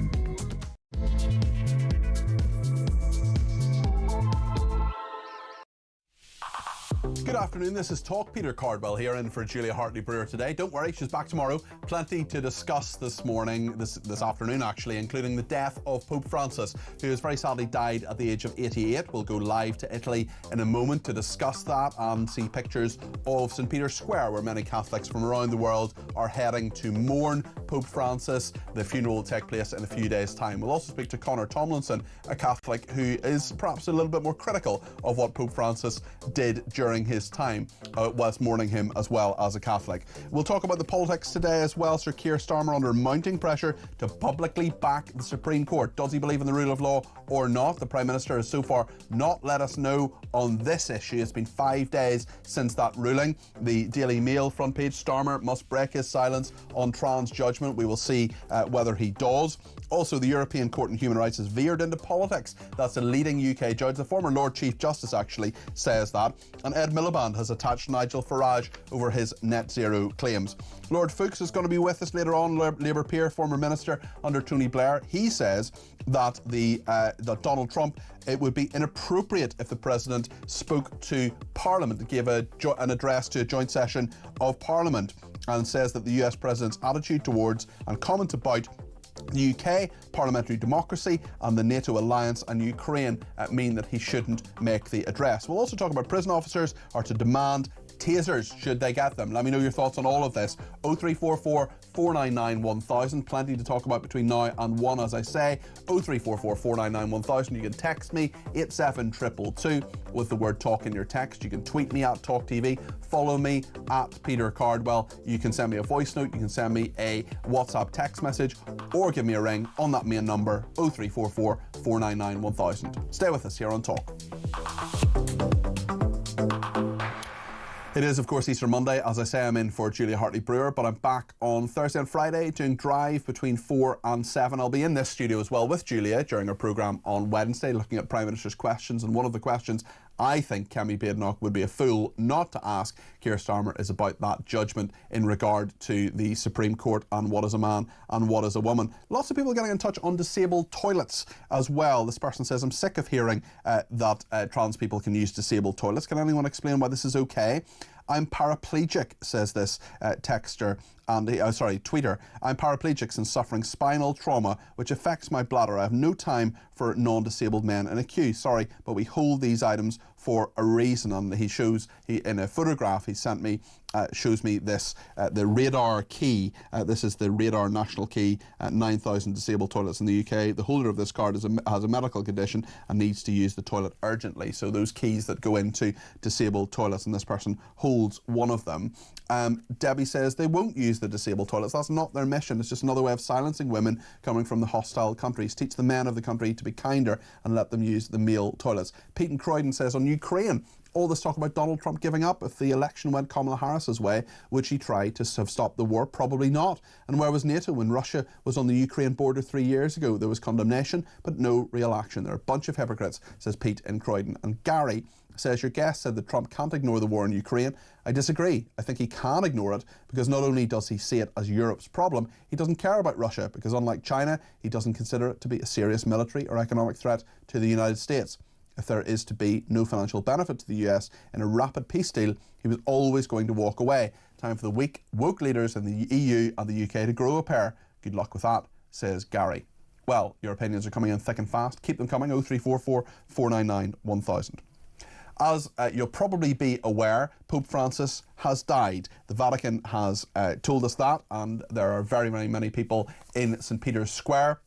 Good afternoon, this is Talk. Peter Cardwell here in for Julia Hartley-Brewer today. Don't worry, she's back tomorrow. Plenty to discuss this morning, this afternoon actually, including the death of Pope Francis, who has very sadly died at the age of 88. We'll go live to Italy in a moment to discuss that and see pictures of St. Peter's Square, where many Catholics from around the world are heading to mourn Pope Francis. The funeral will take place in a few days' time. We'll also speak to Conor Tomlinson, a Catholic who is perhaps a little bit more critical of what Pope Francis did during his time whilst mourning him as well as a Catholic. We'll talk about the politics today as well. Sir Keir Starmer under mounting pressure to publicly back the Supreme Court. Does he believe in the rule of law or not? The Prime Minister has so far not let us know on this issue. It's been 5 days since that ruling. The Daily Mail front page, Starmer must break his silence on trans judgment. We will see whether he does. Also, the European Court on Human Rights has veered into politics. That's a leading UK judge. The former Lord Chief Justice actually says that. And Ed Miliband Queensland has attacked Nigel Farage over his net zero claims. Lord Fuchs is going to be with us later on, Labour peer, former minister under Tony Blair. He says that that Donald Trump, it would be inappropriate if the president spoke to Parliament, gave an address to a joint session of Parliament, and says that the US president's attitude towards and comment about the UK, parliamentary democracy and the NATO alliance and Ukraine mean that he shouldn't make the address. We'll also talk about prison officers are to demand tasers should they get them. Let me know your thoughts on all of this. 0344 499 1000. Plenty to talk about between now and 1, as I say. 0344 499 1000. You can text me 87222 with the word talk in your text. You can tweet me at talkTV. Follow me at Peter Cardwell. You can send me a voice note. You can send me a WhatsApp text message or give me a ring on that main number 0344 499 1000. Stay with us here on Talk. It is, of course, Easter Monday. As I say, I'm in for Julia Hartley-Brewer, but I'm back on Thursday and Friday doing Drive between 4 and 7. I'll be in this studio as well with Julia during our programme on Wednesday, looking at Prime Minister's questions. And one of the questions I think Kemi Badenoch would be a fool not to ask Keir Starmer is about that judgment in regard to the Supreme Court and what is a man and what is a woman. Lots of people getting in touch on disabled toilets as well. This person says, I'm sick of hearing that trans people can use disabled toilets. Can anyone explain why this is okay? I'm paraplegic, says this texter and tweeter. I'm paraplegic and suffering spinal trauma, which affects my bladder. I have no time for non-disabled men in a queue. Sorry, but we hold these items for a reason. And he in a photograph he sent me, shows me this, the radar key. This is the radar national key at 9,000 disabled toilets in the UK. The holder of this card has a medical condition and needs to use the toilet urgently. So those keys that go into disabled toilets, and this person holds one of them. Debbie says they won't use the disabled toilets. That's not their mission. It's just another way of silencing women coming from the hostile countries. Teach the men of the country to be kinder and let them use the male toilets. Pete in Croydon says on Ukraine, all this talk about Donald Trump giving up. If the election went Kamala Harris's way, would she try to have stopped the war? Probably not. And where was NATO when Russia was on the Ukraine border 3 years ago? There was condemnation, but no real action. They're a bunch of hypocrites, says Pete in Croydon. And Gary says, your guest said that Trump can't ignore the war in Ukraine. I disagree. I think he can ignore it because not only does he see it as Europe's problem, he doesn't care about Russia because unlike China, he doesn't consider it to be a serious military or economic threat to the United States. If there is to be no financial benefit to the US in a rapid peace deal, he was always going to walk away. Time for the woke leaders in the EU and the UK to grow a pair. Good luck with that, says Gary. Well, your opinions are coming in thick and fast. Keep them coming, 0344 499 1000. As you'll probably be aware, Pope Francis has died. The Vatican has told us that, and there are very, very many people in St. Peter's Square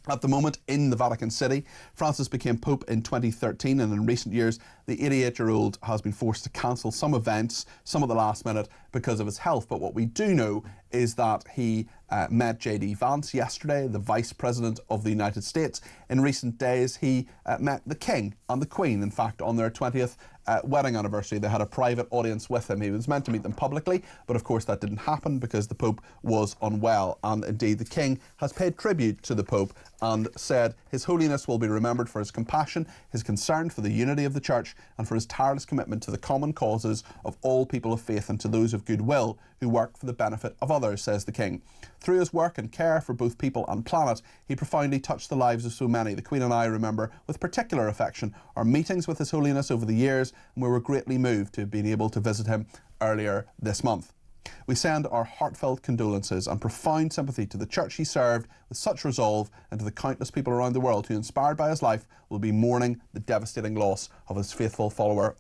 at the moment in the Vatican City. Francis became Pope in 2013, and in recent years, the 88-year-old has been forced to cancel some events, some at the last minute, because of his health. But what we do know is that he met J.D. Vance yesterday, the Vice President of the United States. In recent days, he met the King and the Queen. In fact, on their 20th wedding anniversary, they had a private audience with him. He was meant to meet them publicly, but of course that didn't happen because the Pope was unwell. And indeed, the King has paid tribute to the Pope and said, His Holiness will be remembered for his compassion, his concern for the unity of the Church, and for his tireless commitment to the common causes of all people of faith and to those of goodwill who work for the benefit of others, says the King. Through his work and care for both people and planet, he profoundly touched the lives of so many. The Queen and I remember with particular affection our meetings with His Holiness over the years, and we were greatly moved to have been able to visit him earlier this month. We send our heartfelt condolences and profound sympathy to the Church he served with such resolve and to the countless people around the world who, inspired by his life, will be mourning the devastating loss of this faithful follower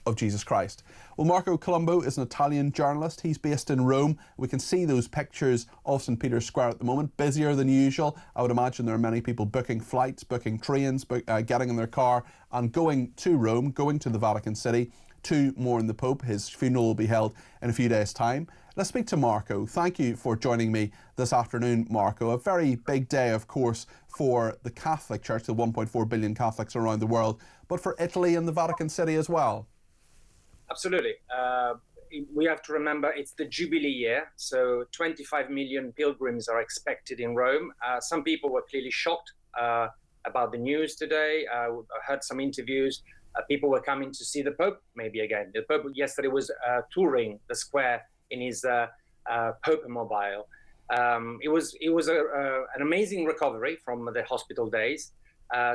of Jesus Christ. Well, Marco Colombo is an Italian journalist. He's based in Rome. We can see those pictures of St. Peter's Square at the moment, busier than usual. I would imagine there are many people booking flights, booking trains, getting in their car and going to Rome, going to the Vatican City to mourn the Pope. His funeral will be held in a few days' time. Let's speak to Marco. Thank you for joining me this afternoon, Marco. A very big day, of course, for the Catholic Church, the 1.4 billion Catholics around the world, but for Italy and the Vatican City as well. Absolutely. We have to remember it's the Jubilee year, so 25 million pilgrims are expected in Rome. Some people were clearly shocked about the news today. I heard some interviews people were coming to see the Pope maybe again. The Pope yesterday was touring the square in his Pope mobile. It was an amazing recovery from the hospital days.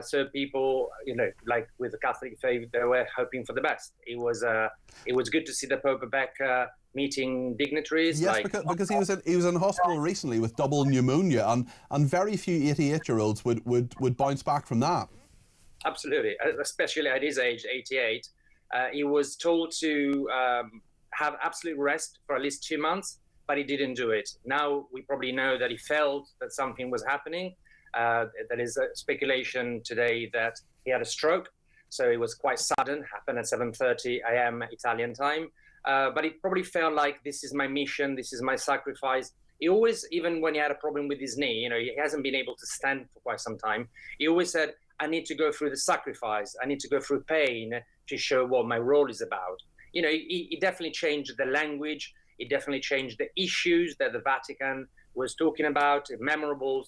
So people, like with the Catholic faith, they were hoping for the best. It was good to see the Pope back meeting dignitaries. Yes, because he was in hospital recently with double pneumonia, and very few 88-year-olds would bounce back from that. Absolutely, especially at his age, 88. He was told to have absolute rest for at least 2 months, but he didn't do it. Now we probably know that he felt that something was happening. There is a speculation today that he had a stroke, so it was quite sudden, happened at 7:30 a.m. Italian time. But it probably felt like, this is my mission, this is my sacrifice. He always, even when he had a problem with his knee, he hasn't been able to stand for quite some time. He always said, I need to go through the sacrifice, I need to go through pain to show what my role is about. He definitely changed the language. It definitely changed the issues that the Vatican was talking about. Memorable,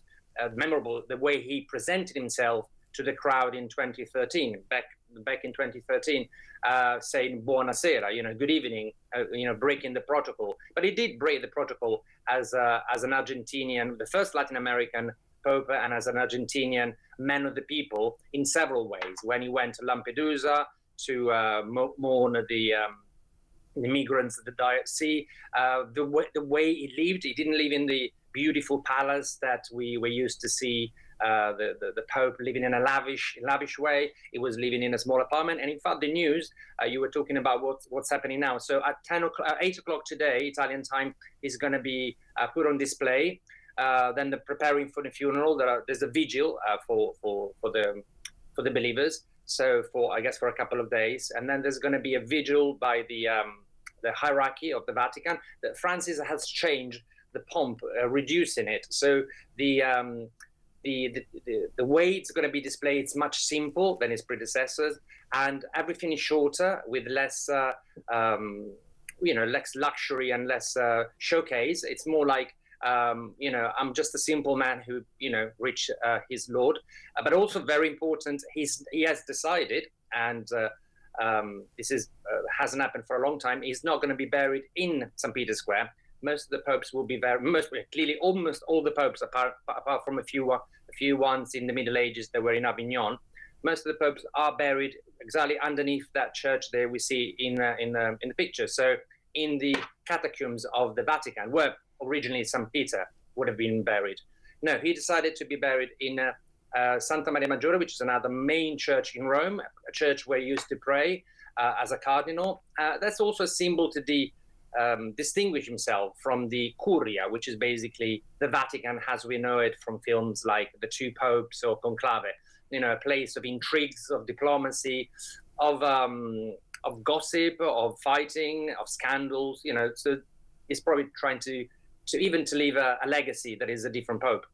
the way he presented himself to the crowd in 2013, back in 2013, saying "Buonasera," good evening, breaking the protocol. But he did break the protocol as an Argentinian, the first Latin American Pope, and as an Argentinian man of the people in several ways. When he went to Lampedusa to mourn the migrants that died at sea, the way he lived, he didn't live in the beautiful palace that we were used to see the Pope living in a lavish way. He was living in a small apartment. And in fact, the news, you were talking about what's happening now. So at 8 o'clock today, Italian time, is going to be put on display. Then they're preparing for the funeral. There's a vigil for the believers. So for a couple of days, and then there's going to be a vigil by the hierarchy of the Vatican. That Francis has changed the pomp, reducing it. So the way it's going to be displayed, it's much simple than its predecessors, and everything is shorter with less less luxury and less showcase. It's more like I'm just a simple man who reached his Lord. But also very important, he has decided, and this hasn't happened for a long time. He's not going to be buried in St. Peter's Square. Most of the popes will be buried. Almost all the popes, apart from a few ones in the Middle Ages that were in Avignon, most of the popes are buried exactly underneath that church there we see in the picture. So in the catacombs of the Vatican, where originally St. Peter would have been buried. No, he decided to be buried in Santa Maria Maggiore, which is another main church in Rome, a church where he used to pray as a cardinal. That's also a symbol to distinguish himself from the Curia, which is basically the Vatican as we know it from films like The Two Popes or Conclave. A place of intrigues, of diplomacy, of gossip, of fighting, of scandals. So he's probably trying to leave a legacy that is a different Pope.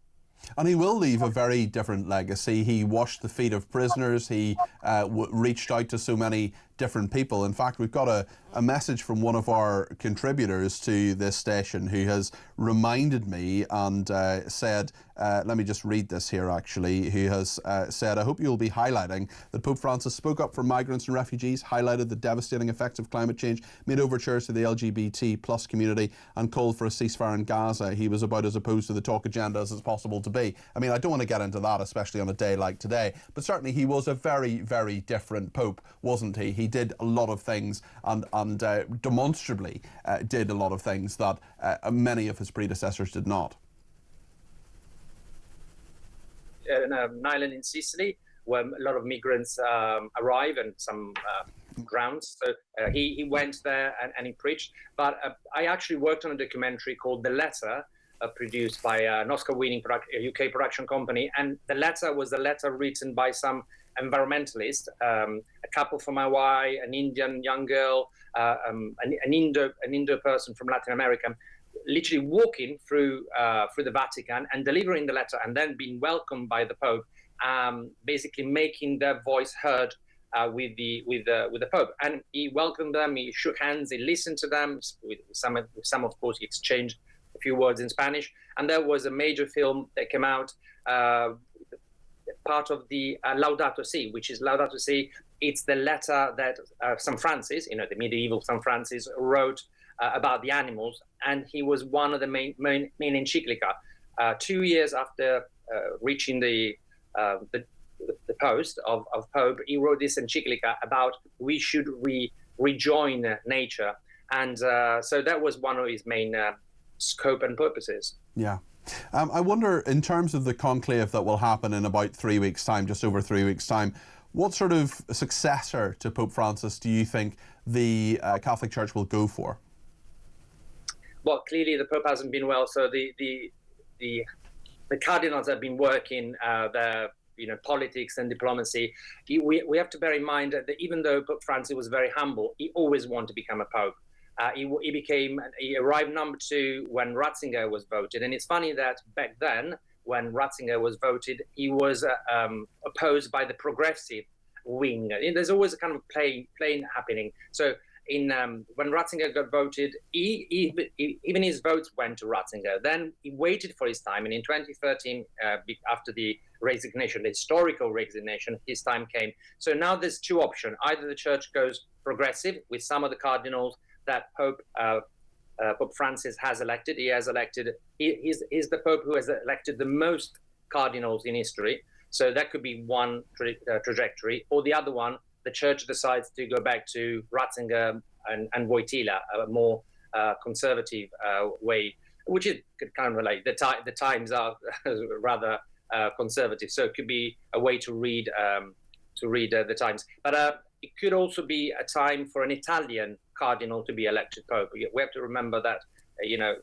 And he will leave a very different legacy. He washed the feet of prisoners. He reached out to so many different people. In fact, we've got a message from one of our contributors to this station who has reminded me and said, let me just read this here actually, who has said, I hope you'll be highlighting that Pope Francis spoke up for migrants and refugees, highlighted the devastating effects of climate change, made overtures to the LGBT plus community and called for a ceasefire in Gaza. He was about as opposed to the talk agenda as it's possible to be. I mean, I don't want to get into that, especially on a day like today, but certainly he was a very, very different Pope, wasn't he? He did a lot of things and demonstrably did a lot of things that many of his predecessors did not. An island in Sicily where a lot of migrants arrive and some drowned. So he went there and he preached. But I actually worked on a documentary called The Letter, produced by an Oscar-winning UK production company. And The Letter was a letter written by some environmentalist, a couple from Hawaii, an Indian young girl, an Indo person from Latin America, literally walking through the Vatican and delivering the letter, and then being welcomed by the Pope, basically making their voice heard with the Pope. And he welcomed them, he shook hands, he listened to them. With some of course, he exchanged a few words in Spanish. And there was a major film that came out, part of the Laudato Si, which is Laudato Si, it's the letter that St. Francis, the medieval St. Francis, wrote about the animals, and he was one of the main encyclica. 2 years after reaching the post of Pope, he wrote this encyclica about we should rejoin nature, and so that was one of his main scope and purposes. Yeah. I wonder, in terms of the conclave that will happen in about 3 weeks' time, just over 3 weeks' time, what sort of successor to Pope Francis do you think the Catholic Church will go for? Well, clearly the Pope hasn't been well, so the cardinals have been working their politics and diplomacy. We have to bear in mind that even though Pope Francis was very humble, he always wanted to become a pope. He arrived number 2 when Ratzinger was voted, and it's funny that back then, when Ratzinger was voted, he was opposed by the progressive wing. There's always a kind of playing happening. So when Ratzinger got voted, even his votes went to Ratzinger. Then he waited for his time, and in 2013, after the resignation, the historical resignation, his time came. So now there's 2 options. Either the church goes progressive with some of the cardinals that Pope Francis has elected. He's the Pope who has elected the most cardinals in history. So that could be one trajectory. Or the other one, the church decides to go back to Ratzinger and Wojtyla, a more conservative way, which is kind of like the times are rather conservative. So it could be a way to read the times. But it could also be a time for an Italian cardinal to be elected pope. We have to remember that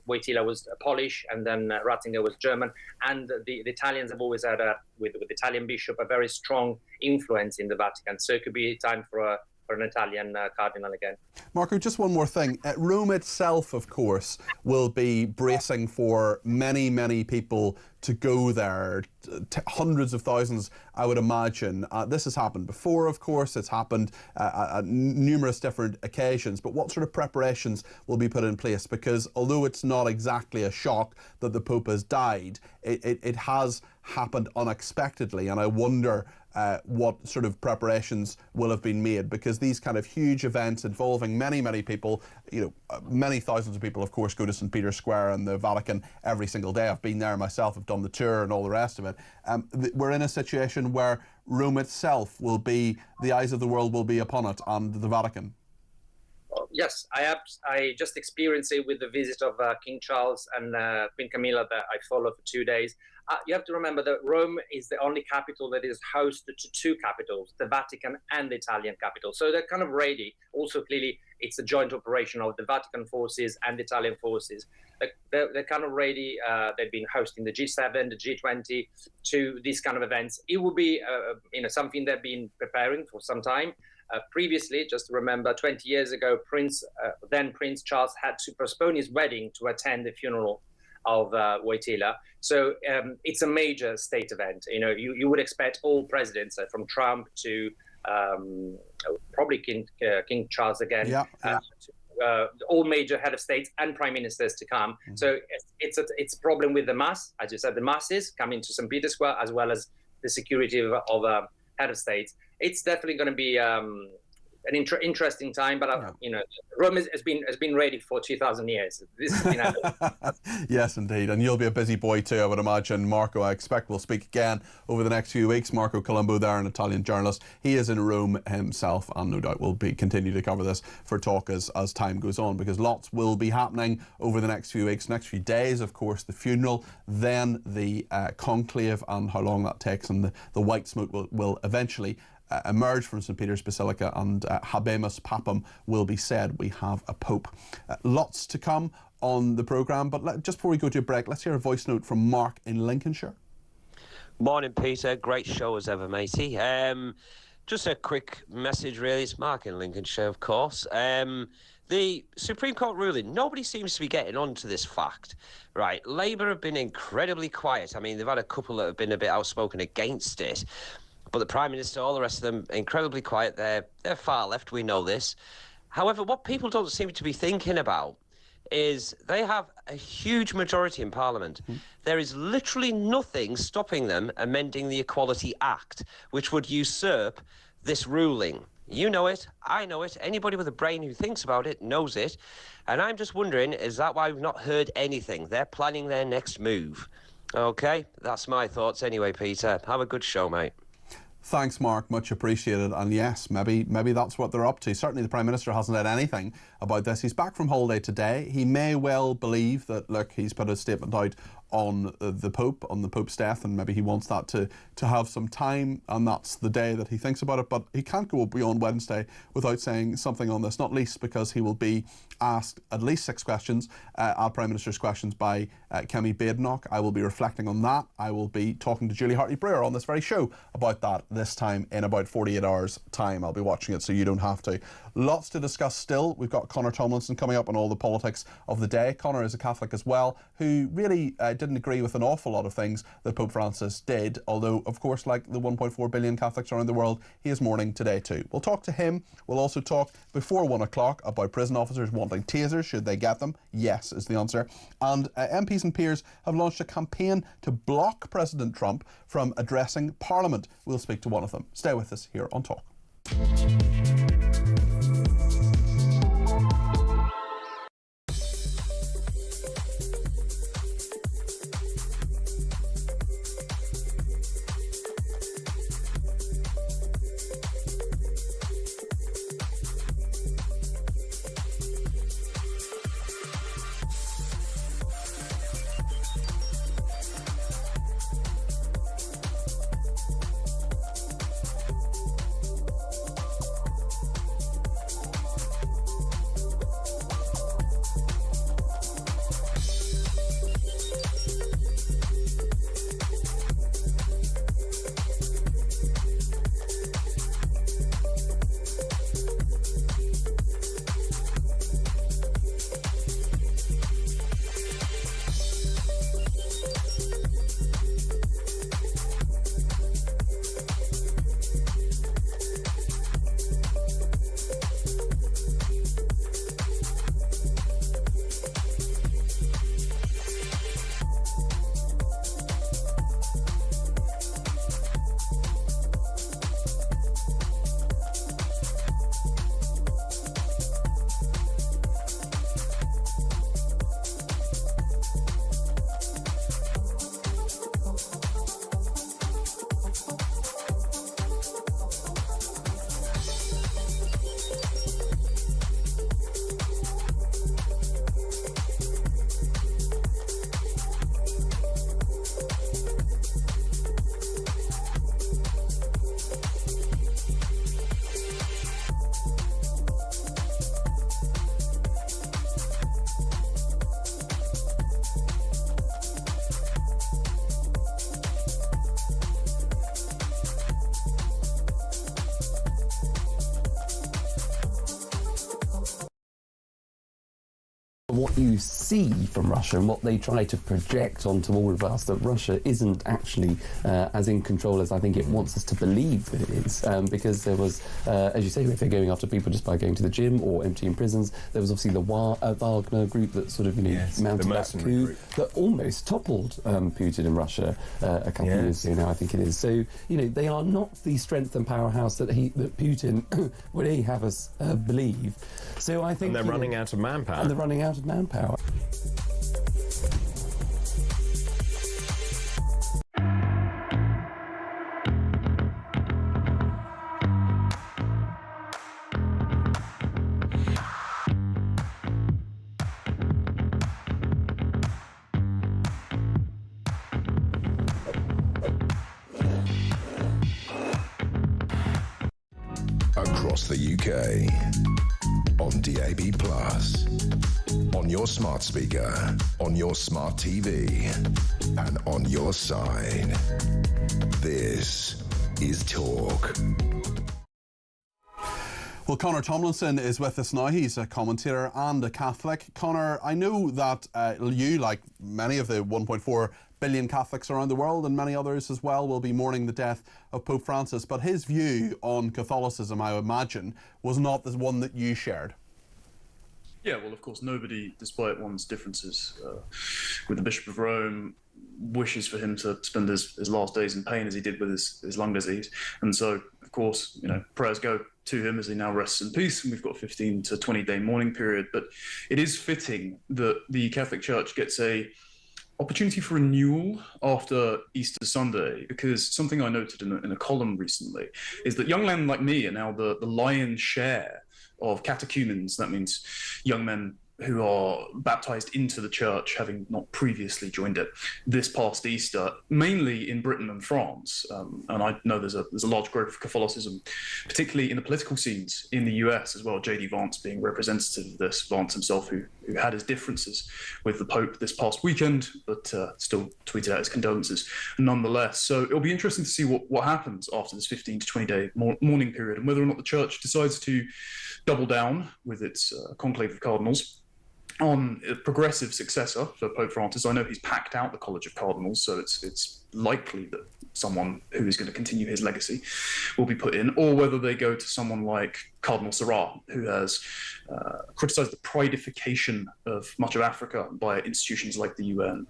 Wojtyla was Polish, and then Ratzinger was German, and the Italians have always had with the Italian bishop a very strong influence in the Vatican. So it could be time for an Italian cardinal again. Marco, just one more thing. Rome itself, of course, will be bracing for many, many people to go there. Hundreds of thousands, I would imagine. This has happened before, of course. It's happened at numerous different occasions. But what sort of preparations will be put in place? Because although it's not exactly a shock that the Pope has died, it has happened unexpectedly. And I wonder what sort of preparations will have been made, because these kind of huge events involving many, many people, many thousands of people, of course, go to St. Peter's Square and the Vatican every single day. I've been there myself. I've done the tour and all the rest of it. We're in a situation where Rome itself will be, the eyes of the world will be upon it, and the Vatican. Yes, I just experienced it with the visit of King Charles and Queen Camilla that I followed for 2 days. You have to remember that Rome is the only capital that is host to 2 capitals, the Vatican and the Italian capital. So they're kind of ready. Also, clearly, it's a joint operation of the Vatican forces and the Italian forces. They're kind of ready. They've been hosting the G7, the G20 to these kind of events. It will be something they've been preparing for some time. Previously, just to remember, 20 years ago, then Prince Charles had to postpone his wedding to attend the funeral of Wojtyla. So it's a major state event. You would expect all presidents, from Trump to probably King Charles again, all major head of states and prime ministers to come. Mm-hmm. So it's a problem with the mass, as you said, the masses coming to St. Peter's Square, as well as the security of head of states. It's definitely going to be an interesting time, but Rome has been ready for 2,000 years. Yes, indeed, and you'll be a busy boy too, I would imagine. Marco, I expect we'll speak again over the next few weeks. Marco Colombo there, an Italian journalist. He is in Rome himself, and no doubt we'll continue to cover this for talk as time goes on, because lots will be happening over the next few weeks, next few days. Of course, the funeral, then the conclave, and how long that takes, and the white smoke will eventually emerge from St. Peter's Basilica, and Habemus Papam will be said. We have a Pope. Lots to come on the programme, but just before we go to a break, let's hear a voice note from Mark in Lincolnshire. Morning, Peter. Great show as ever, matey. Just a quick message, really. It's Mark in Lincolnshire, of course. The Supreme Court ruling, nobody seems to be getting on to this fact. Right, Labour have been incredibly quiet. I mean, they've had a couple that have been a bit outspoken against it. But the Prime Minister, all the rest of them, incredibly quiet. They're far left, we know this. However, what people don't seem to be thinking about is they have a huge majority in Parliament. Mm-hmm. There is literally nothing stopping them amending the Equality Act, which would usurp this ruling. You know it, I know it, anybody with a brain who thinks about it knows it. And I'm just wondering, is that why we've not heard anything? They're planning their next move. OK, that's my thoughts anyway, Peter. Have a good show, mate. Thanks, Mark. Much appreciated. And yes, maybe that's what they're up to. Certainly the Prime Minister hasn't said anything about this. He's back from holiday today. He may well believe that, look, he's put a statement out on the Pope's death, and maybe he wants that to have some time, and that's the day that he thinks about it. But he can't go beyond Wednesday without saying something on this, not least because he will be asked at least 6 questions at Prime Minister's Questions by Kemi Badenoch. I will be reflecting on that. I will be talking to Julie Hartley-Brewer on this very show about that this time in about 48 hours' time. I'll be watching it so you don't have to. Lots to discuss still. We've got Conor Tomlinson coming up on all the politics of the day. Conor is a Catholic as well, who really didn't agree with an awful lot of things that Pope Francis did, although, of course, like the 1.4 billion Catholics around the world, he is mourning today too. We'll talk to him. We'll also talk before 1 o'clock about prison officers wanting tasers. Should they get them? Yes, is the answer. And MPs and peers have launched a campaign to block President Trump from addressing Parliament. We'll speak to one of them. Stay with us here on Talk. What you see from Russia and what they try to project onto all of us, that Russia isn't actually as in control as I think it wants us to believe that it is. Because there was, as you say, if they're going after people just by going to the gym or emptying prisons, there was obviously the Wagner group that sort of, mounted that coup that almost toppled Putin in Russia a couple of years ago now, I think it is. So, they are not the strength and powerhouse that Putin would have us believe. So I think... And they're running out of manpower. And they're running out of manpower. Across the UK, on DAB+, on your smart speaker, on your smart TV, and on your side. This is Talk. Well, Conor Tomlinson is with us now. He's a commentator and a Catholic. Conor, I know that you, like many of the 1.4 billion Catholics around the world and many others as well, will be mourning the death of Pope Francis, but his view on Catholicism, I imagine, was not the one that you shared. Yeah, well, of course, nobody, despite one's differences with the Bishop of Rome, wishes for him to spend his last days in pain as he did with his lung disease. And so course, prayers go to him as he now rests in peace, and we've got a 15 to 20-day mourning period. But it is fitting that the Catholic Church gets a opportunity for renewal after Easter Sunday, because something I noted in a column recently is that young men like me are now the lion's share of catechumens. That means young men who are baptized into the church, having not previously joined it, this past Easter, mainly in Britain and France. And I know there's a large growth of Catholicism, particularly in the political scenes in the US as well. J.D. Vance being representative of this, Vance himself, who had his differences with the Pope this past weekend, but still tweeted out his condolences nonetheless. So it'll be interesting to see what happens after this 15 to 20-day mourning period, and whether or not the church decides to double down with its conclave of cardinals on a progressive successor for Pope Francis. I know he's packed out the College of Cardinals, so it's likely that someone who is going to continue his legacy will be put in, or whether they go to someone like Cardinal Sarah, who has criticised the prideification of much of Africa by institutions like the UN.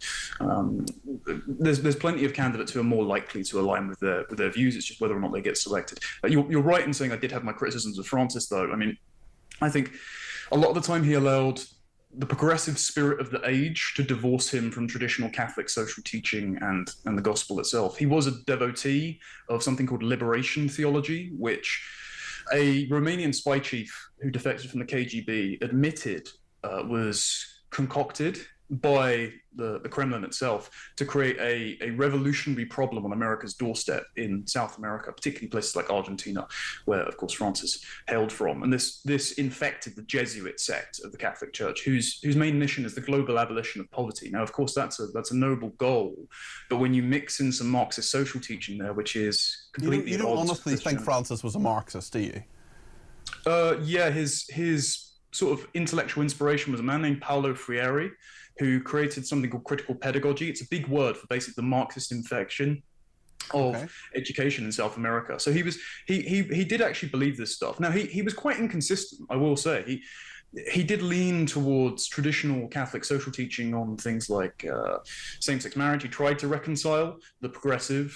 There's plenty of candidates who are more likely to align with their views. It's just whether or not they get selected. You're right in saying I did have my criticisms of Francis, though. I mean, I think a lot of the time he allowed the progressive spirit of the age to divorce him from traditional Catholic social teaching and the gospel itself. He was a devotee of something called liberation theology, which a Romanian spy chief who defected from the KGB admitted was concocted by the Kremlin itself to create a revolutionary problem on America's doorstep in South America, particularly places like Argentina, where, of course, Francis hailed from. And this infected the Jesuit sect of the Catholic Church, whose main mission is the global abolition of poverty. Now, of course, that's a noble goal, but when you mix in some Marxist social teaching there, which is completely You don't honestly think Francis was a Marxist, do you? Yeah, his sort of intellectual inspiration was a man named Paulo Freire, who created something called critical pedagogy. It's a big word for basically the Marxist infection of education in South America. So he did actually believe this stuff. Now he was quite inconsistent, I will say. He did lean towards traditional Catholic social teaching on things like same-sex marriage. He tried to reconcile the progressive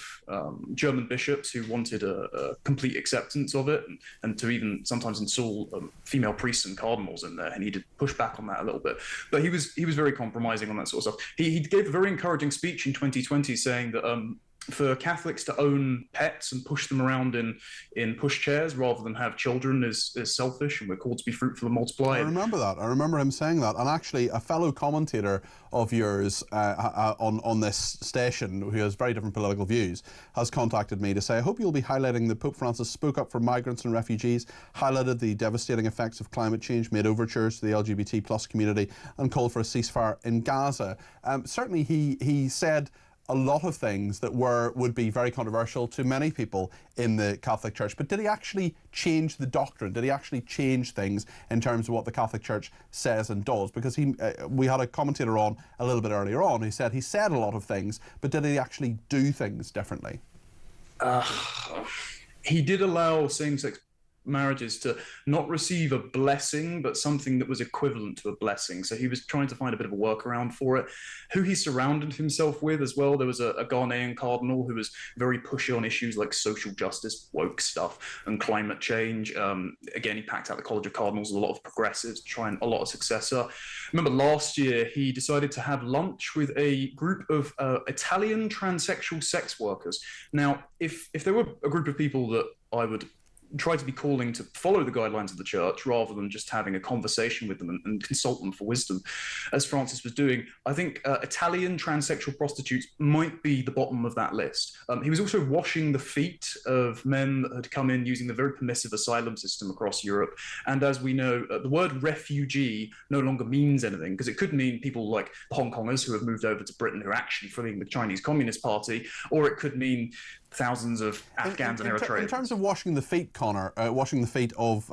German bishops who wanted a complete acceptance of it, and to even sometimes install female priests and cardinals in there. And he did push back on that a little bit. But he was very compromising on that sort of stuff. He gave a very encouraging speech in 2020 saying that for Catholics to own pets and push them around in pushchairs rather than have children is selfish, and we're called to be fruitful and multiply. I remember that. I remember him saying that. And actually, a fellow commentator of yours on this station, who has very different political views, has contacted me to say, I hope you'll be highlighting that Pope Francis spoke up for migrants and refugees, highlighted the devastating effects of climate change, made overtures to the LGBT plus community, and called for a ceasefire in Gaza. Certainly he said a lot of things that would be very controversial to many people in the Catholic Church. But did he actually change the doctrine? Did he actually change things in terms of what the Catholic Church says and does? Because we had a commentator on a little bit earlier on who said he said a lot of things, but did he actually do things differently? He did allow same-sex marriages to not receive a blessing, but something that was equivalent to a blessing. So he was trying to find a bit of a workaround for it. Who he surrounded himself with as well. There was a Ghanaian cardinal who was very pushy on issues like social justice, woke stuff, and climate change. Again, he packed out the College of Cardinals, a lot of progressives, trying a lot of successor. Remember last year, he decided to have lunch with a group of Italian transsexual sex workers. Now, if there were a group of people that I would try to be calling to follow the guidelines of the church rather than just having a conversation with them and consult them for wisdom, as Francis was doing, I think Italian transsexual prostitutes might be the bottom of that list. He was also washing the feet of men that had come in using the very permissive asylum system across Europe. And as we know, the word refugee no longer means anything, because it could mean people like Hong Kongers who have moved over to Britain who are actually fleeing the Chinese Communist Party, or it could mean thousands of Afghans and Eritreans. In terms of washing the feet, Connor, washing the feet of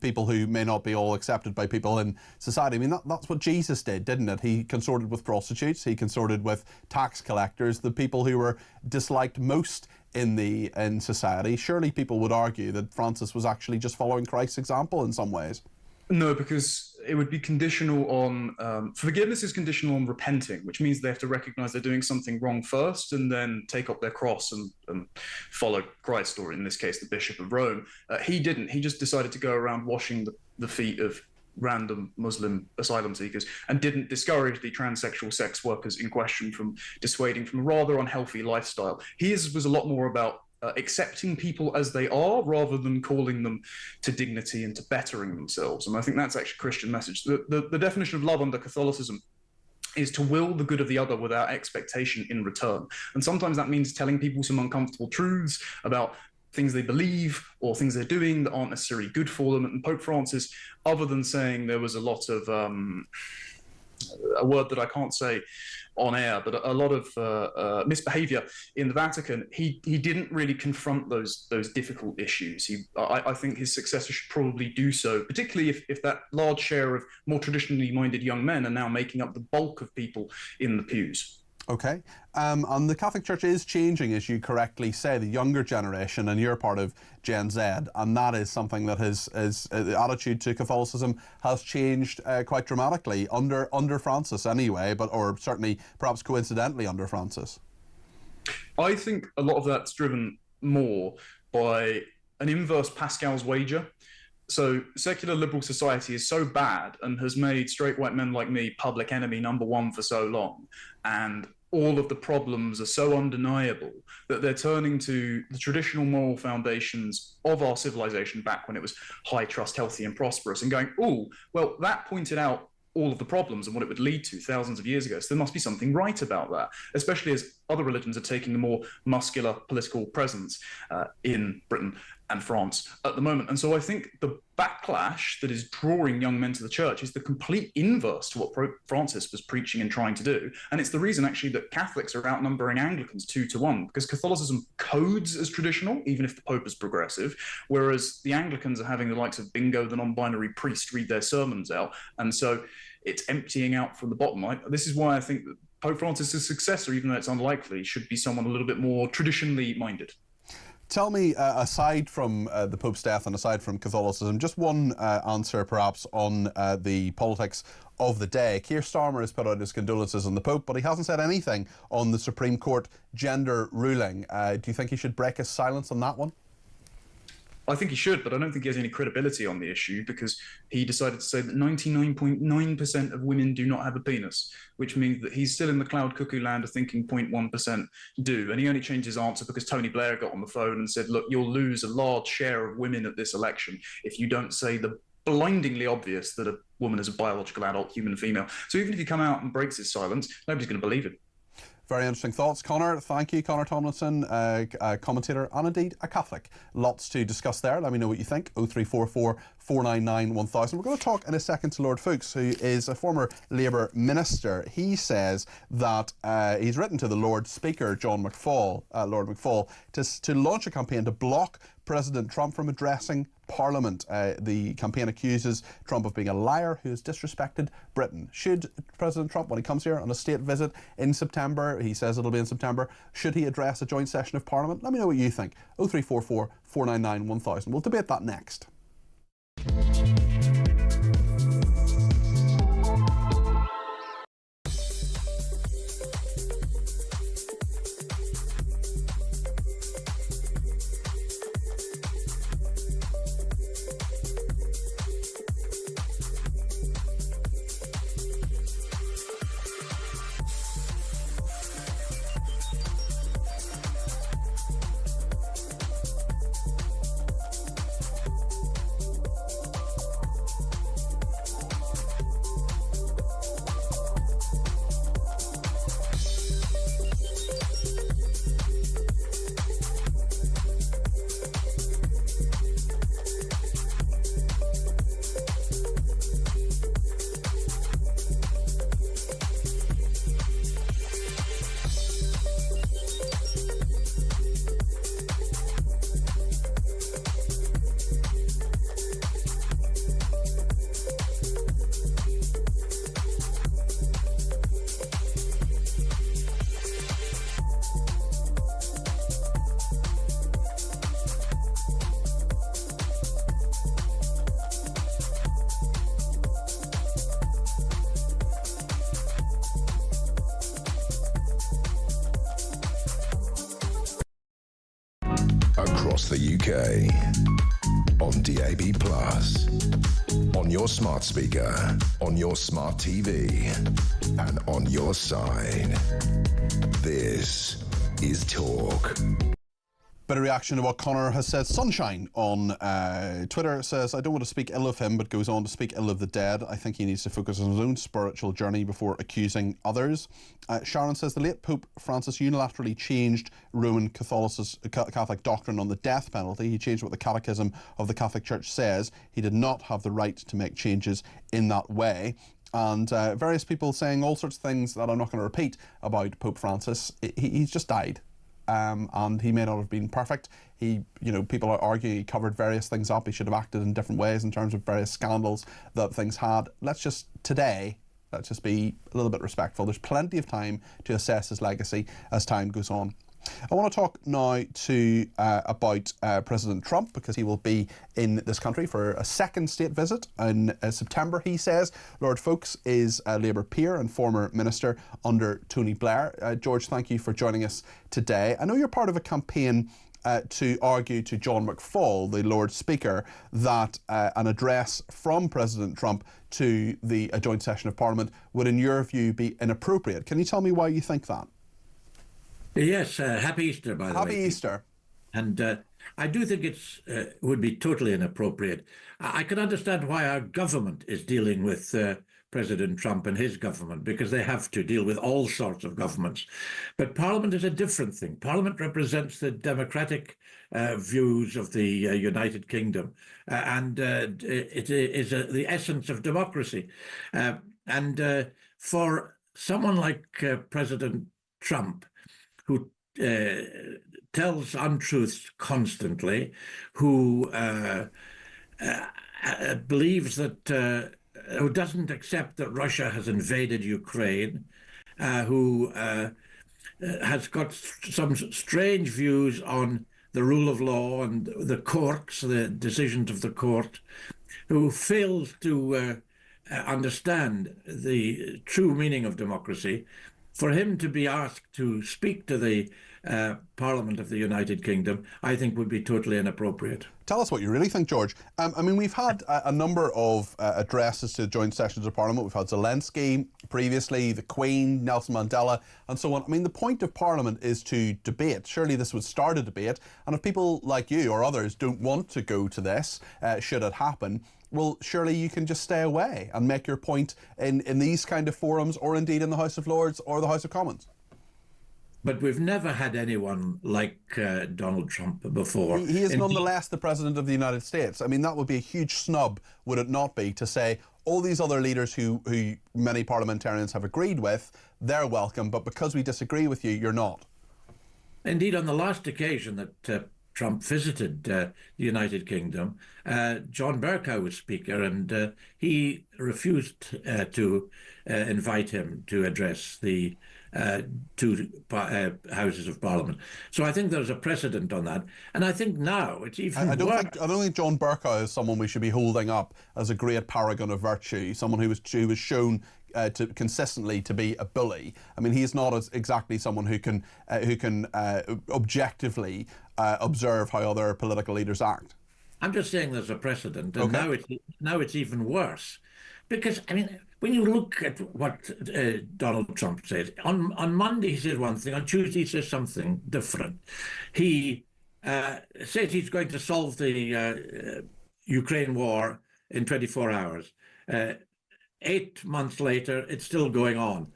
people who may not be all accepted by people in society, I mean, that's what Jesus did, didn't it? He consorted with prostitutes, he consorted with tax collectors, the people who were disliked most in society. Surely people would argue that Francis was actually just following Christ's example in some ways. No, because it would be conditional on forgiveness is conditional on repenting, which means they have to recognize they're doing something wrong first and then take up their cross and follow Christ, or in this case, the Bishop of Rome. He didn't. He just decided to go around washing the feet of random Muslim asylum seekers and didn't discourage the transsexual sex workers in question from dissuading from a rather unhealthy lifestyle. His was a lot more about accepting people as they are rather than calling them to dignity and to bettering themselves. And I think that's actually a Christian message. The definition of love under Catholicism is to will the good of the other without expectation in return. And sometimes that means telling people some uncomfortable truths about things they believe or things they're doing that aren't necessarily good for them. And Pope Francis, other than saying there was a lot of a word that I can't say on air, but a lot of misbehavior in the Vatican, he didn't really confront those difficult issues. I think his successor should probably do so, particularly if that large share of more traditionally minded young men are now making up the bulk of people in the pews. Okay. And the Catholic Church is changing, as you correctly say, the younger generation, and you're part of Gen Z, and that is something that the attitude to Catholicism has changed quite dramatically under Francis anyway, or certainly perhaps coincidentally under Francis. I think a lot of that's driven more by an inverse Pascal's wager. So secular liberal society is so bad and has made straight white men like me public enemy #1 for so long, and all of the problems are so undeniable that they're turning to the traditional moral foundations of our civilization back when it was high trust, healthy and prosperous, and going, oh, well, that pointed out all of the problems and what it would lead to thousands of years ago. So there must be something right about that, especially as other religions are taking the more muscular political presence in Britain and France at the moment. And so I think the backlash that is drawing young men to the church is the complete inverse to what Pope Francis was preaching and trying to do. And it's the reason actually that Catholics are outnumbering Anglicans 2-1, because Catholicism codes as traditional, even if the Pope is progressive, whereas the Anglicans are having the likes of Bingo, the non-binary priest, read their sermons out. And so it's emptying out from the bottom. This is why I think that Pope Francis' successor, even though it's unlikely, should be someone a little bit more traditionally minded. Tell me, aside from the Pope's death and aside from Catholicism, just one answer perhaps on the politics of the day. Keir Starmer has put out his condolences on the Pope, but he hasn't said anything on the Supreme Court gender ruling. Do you think he should break his silence on that one? I think he should, but I don't think he has any credibility on the issue, because he decided to say that 99.9% of women do not have a penis, which means that he's still in the cloud cuckoo land of thinking 0.1% do. And he only changed his answer because Tony Blair got on the phone and said, look, you'll lose a large share of women at this election if you don't say the blindingly obvious that a woman is a biological adult human female. So even if he come out and breaks his silence, nobody's going to believe it. Very interesting thoughts, Conor. Thank you, Conor Tomlinson, a commentator and indeed a Catholic. Lots to discuss there. Let me know what you think. 0344 499 1000. We're going to talk in a second to Lord Fuchs, who is a former Labour minister. He says that he's written to the Lord Speaker, Lord McFall, to launch a campaign to block President Trump from addressing Parliament. The campaign accuses Trump of being a liar who has disrespected Britain. Should President Trump, when he comes here on a state visit in September, he says it'll be in September, should he address a joint session of Parliament? Let me know what you think. 0344 499 1000. We'll debate that next. across the UK, on DAB+, on your smart speaker, on your smart TV, and on your side. This is Talk. Bit of reaction to what Connor has said. Sunshine on Twitter says, I don't want to speak ill of him, but goes on to speak ill of the dead. I think he needs to focus on his own spiritual journey before accusing others. Sharon says, the late Pope Francis unilaterally changed Roman Catholic doctrine on the death penalty. He changed what the Catechism of the Catholic Church says. He did not have the right to make changes in that way. And various people saying all sorts of things that I'm not going to repeat about Pope Francis. He's just died. And he may not have been perfect. People are arguing he covered various things up. He should have acted in different ways in terms of various scandals that things had. Let's just be a little bit respectful. There's plenty of time to assess his legacy as time goes on. I want to talk now about President Trump, because he will be in this country for a second state visit in September, he says. Lord Foulkes is a Labour peer and former minister under Tony Blair. George, thank you for joining us today. I know you're part of a campaign to argue to John McFall, the Lord Speaker, that an address from President Trump to the joint session of Parliament would, in your view, be inappropriate. Can you tell me why you think that? Yes, happy Easter, by the way. Happy Easter. And I do think it would be totally inappropriate. I can understand why our government is dealing with President Trump and his government, because they have to deal with all sorts of governments. But Parliament is a different thing. Parliament represents the democratic views of the United Kingdom, and it is the essence of democracy. And for someone like President Trump, who tells untruths constantly, who believes that, who doesn't accept that Russia has invaded Ukraine, who has got some strange views on the rule of law and the courts, the decisions of the court, who fails to understand the true meaning of democracy. For him to be asked to speak to the Parliament of the United Kingdom, I think would be totally inappropriate. Tell us what you really think, George. We've had a number of addresses to joint sessions of Parliament. We've had Zelensky previously, the Queen, Nelson Mandela, and so on. The point of Parliament is to debate. Surely this would start a debate. And if people like you or others don't want to go to this, should it happen, well, surely you can just stay away and make your point in these kind of forums, or indeed in the House of Lords or the House of Commons. But we've never had anyone like Donald Trump before. He is nonetheless the President of the United States. That would be a huge snub, would it not be, to say all these other leaders who many parliamentarians have agreed with, they're welcome, but because we disagree with you, you're not. Indeed, on the last occasion that Trump visited the United Kingdom, John Bercow was Speaker, and he refused to invite him to address the two houses of Parliament. So I think there's a precedent on that, and I think now it's even I don't think John Bercow is someone we should be holding up as a great paragon of virtue, someone who was shown to consistently to be a bully. He's not exactly someone who can objectively observe how other political leaders act. I'm just saying there's a precedent, and okay. now it's even worse, because when you look at what Donald Trump said on Monday, he said one thing. On Tuesday, he says something different. He says he's going to solve the Ukraine war in 24 hours. 8 months later, it's still going on.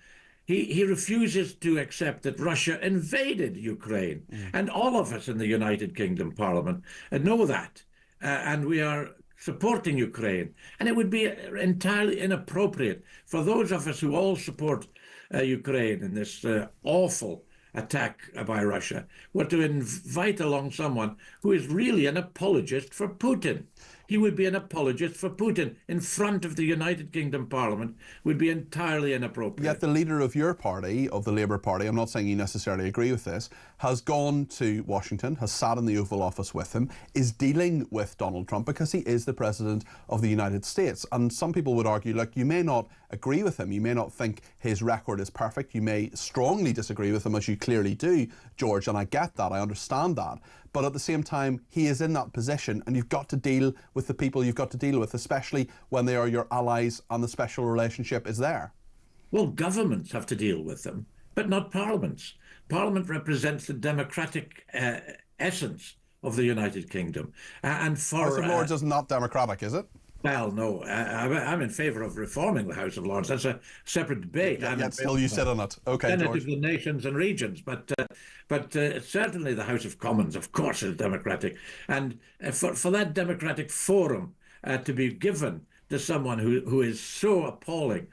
He refuses to accept that Russia invaded Ukraine. And all of us in the United Kingdom Parliament know that. And we are supporting Ukraine. And it would be entirely inappropriate for those of us who all support Ukraine in this awful attack by Russia, were to invite along someone who is really an apologist for Putin. He would be an apologist for Putin in front of the United Kingdom Parliament, would be entirely inappropriate. Yet the leader of your party, of the Labour Party, I'm not saying you necessarily agree with this, has gone to Washington, has sat in the Oval Office with him, is dealing with Donald Trump because he is the President of the United States. And some people would argue, look, you may not agree with him, you may not think his record is perfect, you may strongly disagree with him, as you clearly do, George, and I get that, I understand that. But at the same time, he is in that position, and you've got to deal with the people you've got to deal with, especially when they are your allies and the special relationship is there. Well, governments have to deal with them, but not parliaments. Parliament represents the democratic essence of the United Kingdom. And for House of Lords is not democratic, is it? Well, no, I'm in favour of reforming the House of Lords. That's a separate debate. Yet still you sit on it. Okay, Senate George. of the nations and regions, but certainly the House of Commons, of course, is democratic. And for that democratic forum to be given to someone who is so appalling,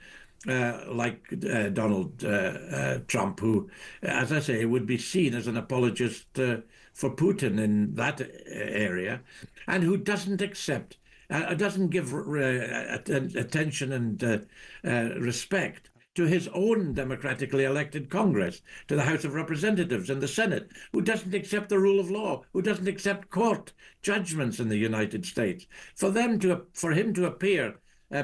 like Donald Trump, who, as I say, would be seen as an apologist for Putin in that area, and who doesn't accept, doesn't give attention and respect to his own democratically elected Congress, to the House of Representatives and the Senate, who doesn't accept the rule of law, who doesn't accept court judgments in the United States. For him to appear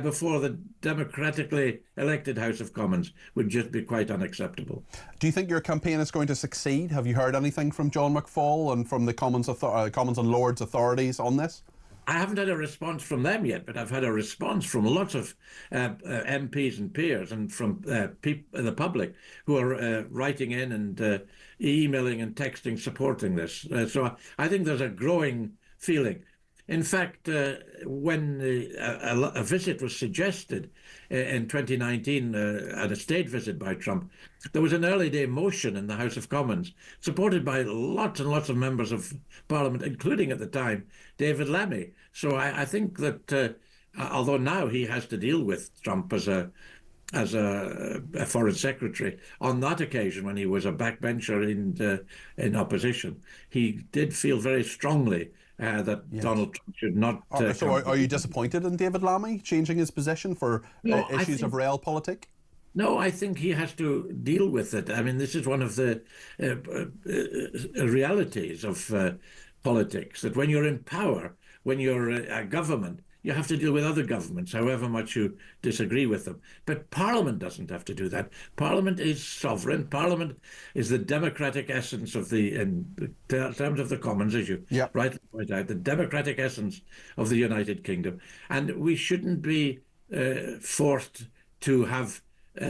before the democratically elected House of Commons would just be quite unacceptable. Do you think your campaign is going to succeed? Have you heard anything from John McFall and from the Commons and Lords authorities on this? I haven't had a response from them yet, but I've had a response from lots of MPs and peers and from the public who are writing in and emailing and texting supporting this. So I think there's a growing feeling. In fact, when a visit was suggested in 2019, at a state visit by Trump, there was an early day motion in the House of Commons, supported by lots and lots of members of Parliament, including at the time David Lammy. So I think that although now he has to deal with Trump as a foreign secretary, on that occasion when he was a backbencher in opposition, he did feel very strongly that Donald Trump should not... So are you disappointed in David Lammy changing his position for issues of realpolitik? No, I think he has to deal with it. I mean, this is one of the realities of politics, that when you're in power, when you're a government, you have to deal with other governments, however much you disagree with them. But Parliament doesn't have to do that. Parliament is sovereign. Parliament is the democratic essence of in terms of the Commons, as you rightly point out, the democratic essence of the United Kingdom. And we shouldn't be forced to have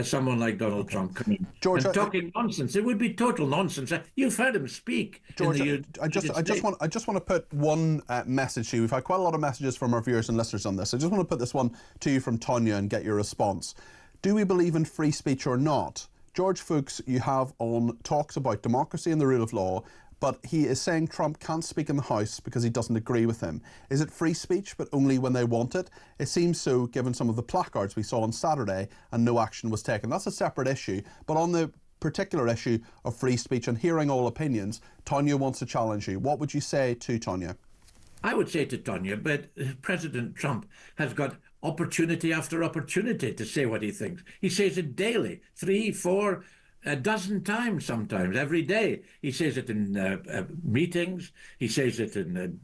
someone like Donald Trump come in and talking nonsense. It would be total nonsense. You've heard him speak. George, I just want to put one message to you. We've had quite a lot of messages from our viewers and listeners on this. I just want to put this one to you from Tonya and get your response. Do we believe in free speech or not? George Fuchs, you have on, talks about democracy and the rule of law, but he is saying Trump can't speak in the House because he doesn't agree with him. Is it free speech, but only when they want it? It seems so, given some of the placards we saw on Saturday, and no action was taken. That's a separate issue. But on the particular issue of free speech and hearing all opinions, Tonya wants to challenge you. What would you say to Tonya? I would say to Tonya, but President Trump has got opportunity after opportunity to say what he thinks. He says it daily, 3, 4, a dozen times sometimes, every day. He says it in meetings, he says it in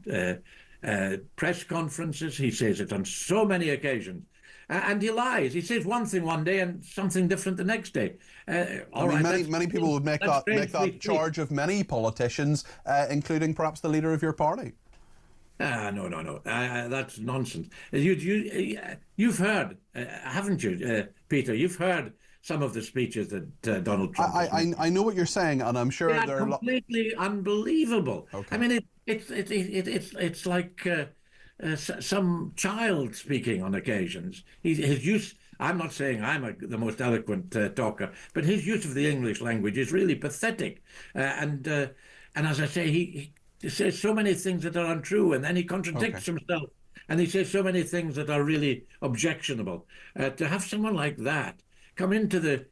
press conferences, he says it on so many occasions. And he lies. He says one thing one day and something different the next day. Many people would make that charge of many politicians, including perhaps the leader of your party. No. That's nonsense. You've heard, haven't you, Peter? You've heard some of the speeches that Donald Trump I know what you're saying, and I'm sure they're completely unbelievable. Okay. I mean, it's like some child speaking on occasions. His use. I'm not saying I'm the most eloquent talker, but his use of the English language is really pathetic. And as I say, he says so many things that are untrue, and then he contradicts himself, and he says so many things that are really objectionable. To have someone like that come into the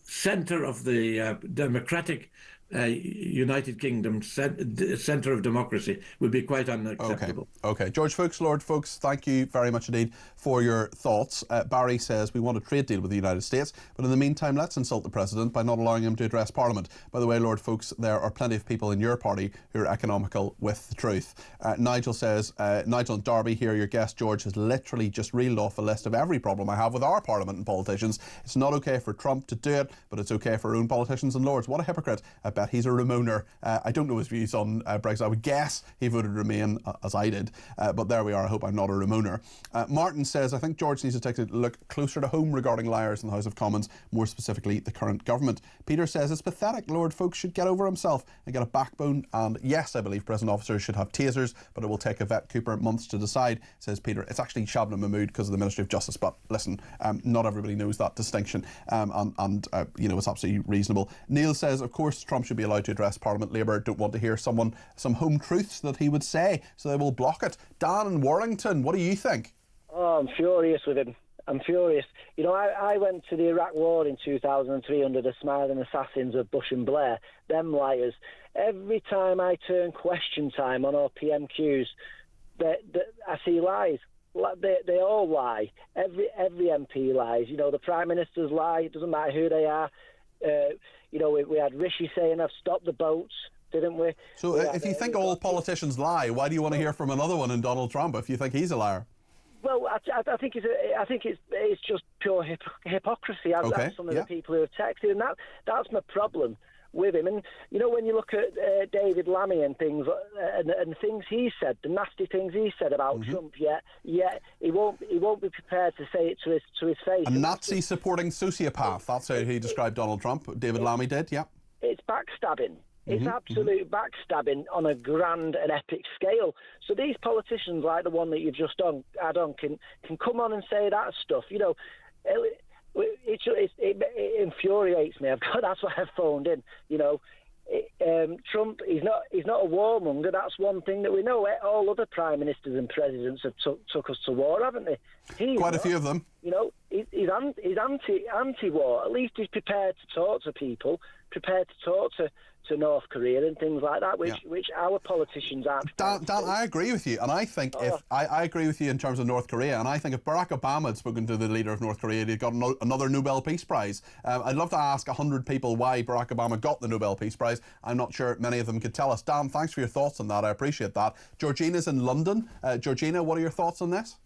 center of the democratic United Kingdom centre of democracy would be quite unacceptable. Okay. George Fuchs, Lord Fuchs, thank you very much indeed for your thoughts. Barry says we want a trade deal with the United States, but in the meantime, let's insult the President by not allowing him to address Parliament. By the way, Lord Fuchs, there are plenty of people in your party who are economical with the truth. Nigel says, Nigel and Derby here, your guest George has literally just reeled off a list of every problem I have with our Parliament and politicians. It's not okay for Trump to do it, but it's okay for our own politicians and lords. What a hypocrite. I bet he's a Remainer. I don't know his views on Brexit. I would guess he voted Remain, as I did. But there we are. I hope I'm not a Remainer. Martin says, I think George needs to take a look closer to home regarding liars in the House of Commons, more specifically the current government. Peter says, it's pathetic. Lord Fuchs should get over himself and get a backbone. And yes, I believe prison officers should have tasers, but it will take Yvette Cooper months to decide, says Peter. It's actually Shabnam Mahmood because of the Ministry of Justice. But listen, not everybody knows that distinction. And it's absolutely reasonable. Neil says, of course, Trump should be allowed to address Parliament. Labour don't want to hear some home truths that he would say, so they will block it. Dan in Warrington, what do you think? Oh, I'm furious with him. I'm furious. You know, I went to the Iraq War in 2003 under the smiling assassins of Bush and Blair. Them liars. Every time I turn question time on our PMQs, I see lies. They all lie. Every MP lies. You know, the Prime Ministers lie. It doesn't matter who they are. We had Rishi saying, I've stopped the boats, didn't we? So if you think all politicians lie, why do you want to hear from another one in Donald Trump if you think he's a liar? Well, I think it's just pure hypocrisy, as some of the people who have texted, and that's my problem with him. And you know, when you look at David Lammy and things and things he said, the nasty things he said about Trump, yet he won't be prepared to say it to his face. A Nazi supporting sociopath. That's how he described Donald Trump. David Lammy did. Yeah. It's backstabbing. It's absolute backstabbing on a grand and epic scale. So these politicians, like the one that you've just had on, can come on and say that stuff. You know, it infuriates me. That's why I've phoned in. You know, Trump, he's not a warmonger. That's one thing that we know. All other prime ministers and presidents have took us to war, haven't they? Quite a few of them. You know, he's anti-war. At least he's prepared to talk to people, prepared to talk to North Korea and things like that, which our politicians aren't. Dan, I agree with you, and I think I agree with you in terms of North Korea, and I think if Barack Obama had spoken to the leader of North Korea, he'd got another Nobel Peace Prize. I'd love to ask 100 people why Barack Obama got the Nobel Peace Prize. I'm not sure many of them could tell us. Dan, thanks for your thoughts on that. I appreciate that. Georgina's in London. Georgina, what are your thoughts on this?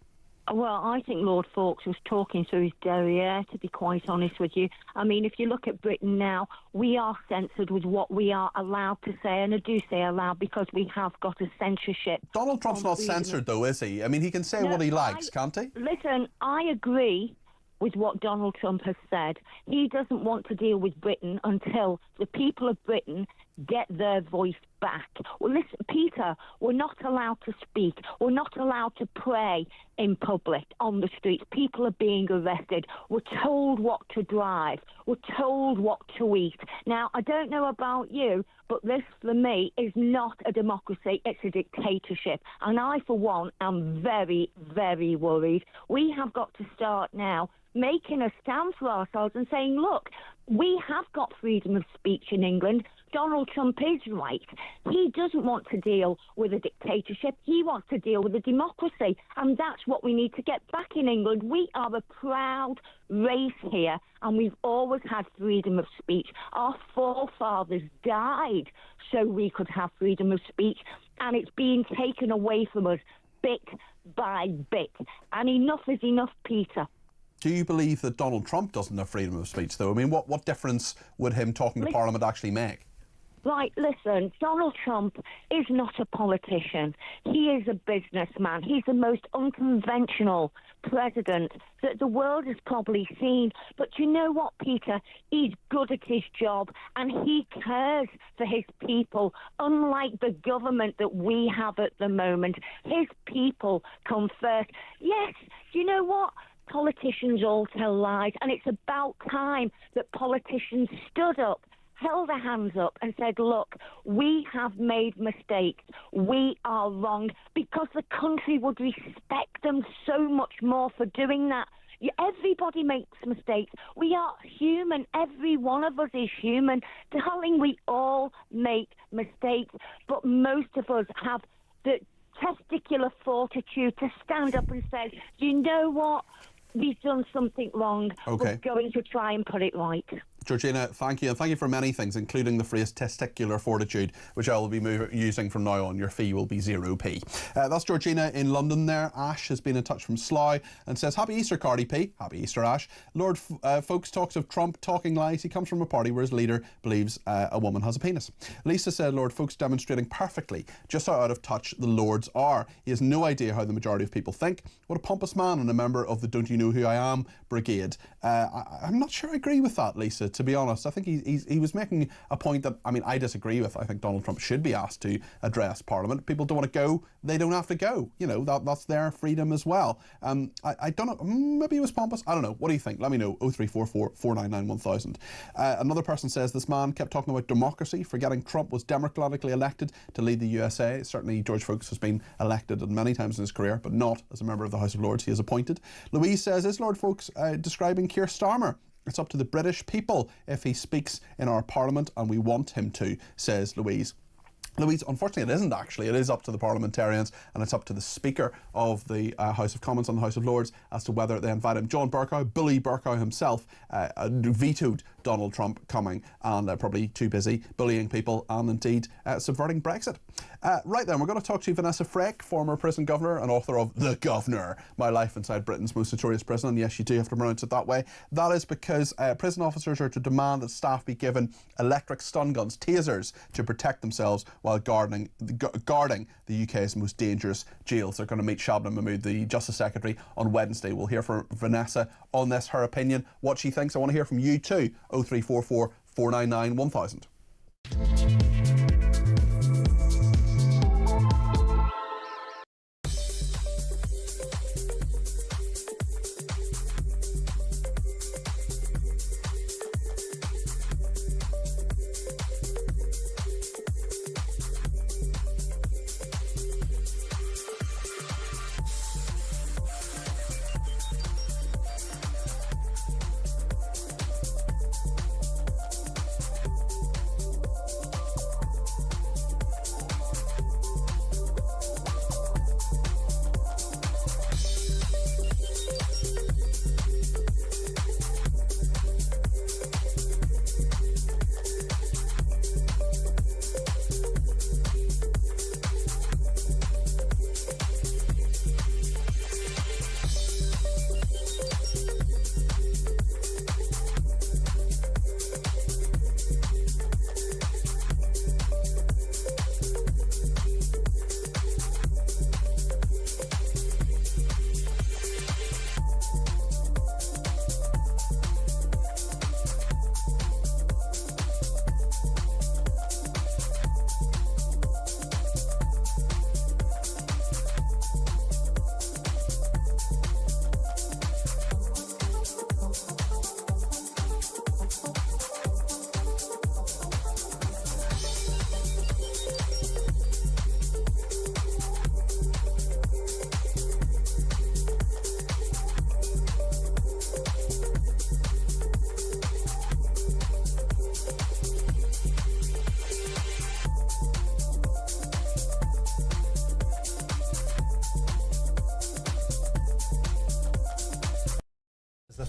Well, I think Lord Fawkes was talking through his derriere, to be quite honest with you. I mean, if you look at Britain now, we are censored with what we are allowed to say, and I do say allowed because we have got a censorship. Donald Trump's not censored, though, is he? I mean, he can say what he likes, can't he? Listen, I agree with what Donald Trump has said. He doesn't want to deal with Britain until the people of Britain get their voice back. Well, listen, Peter, we're not allowed to speak. We're not allowed to pray in public, on the streets. People are being arrested. We're told what to drive. We're told what to eat. Now, I don't know about you, but this, for me, is not a democracy. It's a dictatorship. And I, for one, am very, very worried. We have got to start now making a stand for ourselves and saying, look, we have got freedom of speech in England. Donald Trump is right. He doesn't want to deal with a dictatorship. He wants to deal with a democracy. And that's what we need to get back in England. We are a proud race here, and we've always had freedom of speech. Our forefathers died so we could have freedom of speech, and it's being taken away from us bit by bit. And enough is enough, Peter. Do you believe that Donald Trump doesn't have freedom of speech, though? I mean, what difference would him talking to Parliament actually make? Right, listen, Donald Trump is not a politician. He is a businessman. He's the most unconventional president that the world has probably seen. But you know what, Peter? He's good at his job and he cares for his people, unlike the government that we have at the moment. His people come first. Yes, you know what? Politicians all tell lies, and it's about time that politicians stood up, held their hands up and said, look, we have made mistakes. We are wrong, because the country would respect them so much more for doing that. Everybody makes mistakes. We are human. Every one of us is human. Darling, we all make mistakes, but most of us have the testicular fortitude to stand up and say, do you know what? We've done something wrong. Okay. We're going to try and put it right. Georgina, thank you, and thank you for many things, including the phrase testicular fortitude, which I will be using from now on. Your fee will be 0p. That's Georgina in London there. Ash has been in touch from Slough and says, Happy Easter, Cardi P. Happy Easter, Ash. Lord Folks talks of Trump talking lies. He comes from a party where his leader believes a woman has a penis. Lisa said, Lord Folks demonstrating perfectly just how out of touch the Lords are. He has no idea how the majority of people think. What a pompous man and a member of the Don't You Know Who I Am brigade. I'm not sure I agree with that, Lisa, to be honest. I think he was making a point that, I mean, I disagree with. I think Donald Trump should be asked to address Parliament. People don't want to go, they don't have to go. You know, that's their freedom as well. I don't know, maybe it was pompous. I don't know. What do you think? Let me know. 0344 499 1000. Another person says this man kept talking about democracy, forgetting Trump was democratically elected to lead the USA. Certainly George Folks has been elected many times in his career, but not as a member of the House of Lords. He is appointed. Louise says, is Lord Folks describing Keir Starmer? It's up to the British people if he speaks in our Parliament, and we want him to, says Louise. Louise, unfortunately it isn't actually. It is up to the parliamentarians, and it's up to the Speaker of the House of Commons and the House of Lords as to whether they invite him. John Bercow, Billy Bercow himself, vetoed Donald Trump coming, and probably too busy bullying people and indeed subverting Brexit. Right then, we're going to talk to Vanessa Frake, former prison governor and author of The Governor, My Life Inside Britain's Most Notorious Prison. And yes, you do have to pronounce it that way. That is because prison officers are to demand that staff be given electric stun guns, tasers, to protect themselves while guarding the UK's most dangerous jails. They're going to meet Shabnam Mahmood, the Justice Secretary, on Wednesday. We'll hear from Vanessa on this, her opinion, what she thinks. I want to hear from you too. 0344 499 1000.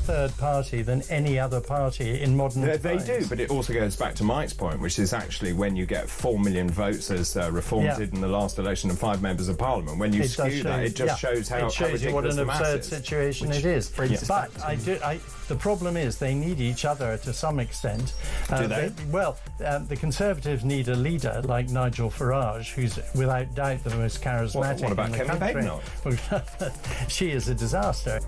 Third party than any other party in modern times. They do, but it also goes back to Mike's point, which is actually when you get 4 million votes, as Reform did in the last election, and 5 members of Parliament, when you skew that, it just shows how ridiculous what an the absurd mass is, situation it is. But the problem is they need each other to some extent. Do they? The Conservatives need a leader like Nigel Farage, who's without doubt the most charismatic what about in the Kevin country. She is a disaster.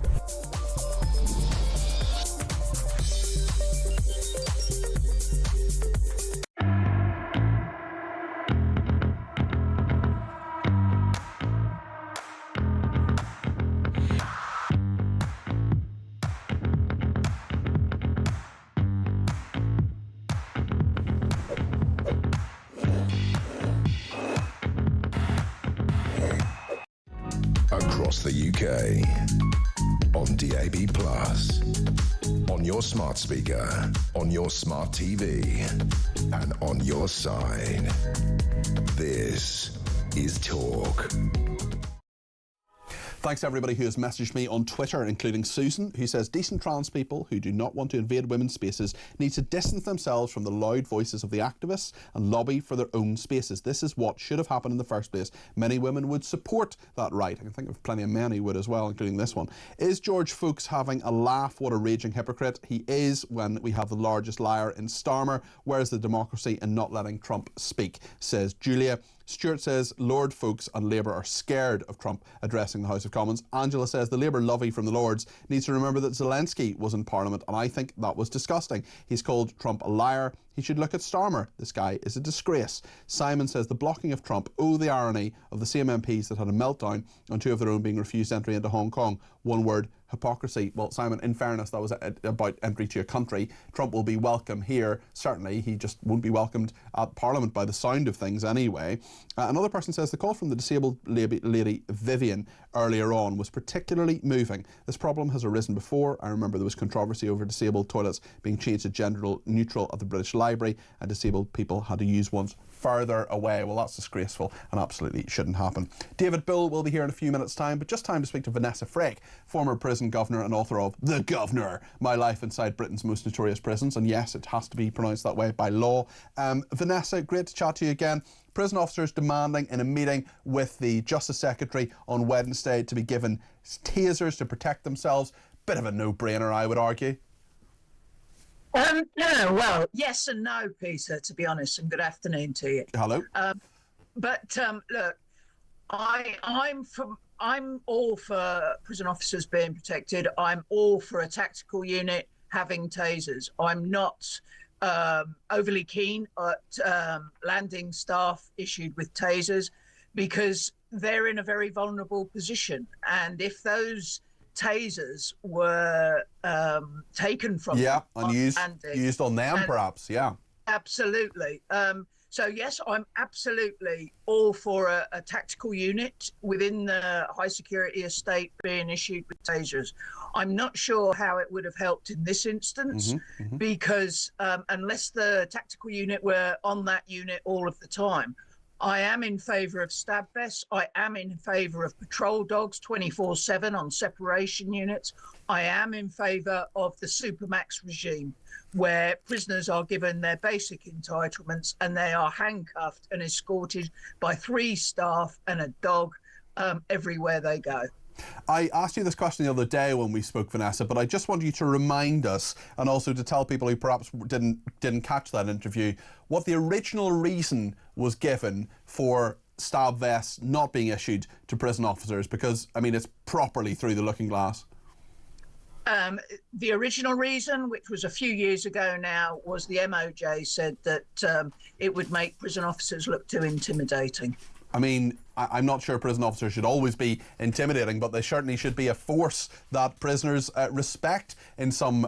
Across the UK, on on DAB+, on your smart speaker, on your smart TV, and on your side. This is Talk. Thanks to everybody who has messaged me on Twitter, including Susan, who says decent trans people who do not want to invade women's spaces need to distance themselves from the loud voices of the activists and lobby for their own spaces. This is what should have happened in the first place. Many women would support that right. I can think of plenty of men who would as well, including this one. Is George Fuchs having a laugh? What a raging hypocrite. He is, when we have the largest liar in Starmer. Where's the democracy in not letting Trump speak, says Julia. Stuart says Lord Fuchs and Labour are scared of Trump addressing the House of Commons. Angela says the Labour lovey from the Lords needs to remember that Zelensky was in Parliament, and I think that was disgusting. He's called Trump a liar. He should look at Starmer. This guy is a disgrace. Simon says the blocking of Trump, oh, the irony of the same MPs that had a meltdown on two of their own being refused entry into Hong Kong. One word, hypocrisy. Well, Simon, in fairness, that was about entry to a country. Trump will be welcome here. Certainly, he just won't be welcomed at Parliament by the sound of things anyway. Another person says the call from the disabled lady Vivian earlier on was particularly moving. This problem has arisen before. I remember there was controversy over disabled toilets being changed to gender neutral at the British Library, and disabled people had to use ones further away. Well, that's disgraceful and absolutely shouldn't happen. David Bull will be here in a few minutes' time, but just time to speak to Vanessa Frake, former prison governor and author of The Governor, My Life Inside Britain's Most Notorious Prisons. And yes, it has to be pronounced that way by law. Vanessa, great to chat to you again. Prison officers demanding in a meeting with the Justice Secretary on Wednesday to be given tasers to protect themselves. Bit of a no-brainer, I would argue. No, well, yes and no, Peter, to be honest, and good afternoon to you. Hello. Look, I'm all for prison officers being protected. I'm all for a tactical unit having tasers. I'm not overly keen at landing staff issued with tasers because they're in a very vulnerable position. And if those tasers were taken from them and used on them, perhaps, yeah. Absolutely. So, yes, I'm absolutely all for a tactical unit within the high security estate being issued with tasers. I'm not sure how it would have helped in this instance because unless the tactical unit were on that unit all of the time, I am in favour of stab vests. I am in favour of patrol dogs 24/7 on separation units. I am in favour of the Supermax regime, where prisoners are given their basic entitlements and they are handcuffed and escorted by 3 staff and a dog everywhere they go. I asked you this question the other day when we spoke, Vanessa, but I just want you to remind us, and also to tell people who perhaps didn't catch that interview, what the original reason was given for stab vests not being issued to prison officers, because, I mean, it's properly through the looking glass. The original reason, which was a few years ago now, was the MOJ said that it would make prison officers look too intimidating. I mean, I'm not sure prison officers should always be intimidating, but they certainly should be a force that prisoners respect in some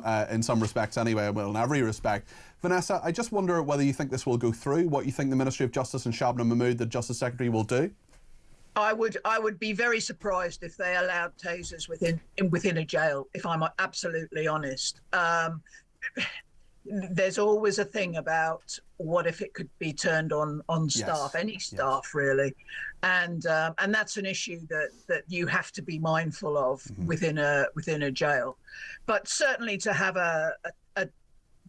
respects anyway, well, in every respect. Vanessa, I just wonder whether you think this will go through, what you think the Ministry of Justice and Shabnam Mahmood, the Justice Secretary, will do? I would be very surprised if they allowed tasers within a jail, if I'm absolutely honest. There's always a thing about what if it could be turned on staff, any staff really, and that's an issue that you have to be mindful of within a jail. But certainly to have a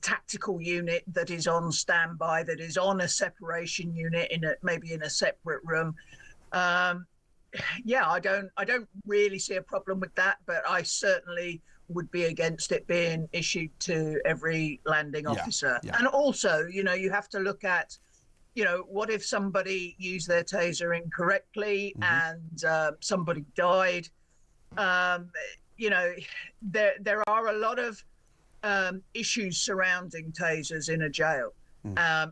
tactical unit that is on standby, that is on a separation unit maybe in a separate room. I don't really see a problem with that, but I certainly would be against it being issued to every landing officer. And also, you have to look at, what if somebody used their taser incorrectly and somebody died? There are a lot of issues surrounding tasers in a jail.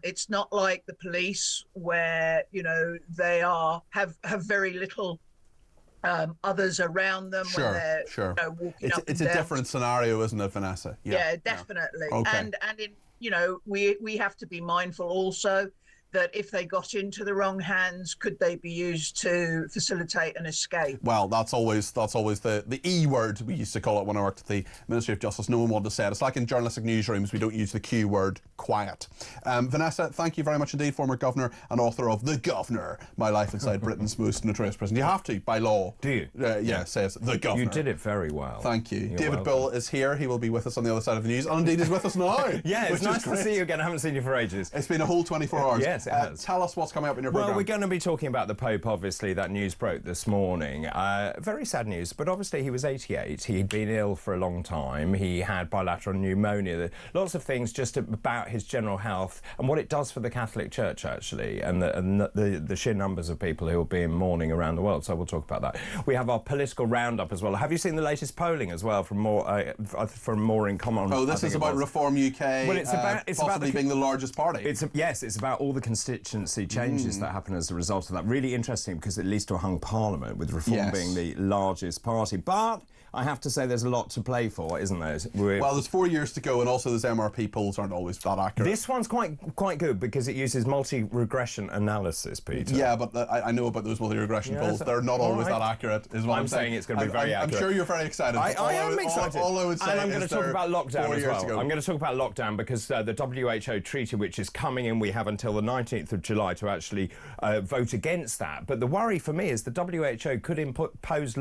It's not like the police where, they have very little others around them when they're walking up it's a different scenario, isn't it, Vanessa? Yeah, definitely. Okay. And we have to be mindful also that if they got into the wrong hands, could they be used to facilitate an escape? Well, that's always the E word, we used to call it when I worked at the Ministry of Justice. No one wanted to say it. It's like in journalistic newsrooms, we don't use the Q word, quiet. Vanessa, thank you very much indeed, former governor and author of The Governor, My Life Inside Britain's Most Notorious Prison. You have to, by law. Do you? Yeah, says The Governor. You did it very well. Thank you. You're David welcome. Bill is here. He will be with us on the other side of the news. And indeed is with us now. Yeah, it's nice to see you again. I haven't seen you for ages. It's been a whole 24 hours. Yes, it has. Tell us what's coming up in your programme. Well, we're going to be talking about the Pope, obviously. That news broke this morning. Very sad news, but obviously he was 88. He'd been ill for a long time. He had bilateral pneumonia. Lots of things just about his general health and what it does for the Catholic Church, actually, and the sheer numbers of people who will be in mourning around the world. So we'll talk about that. We have our political roundup as well. Have you seen the latest polling as well from More in Common? Oh, this is about Reform UK. Well, it's possibly being the largest party. It's about all the constituency changes that happen as a result of that. Really interesting because it leads to a hung parliament with Reform being the largest party. But I have to say there's a lot to play for, isn't there? Well, there's 4 years to go, and also those MRP polls aren't always that accurate. This one's quite good because it uses multi-regression analysis, Peter. Yeah, but I know about those multi-regression polls. They're not always that accurate, is what I'm saying. It's going to be very accurate. I'm sure you're very excited. I am excited. All I would say and I'm going to talk about lockdown as well. I'm going to talk about lockdown because the WHO treaty, which is coming in, we have until the 19th of July to actually vote against that. But the worry for me is the WHO could impose